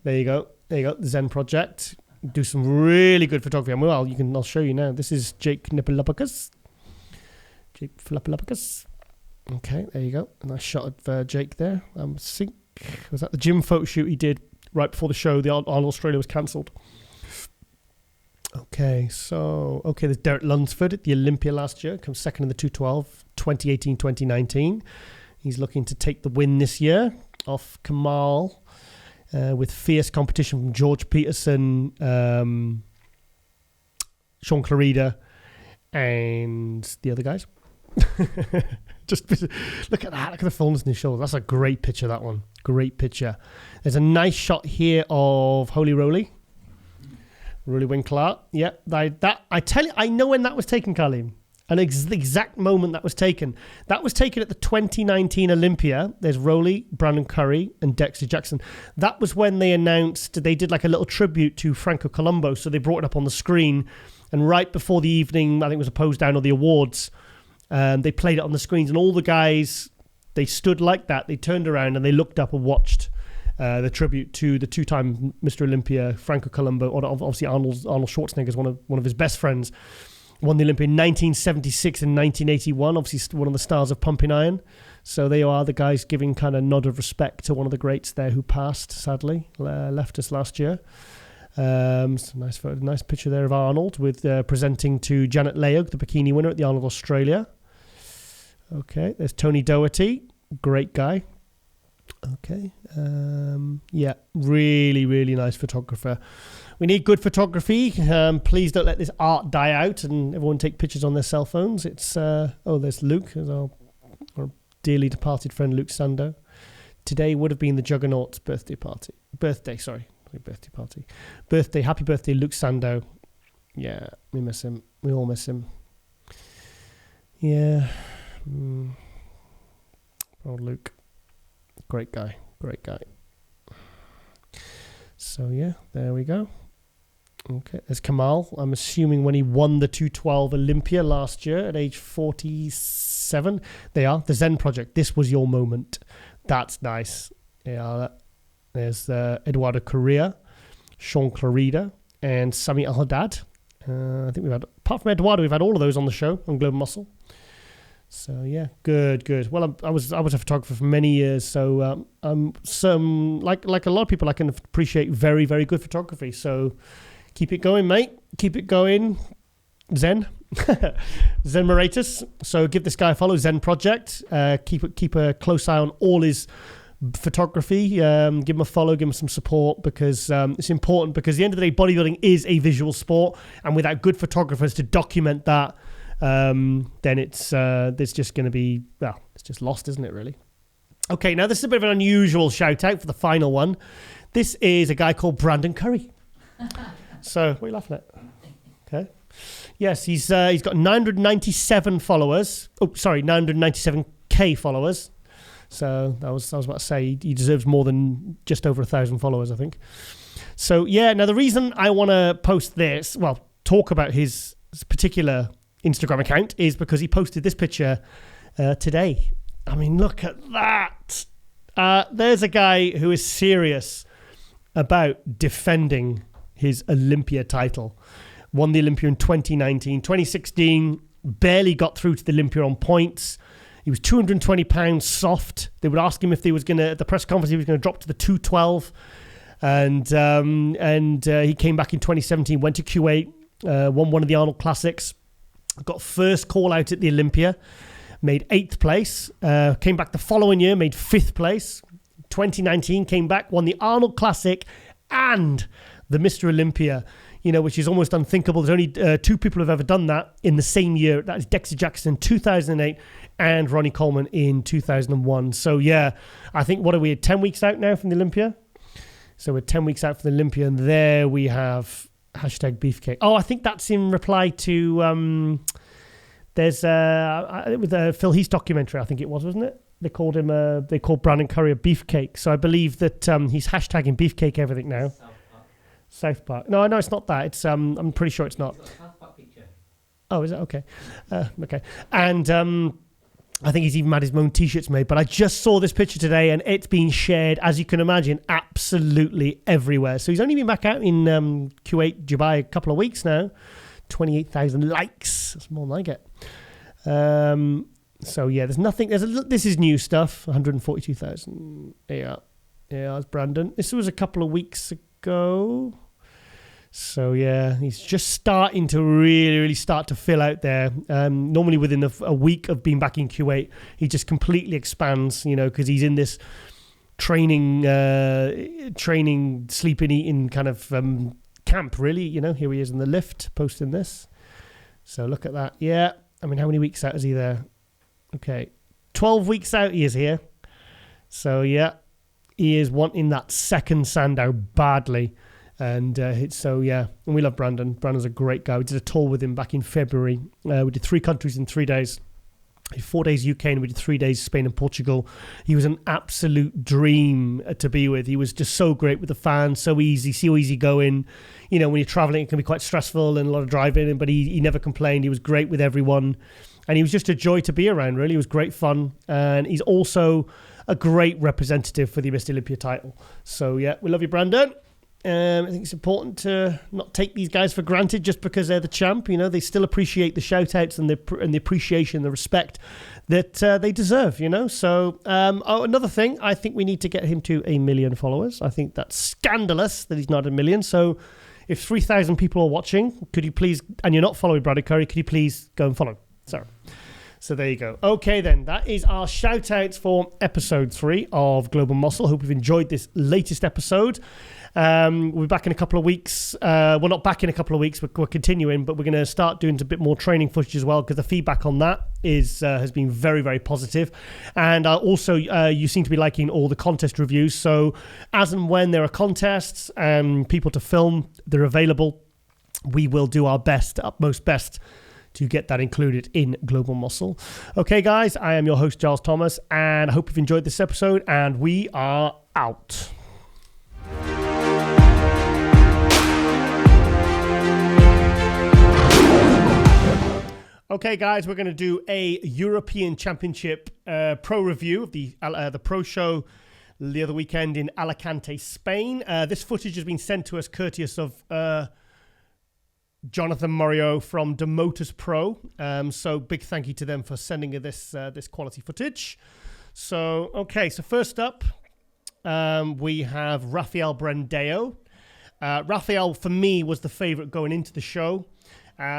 S1: There you go. The Zen Project. Do some really good photography. I'll show you now. This is Jake Nippalopicus. Okay, there you go. A nice shot of Jake there. Sync. Was that the gym photo shoot he did right before the show? The Arnold Australia was cancelled. Okay, there's Derek Lunsford at the Olympia last year, comes second in the 212, 2018-2019. He's looking to take the win this year off Kamal with fierce competition from George Peterson, Sean Clarida, and the other guys. Just look at that. Look at the fullness in his shoulders. That's a great picture, that one. Great picture. There's a nice shot here of Holy Roly. Roly Winkler. Yeah, I tell you, I know when that was taken, Carleen. The exact moment that was taken. That was taken at the 2019 Olympia. There's Roly, Brandon Curry, and Dexter Jackson. That was when they announced, they did like a little tribute to Franco Colombo. So they brought it up on the screen. And right before the evening, I think it was a pose down of the awards, they played it on the screens. And all the guys, they stood like that. They turned around and they looked up and watched the tribute to the two-time Mr. Olympia, Franco Colombo. Obviously, Arnold Schwarzenegger is one of his best friends. Won the Olympia in 1976 and 1981. Obviously, one of the stars of Pumping Iron. So they are the guys giving kind of nod of respect to one of the greats there who passed, sadly, left us last year. Nice photo, nice picture there of Arnold with presenting to Janet Leog, the bikini winner at the Arnold Australia. Okay, there's Tony Doherty, great guy. Okay, yeah, really, really nice photographer. We need good photography. Please don't let this art die out and everyone take pictures on their cell phones. It's there's Luke, our dearly departed friend Luke Sando. Today would have been the Juggernaut's birthday, happy birthday Luke Sando. Yeah, we miss him, we all miss him. Yeah. Oh, Luke, great guy. So yeah, there we go. Okay, there's Kamal. I'm assuming when he won the 212 Olympia last year at age 47. They are the Zen Project. This was your moment. That's nice. Yeah, there's Eduardo Correa, Sean Clarida, and Sami Al-Haddad. I think we've had, apart from Eduardo, we've had all of those on the show on Global Muscle. So yeah, good. Well, I was a photographer for many years, so like a lot of people, I can appreciate very, very good photography. So keep it going, mate. Keep it going, Zen, Zen Moratus. So give this guy a follow, Zen Project. Keep a close eye on all his photography. Give him a follow, give him some support, because it's important. Because at the end of the day, bodybuilding is a visual sport, and without good photographers to document that, then it's there's just going to be, well, it's just lost, isn't it, really? Okay, now this is a bit of an unusual shout out for the final one. This is a guy called Brandon Curry. So what are you laughing at? Okay, yes, he's got 997 followers. Oh, sorry, 997k followers. So I was about to say he deserves more than just over 1,000 followers, I think. So yeah, now the reason I want to post this, well, talk about his particular Instagram account, is because he posted this picture today. I mean, look at that. There's a guy who is serious about defending his Olympia title. Won the Olympia in 2019. 2016, barely got through to the Olympia on points. He was 220 pounds soft. They would ask him if they was going to, at the press conference, he was going to drop to the 212. And he came back in 2017, went to Kuwait, won one of the Arnold Classics. Got first call out at the Olympia, made 8th place, came back the following year, made 5th place. 2019 came back, won the Arnold Classic and the Mr. Olympia, which is almost unthinkable. There's only 2 people who have ever done that in the same year. That is Dexter Jackson in 2008 and Ronnie Coleman in 2001. So yeah, I think, what are we, 10 weeks out now from the Olympia? So we're 10 weeks out from the Olympia, and there we have #beefcake. Oh, I think that's in reply to there's with the Phil Heath documentary, I think it was, wasn't it? They called Brandon Curry a beefcake. So I believe that he's hashtagging beefcake everything now. South Park. No, it's not that. It's I'm pretty sure it's not.
S5: It's got a South Park picture.
S1: Oh, is it? Okay. Okay. And I think he's even had his own t-shirts made. But I just saw this picture today, and it's been shared, as you can imagine, absolutely everywhere. So he's only been back out in Kuwait, Dubai, a couple of weeks now. 28,000 likes. That's more than I get. So yeah, there's nothing. This is new stuff. 142,000. Yeah. Yeah, that's Brandon. This was a couple of weeks ago. So, yeah, he's just starting to really start to fill out there. Normally within a week of being back in Kuwait, he just completely expands, because he's in this training, sleeping, eating kind of camp, really. Here he is in the lift posting this. So look at that. Yeah, I mean, how many weeks out is he there? Okay, 12 weeks out he is here. So, yeah, he is wanting that second Sandow badly. And and we love Brandon. Brandon's a great guy. We did a tour with him back in February. We did 3 countries in 3 days. 4 days UK, and we did 3 days Spain and Portugal. He was an absolute dream to be with. He was just so great with the fans, so easy, so easy going. When you're traveling, it can be quite stressful and a lot of driving, but he never complained. He was great with everyone, and he was just a joy to be around, really. It was great fun, and he's also a great representative for the Mr. Olympia title. So, yeah, we love you, Brandon. I think it's important to not take these guys for granted just because they're the champ. They still appreciate the shout-outs and the appreciation, the respect that they deserve, So, another thing, I think we need to get him to 1 million followers. I think that's scandalous that he's not 1 million. So, if 3,000 people are watching, could you please, and you're not following Bradley Curry, could you please go and follow? So there you go. Okay, then. That is our shout-outs for episode 3 of Global Muscle. Hope you've enjoyed this latest episode. We'll be back in a couple of weeks. Well, not back in a couple of weeks. We're continuing, but we're going to start doing a bit more training footage as well, because the feedback on that has been very, very positive. And also, you seem to be liking all the contest reviews. So as and when there are contests and people to film, they're available. We will do our best, utmost best, to get that included in Global Muscle. Okay, guys, I am your host, Giles Thomas, and I hope you've enjoyed this episode, and we are out. Okay, guys, we're going to do a European Championship pro review of the pro show the other weekend in Alicante, Spain. This footage has been sent to us courteous of Jonathan Morio from Demotors Pro. So big thank you to them for sending this quality footage. So, okay, so first up, we have Rafael Brandao. Rafael, for me, was the favorite going into the show.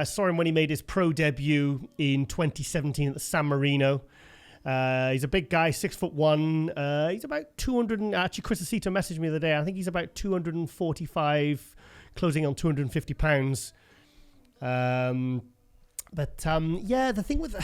S1: Saw him when he made his pro debut in 2017 at the San Marino. He's a big guy, 6'1". He's about 200. Actually, Chris Acito messaged me the other day. I think he's about 245, closing on 250 pounds. The thing with,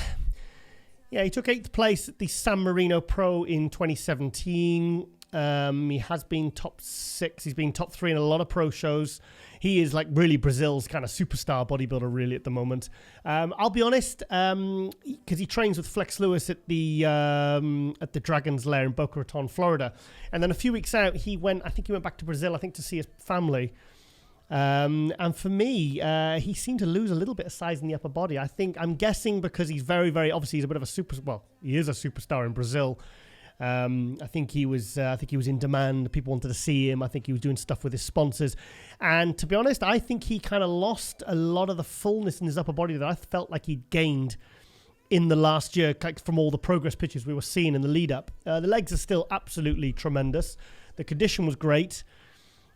S1: he took 8th place at the San Marino Pro in 2017. He has been top 6. He's been top 3 in a lot of pro shows. He is like really Brazil's kind of superstar bodybuilder really at the moment. I'll be honest, because he trains with Flex Lewis at the Dragon's Lair in Boca Raton, Florida. And then a few weeks out, he went back to Brazil, I think, to see his family. And for me, he seemed to lose a little bit of size in the upper body. I'm guessing because he's very, very, obviously he's a bit of a he is a superstar in Brazil. I think he was in demand. People wanted to see him. I think he was doing stuff with his sponsors. And to be honest, I think he kind of lost a lot of the fullness in his upper body that I felt like he'd gained in the last year from all the progress pictures we were seeing in the lead up. The legs are still absolutely tremendous. The condition was great.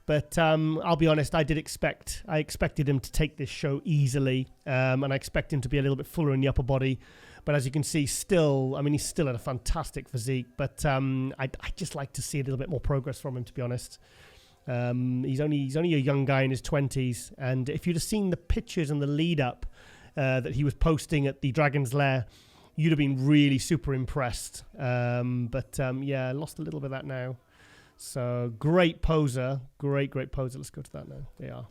S1: But I'll be honest, I expected him to take this show easily, and I expect him to be a little bit fuller in the upper body. But as you can see, he's still at a fantastic physique. But I'd just like to see a little bit more progress from him, to be honest. He's only a young guy in his 20s, and if you'd have seen the pictures and the lead up that he was posting at the Dragon's Lair, you'd have been really super impressed. Lost a little bit of that now. So, great poser. Great poser. Let's go to that now. They are.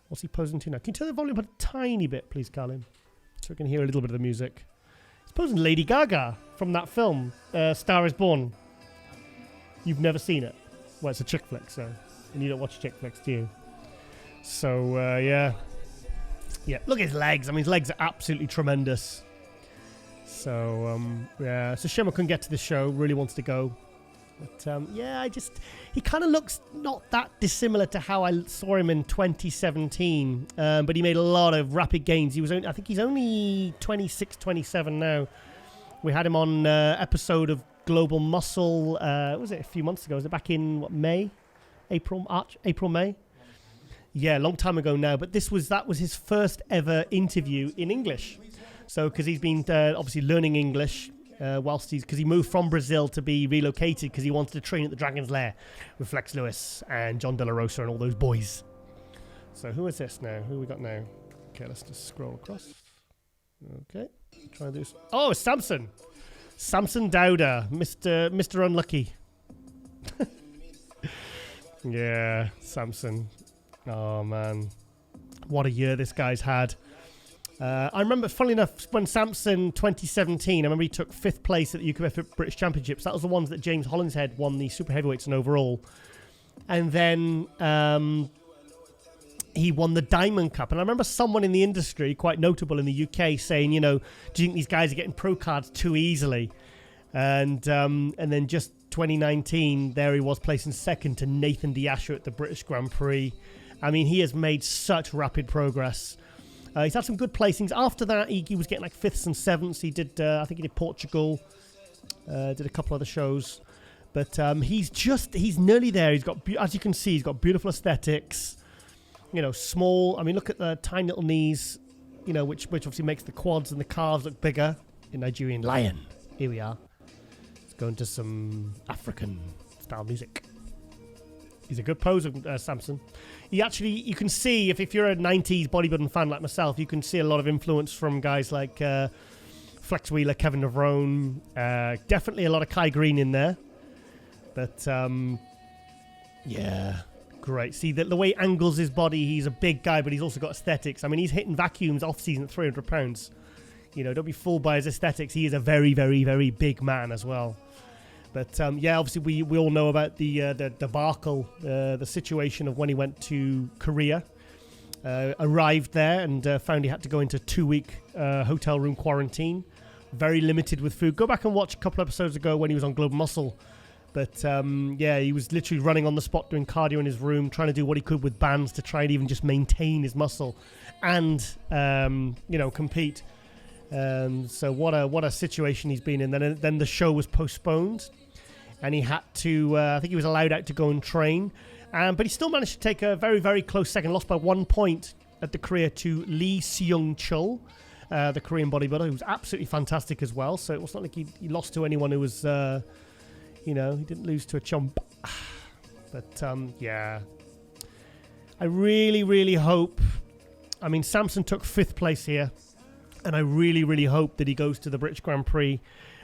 S1: What's he posing to now? Can you turn the volume up a tiny bit, please, Colin? So we can hear a little bit of the music. He's posing Lady Gaga from that film, Star is Born. You've never seen it? Well, it's a chick flick, so... And you don't watch chick flicks, do you? So, yeah. Yeah, look at his legs. I mean, his legs are absolutely tremendous. So, yeah. So, Shemo couldn't get to the show. Really wants to go. But, he kind of looks not that dissimilar to how I saw him in 2017. But he made a lot of rapid gains. I think he's only 26, 27 now. We had him on episode of Global Muscle. Was it a few months ago? Was it back in May, April, May? Yeah, a long time ago now. But that was his first ever interview in English. So because he's been obviously learning English because he moved from Brazil to be relocated because he wanted to train at the Dragon's Lair with Flex Lewis and John De La Rosa and all those boys. So who is this now? Who we got now? Okay, let's just scroll across. Okay, try and do. Oh, it's Samson. Samson Dowda, Mr. Unlucky. Yeah, Samson. Oh man, what a year this guy's had. I remember, funnily enough, when Samson 2017, I remember he took 5th place at the UKF British Championships. That was the ones that James Hollinshead won the super heavyweights and overall. And then he won the Diamond Cup. And I remember someone in the industry, quite notable in the UK, saying, do you think these guys are getting pro cards too easily? And then just 2019, there he was placing 2nd to Nathan D'Asher at the British Grand Prix. I mean, he has made such rapid progress. He's had some good placings. After that, he was getting like 5th and 7th. He did, I think he did Portugal, did a couple other shows. But he's nearly there. He's got, as you can see, he's got beautiful aesthetics. Small. I mean, look at the tiny little knees, which obviously makes the quads and the calves look bigger. In Nigerian lion. Here we are. Let's go into some African style music. He's a good poser, Samson. You can see, if you're a 90s bodybuilding fan like myself, you can see a lot of influence from guys like Flex Wheeler, Kevin Navrone, definitely a lot of Kai Green in there. But, yeah, great. See, the way he angles his body, he's a big guy, but he's also got aesthetics. I mean, he's hitting vacuums off-season at 300 pounds. Don't be fooled by his aesthetics. He is a very, very, very big man as well. But obviously we all know about the debacle, the situation of when he went to Korea, arrived there and found he had to go into 2-week hotel room quarantine, very limited with food. Go back and watch a couple episodes ago when he was on Global Muscle. But he was literally running on the spot, doing cardio in his room, trying to do what he could with bands to try and even just maintain his muscle and compete. So what a situation he's been in. Then the show was postponed, and he had to. I think he was allowed out to go and train, but he still managed to take a very, very close second. Lost by 1 point at the Korea to Lee Seung-chul, the Korean bodybuilder, who was absolutely fantastic as well. So it wasn't like he lost to anyone who was, he didn't lose to a chump. But I really, really hope. I mean, Samson took 5th place here. And I really, really hope that he goes to the British Grand Prix,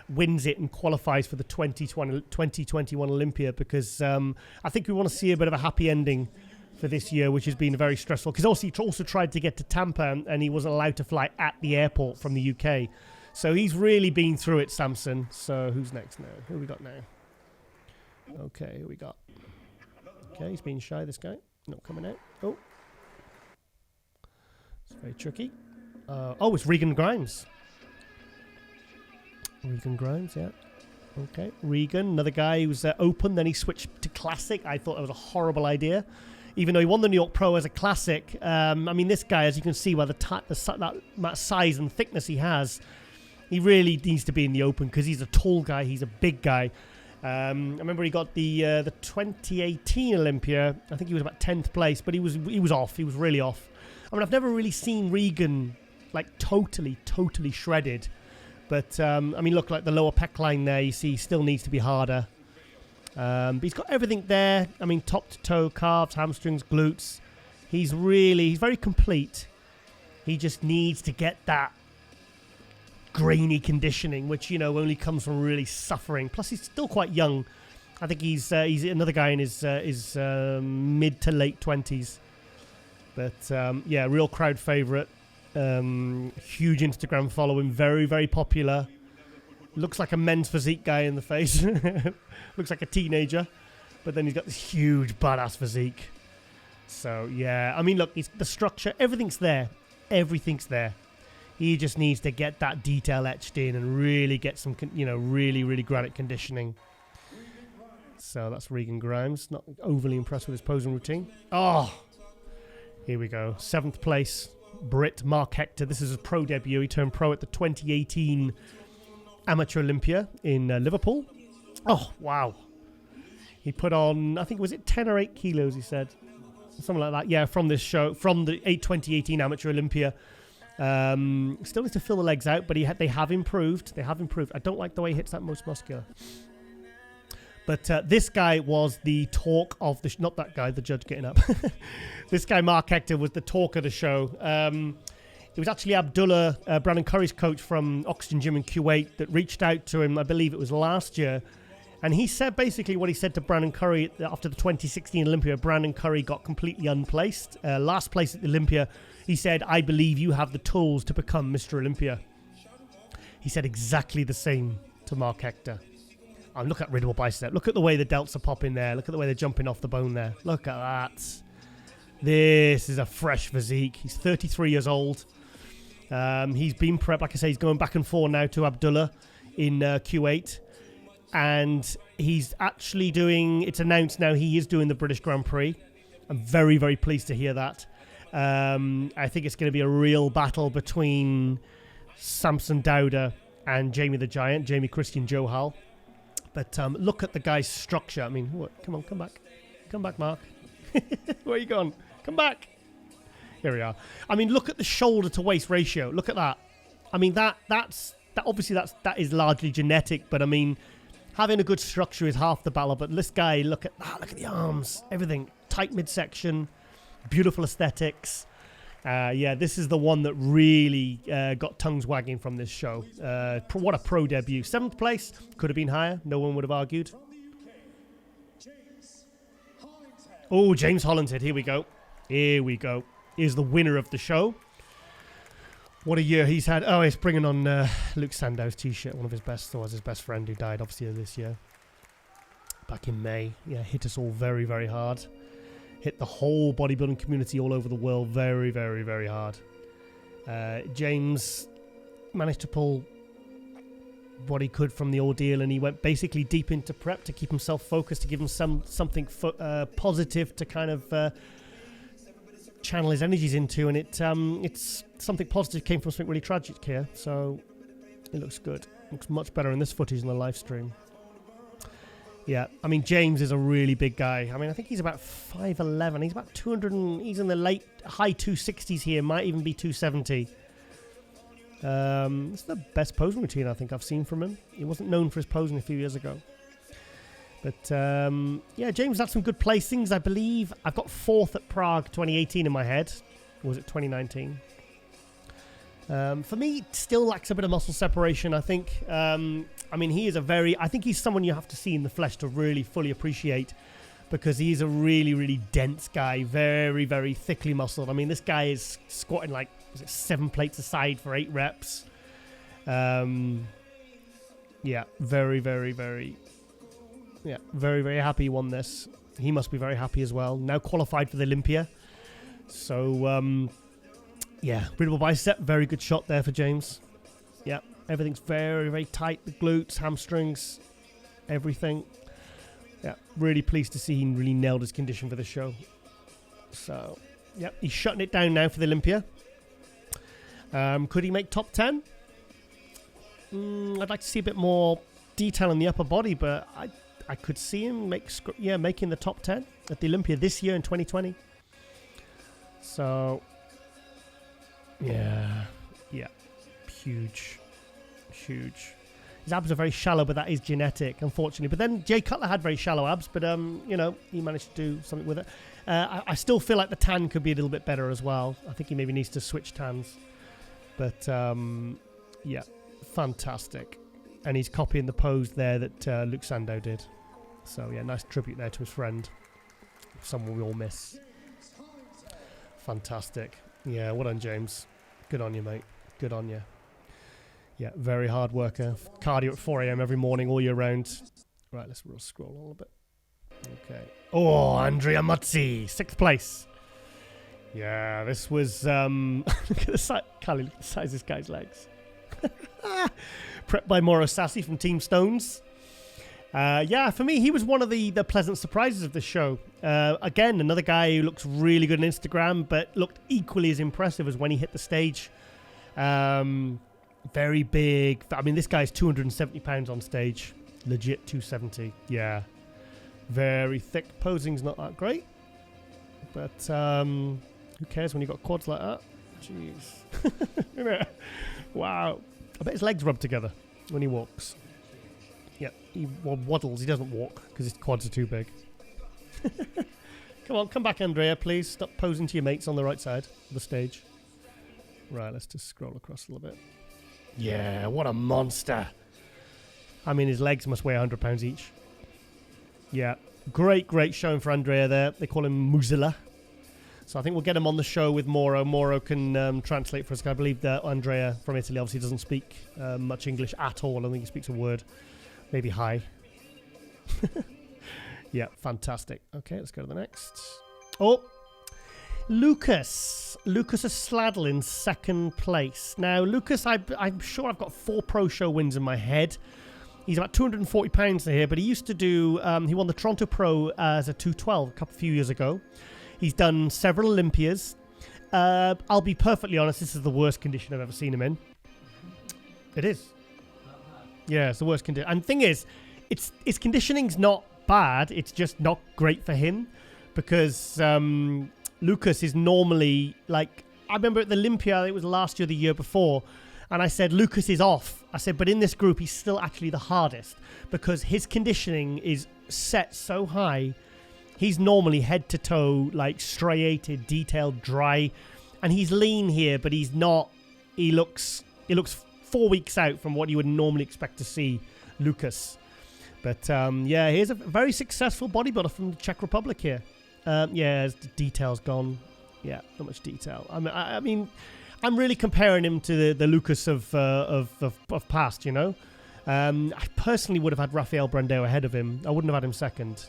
S1: wins it, and qualifies for the 2021 Olympia, because I think we want to see a bit of a happy ending for this year, which has been very stressful. Because also he also tried to get to Tampa, and he wasn't allowed to fly at the airport from the UK. So he's really been through it, Samson. So who's next now? Who we got now? Okay, who we got? Okay, he's being shy, this guy. Not coming out. Oh. It's very tricky. It's Regan Grimes. Regan Grimes, yeah. Okay. Regan, another guy who's open, then he switched to classic. I thought that was a horrible idea. Even though he won the New York Pro as a classic, this guy, as you can see by that size and thickness he has, he really needs to be in the open because he's a tall guy, he's a big guy. I remember he got the 2018 Olympia. I think he was about 10th place, but he was off. He was really off. I mean, I've never really seen Regan like totally shredded. But, look, like the lower pec line there, you see, he still needs to be harder. But he's got everything there. I mean, top to toe, calves, hamstrings, glutes. He's very complete. He just needs to get that grainy conditioning, which, only comes from really suffering. Plus, he's still quite young. I think he's another guy in his mid to late 20s. But, real crowd favourite. Huge Instagram following, very, very popular. Looks like a men's physique guy in the face. Looks like a teenager. But then he's got this huge badass physique. So, yeah. I mean, look, the structure, everything's there. Everything's there. He just needs to get that detail etched in and really get some, really, really granite conditioning. So that's Regan Grimes. Not overly impressed with his posing routine. Oh, here we go. 7th place. Brit Mark Hector. This is his pro debut. He turned pro at the 2018 Amateur Olympia in Liverpool. Oh, wow. He put on, I think, was it 10 or 8 kilos, he said. Something like that. Yeah, from this show, from the 2018 Amateur Olympia. Still needs to fill the legs out, but they have improved. They have improved. I don't like the way he hits that most muscular. But this guy was the talk of the... not that guy, the judge getting up. This guy, Mark Hector, was the talk of the show. It was actually Abdullah, Brandon Curry's coach from Oxygen Gym in Kuwait, that reached out to him, I believe it was last year. And he said basically what he said to Brandon Curry after the 2016 Olympia. Brandon Curry got completely unplaced. Last place at the Olympia. He said, I believe you have the tools to become Mr. Olympia. He said exactly the same to Mark Hector. Oh, look at Riddle bicep. Look at the way the delts are popping there. Look at the way they're jumping off the bone there. Look at that. This is a fresh physique. He's 33 years old. He's been prepped. Like I say, he's going back and forth now to Abdullah in Kuwait. And he's actually doing... it's announced now he is doing the British Grand Prix. I'm very, very pleased to hear that. I think it's going to be a real battle between Samson Dowda and Jamie the Giant, Jamie Christian-Johal. But look at the guy's structure. I mean, what? Come on, come back. Come back, Mark. Where are you gone? Come back. Here we are. I mean, look at the shoulder to waist ratio. Look at that. I mean, that obviously that is largely genetic, but I mean, having a good structure is half the battle. But this guy, look at that. Look at the arms. Everything. Tight midsection. Beautiful aesthetics. Yeah, this is the one that really got tongues wagging from this show. What a pro debut. 7th place. Could have been higher. No one would have argued. Oh, James Hollinshead. Here we go. Here we go. Is the winner of the show. What a year he's had. Oh, he's bringing on Luke Sandow's t-shirt. One of his best, or his best friend who died obviously this year. Back in May. Yeah, hit us all very, very hard. Hit the whole bodybuilding community all over the world very, very, very hard. James managed to pull what he could from the ordeal, and he went basically deep into prep to keep himself focused, to give him something positive to kind of channel his energies into, and it's something positive came from something really tragic here. So it looks good. Looks much better in this footage than the live stream. Yeah, I mean, James is a really big guy. I mean, I think he's about 5'11". He's about 200, he's in the high 260s here, might even be 270. It's the best posing routine I think I've seen from him. He wasn't known for his posing a few years ago. But, yeah, James had some good placings, I believe. I've got 4th at Prague 2018 in my head. Or was it 2019? For me, it still lacks a bit of muscle separation, I think. I mean, I think he's someone you have to see in the flesh to really fully appreciate, because he's a really, really dense guy, very, very thickly muscled. I mean, this guy is squatting like 7 plates a side for 8 reps. Yeah, very, very, very, yeah, very, very happy he won this. He must be very happy as well. Now qualified for the Olympia. So, yeah, breathable bicep, very good shot there for James. Yeah, everything's very, very tight. The glutes, hamstrings, everything. Yeah, really pleased to see he really nailed his condition for the show. So, yeah, he's shutting it down now for the Olympia. Could he make top 10? I'd like to see a bit more detail in the upper body, but I could see him making the top 10 at the Olympia this year in 2020. So, yeah, huge. His abs are very shallow, but that is genetic, unfortunately. But then Jay Cutler had very shallow abs, but you know, he managed to do something with it. I still feel like the tan could be a little bit better as well. I think he maybe needs to switch tans. But yeah, fantastic. And he's copying the pose there that Luke Sandow did. So yeah, nice tribute there to his friend, someone we all miss. Fantastic. Yeah, well done, James. Good on you, mate. Good on you. Yeah, very hard worker. Cardio at 4 a.m. every morning, all year round. Right, let's scroll a little bit. Okay. Oh, Andrea Muzzi, 6th place. Yeah, this was... look at the size. Carly, look at the size of this guy's legs. Prepped by Mauro Sassi from Team Stones. Yeah, for me, he was one of the pleasant surprises of the show. Again, another guy who looks really good on Instagram, but looked equally as impressive as when he hit the stage. Very big. I mean, this guy's 270 pounds on stage. Legit 270. Yeah. Very thick. Posing's not that great. But who cares when you've got quads like that? Jeez. Isn't it? Wow. I bet his legs rub together when he walks. Yeah, he waddles. He doesn't walk because his quads are too big. Come on, come back, Andrea, please. Stop posing to your mates on the right side of the stage. Right, let's just scroll across a little bit. Yeah, what a monster. I mean, his legs must weigh 100 pounds each. Yeah, great showing for Andrea there. They call him Muscular. So I think we'll get him on the show with Moro. Moro can translate for us. I believe that Andrea from Italy obviously doesn't speak much English at all. I don't think he speaks a word. Maybe hi. Yeah, fantastic. Okay, let's go to the next. Oh, Lucas. Lucas Sladle in second place. Now, Lucas, I'm sure I've got 4 pro show wins in my head. He's about 240 pounds here, but he used to do, he won the Toronto Pro as a 212 a few years ago. He's done several Olympias. I'll be perfectly honest, this is the worst condition I've ever seen him in. It is. Yeah, it's the worst condition. And the thing is, his conditioning's not bad, it's just not great for him because Lucas is normally like, I remember at the Olympia, it was last year, the year before, and I said, Lucas is off. I said, but in this group, he's still actually the hardest because his conditioning is set so high. He's normally head to toe, like striated, detailed, dry, and he's lean here, but he's not. He looks 4 weeks out from what you would normally expect to see Lucas. But yeah, here's a very successful bodybuilder from the Czech Republic here. Yeah, the detail's gone. Yeah, not much detail. I mean, I'm really comparing him to the Lucas of past. You know, I personally would have had Rafael Brandao ahead of him. I wouldn't have had him second.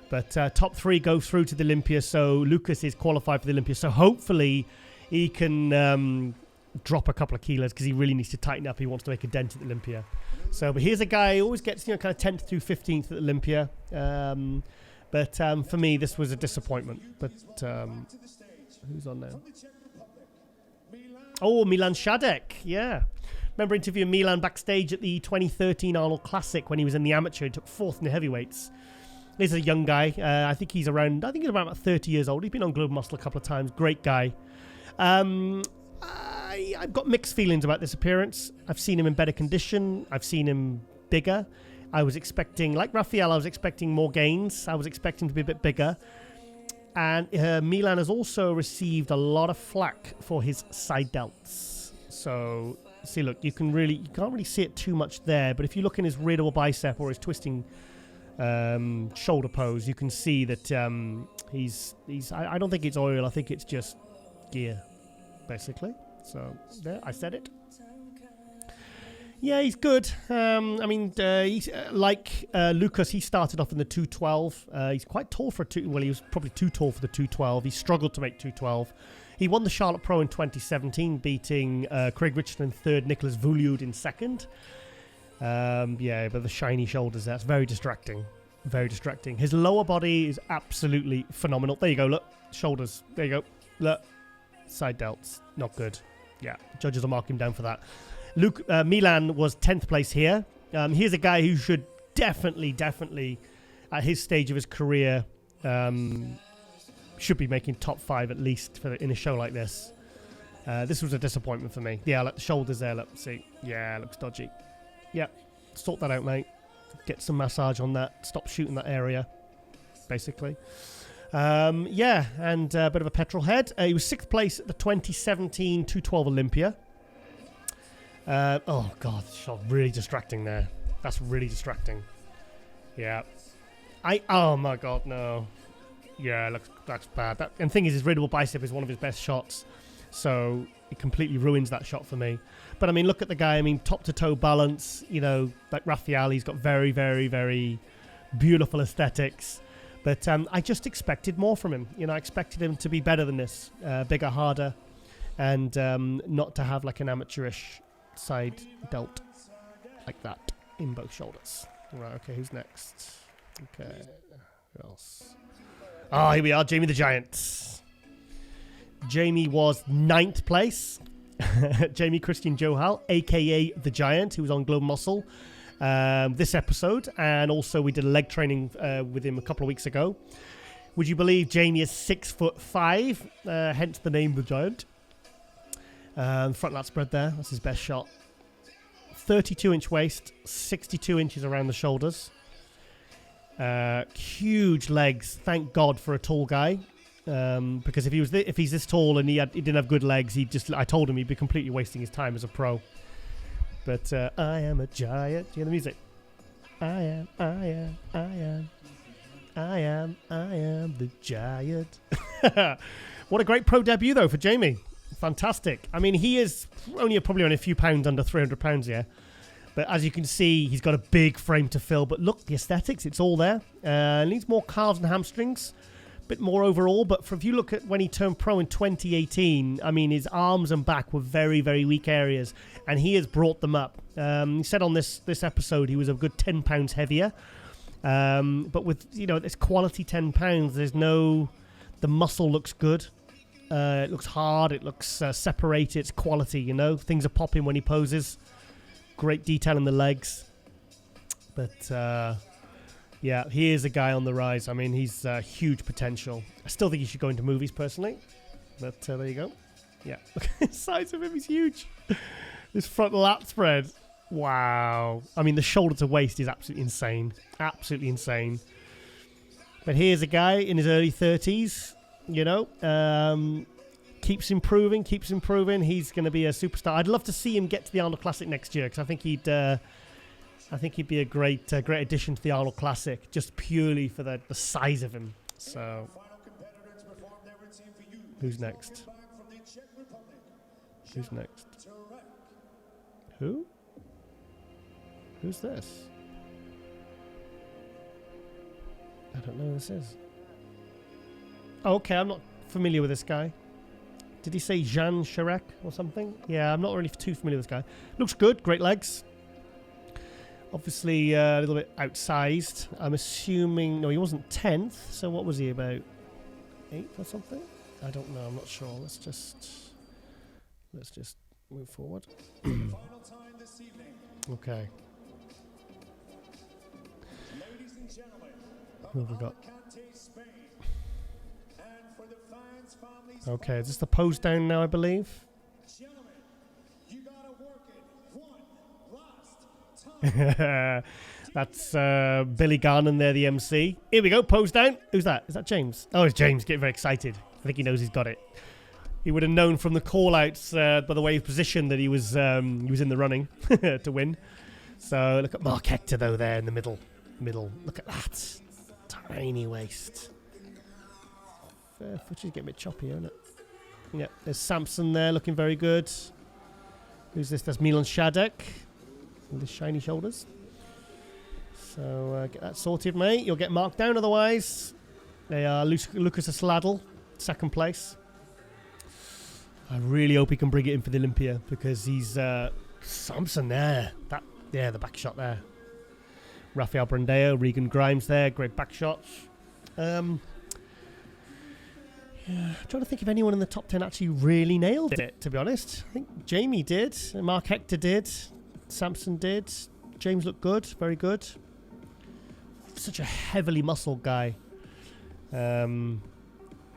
S1: But top 3 go through to the Olympia, so Lucas is qualified for the Olympia. So hopefully he can drop a couple of kilos because he really needs to tighten up. He wants to make a dent at the Olympia. So, but here's a guy who always gets, kind of 10th through 15th at the Olympia. But for me, this was a disappointment. But who's on now? Oh, Milan Shadek, yeah. Remember interviewing Milan backstage at the 2013 Arnold Classic when he was in the amateur. He took 4th in the heavyweights. He's a young guy. I think he's around about 30 years old. He's been on Global Muscle a couple of times. Great guy. I've got mixed feelings about this appearance. I've seen him in better condition. I've seen him bigger. I was expecting, like Rafael, I was expecting more gains. I was expecting to be a bit bigger. And Milan has also received a lot of flack for his side delts. So, see, look, you can't really see it too much there. But if you look in his rear double bicep or his twisting shoulder pose, you can see that he's I don't think it's oil. I think it's just gear, basically. So there, I said it. Yeah, he's good. He's like Lucas. He started off in the 212. He's quite tall for he was probably too tall for the 212. He struggled to make 212. He won the Charlotte Pro in 2017, beating Craig Richardson in 3rd, Nicholas Vuliud in 2nd. Yeah, but the shiny shoulders, that's very distracting. Very distracting. His lower body is absolutely phenomenal. There you go, look. Shoulders. There you go. Look. Side delts. Not good. Yeah, judges will mark him down for that. Milan was 10th place here. Here's a guy who should definitely, at his stage of his career, should be making top 5 at least in a show like this. This was a disappointment for me. Yeah, like the shoulders there, look, see. Yeah, looks dodgy. Yeah, sort that out, mate. Get some massage on that. Stop shooting that area, basically. Yeah, and a bit of a petrol head. He was 6th place at the 2017 212 Olympia. Oh, God, shot really distracting there. That's really distracting. Yeah. Oh, my God, no. Yeah, that's bad. And the thing is, his rear double bicep is one of his best shots. So it completely ruins that shot for me. But, I mean, look at the guy. I mean, top-to-toe balance. Like Rafael, he's got very, very, very beautiful aesthetics. But I just expected more from him. I expected him to be better than this. Bigger, harder. And not to have, like, an amateurish side delt like that in both shoulders. Right, okay, who's next? Okay, who else? Oh, here we are, Jamie the Giant. Jamie was 9th place. Jamie Christian-Johal, a.k.a. The Giant, who was on Global Muscle. this episode, and also we did a leg training with him a couple of weeks ago. Would you believe Jamie is 6'5", hence the name The Giant. Front lat spread there, that's his best shot. 32-inch waist, 62 inches around the shoulders. Huge legs, thank God for a tall guy. Because if he's this tall and he didn't have good legs, I told him he'd be completely wasting his time as a pro. But I am a giant. Do you hear the music? I am the giant. What a great pro debut though for Jamie. Fantastic. I mean, he is probably on a few pounds under 300 pounds here. But as you can see, he's got a big frame to fill. But look, the aesthetics, it's all there. Needs more calves and hamstrings. Bit more overall, but if you look at when he turned pro in 2018, I mean, his arms and back were very, very weak areas, and he has brought them up. He said on this episode he was a good 10 pounds heavier, but with this quality 10 pounds, the muscle looks good, it looks hard, it looks separated, it's quality. Things are popping when he poses. Great detail in the legs, but. Yeah, he is a guy on the rise. I mean, he's huge potential. I still think he should go into movies, personally. But there you go. Yeah, look at the size of him. He's huge. This front lat spread. Wow. I mean, the shoulder to waist is absolutely insane. Absolutely insane. But here's a guy in his early 30s, keeps improving. He's going to be a superstar. I'd love to see him get to the Arnold Classic next year because I think he'd be a great addition to the Arnold Classic, just purely for the size of him. So, who's next? Who? Who's this? I don't know who this is. Oh, okay, I'm not familiar with this guy. Did he say Jean Charec or something? Yeah, I'm not really too familiar with this guy. Looks good, great legs. Obviously a little bit outsized. I'm assuming... No, he wasn't 10th. So what was he, about 8th or something? I don't know. I'm not sure. Let's just move forward. Okay. Who have we got? Okay, is this the pose down now, I believe? That's Billy Garnon there, the MC. Here we go, pose down. Who's that? Is that James? Oh, it's James getting very excited. I think he knows he's got it. He would have known from the call-outs by the way he positioned that he was in the running to win. So look at Mark Hector though there in the middle. Look at that. Tiny waist. Footage getting a bit choppy, isn't it? Yeah, there's Samson there looking very good. Who's this? That's Milan Shadek. With his shiny shoulders. So get that sorted, mate. You'll get marked down otherwise. They are Lucas Asladel, second place. I really hope he can bring it in for the Olympia because he's Samson there. The back shot there. Rafael Brandeo, Regan Grimes there, great back shots. I'm trying to think if anyone in the top 10 actually really nailed it, to be honest. I think Jamie did, Mark Hector did. Samson did. James looked good, very good. Such a heavily muscled guy. I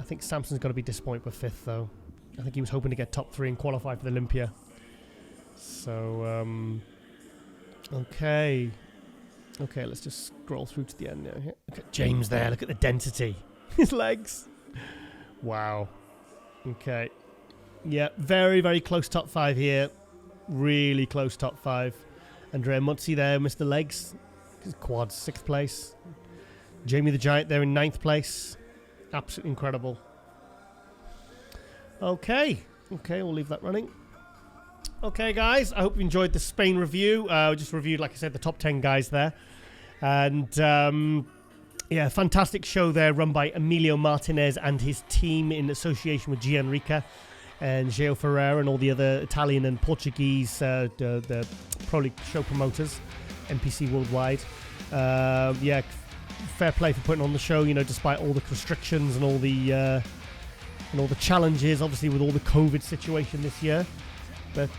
S1: think Samson's got to be disappointed with 5th though. I think he was hoping to get top 3 and qualify for the Olympia. So, okay, let's just scroll through to the end now. Look at James there. Look at the density. His legs. Wow. Okay. Yeah, very, very close top 5 here. Really close top 5. Andrea Muzzi there, Mr. Legs. His quads, 6th place. Jamie the Giant there in 9th place. Absolutely incredible. Okay, we'll leave that running. Okay, guys, I hope you enjoyed the Spain review. We just reviewed, like I said, the top 10 guys there. And, fantastic show there run by Emilio Martinez and his team in association with Gianrica and Geo Ferreira and all the other Italian and Portuguese the Pro League show promoters, NPC Worldwide. Fair play for putting on the show, despite all the restrictions and all the challenges, obviously with all the COVID situation this year. But,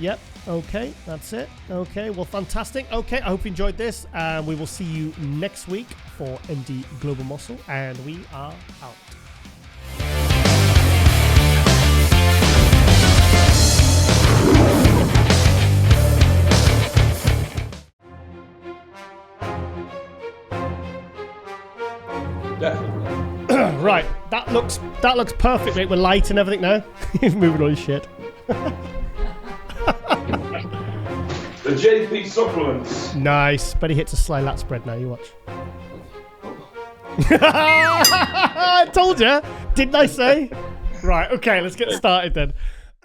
S1: yep. Okay, that's it. Okay, well, fantastic. Okay, I hope you enjoyed this. We will see you next week for MD Global Muscle, and we are out.
S4: Definitely.
S1: Right, that looks perfect, mate. We're light and everything now. He's moving all his shit.
S4: The JP supplements.
S1: Nice. But he hits a sly lat spread now. You watch. I told you. Didn't I say? Right. Okay. Let's get started then.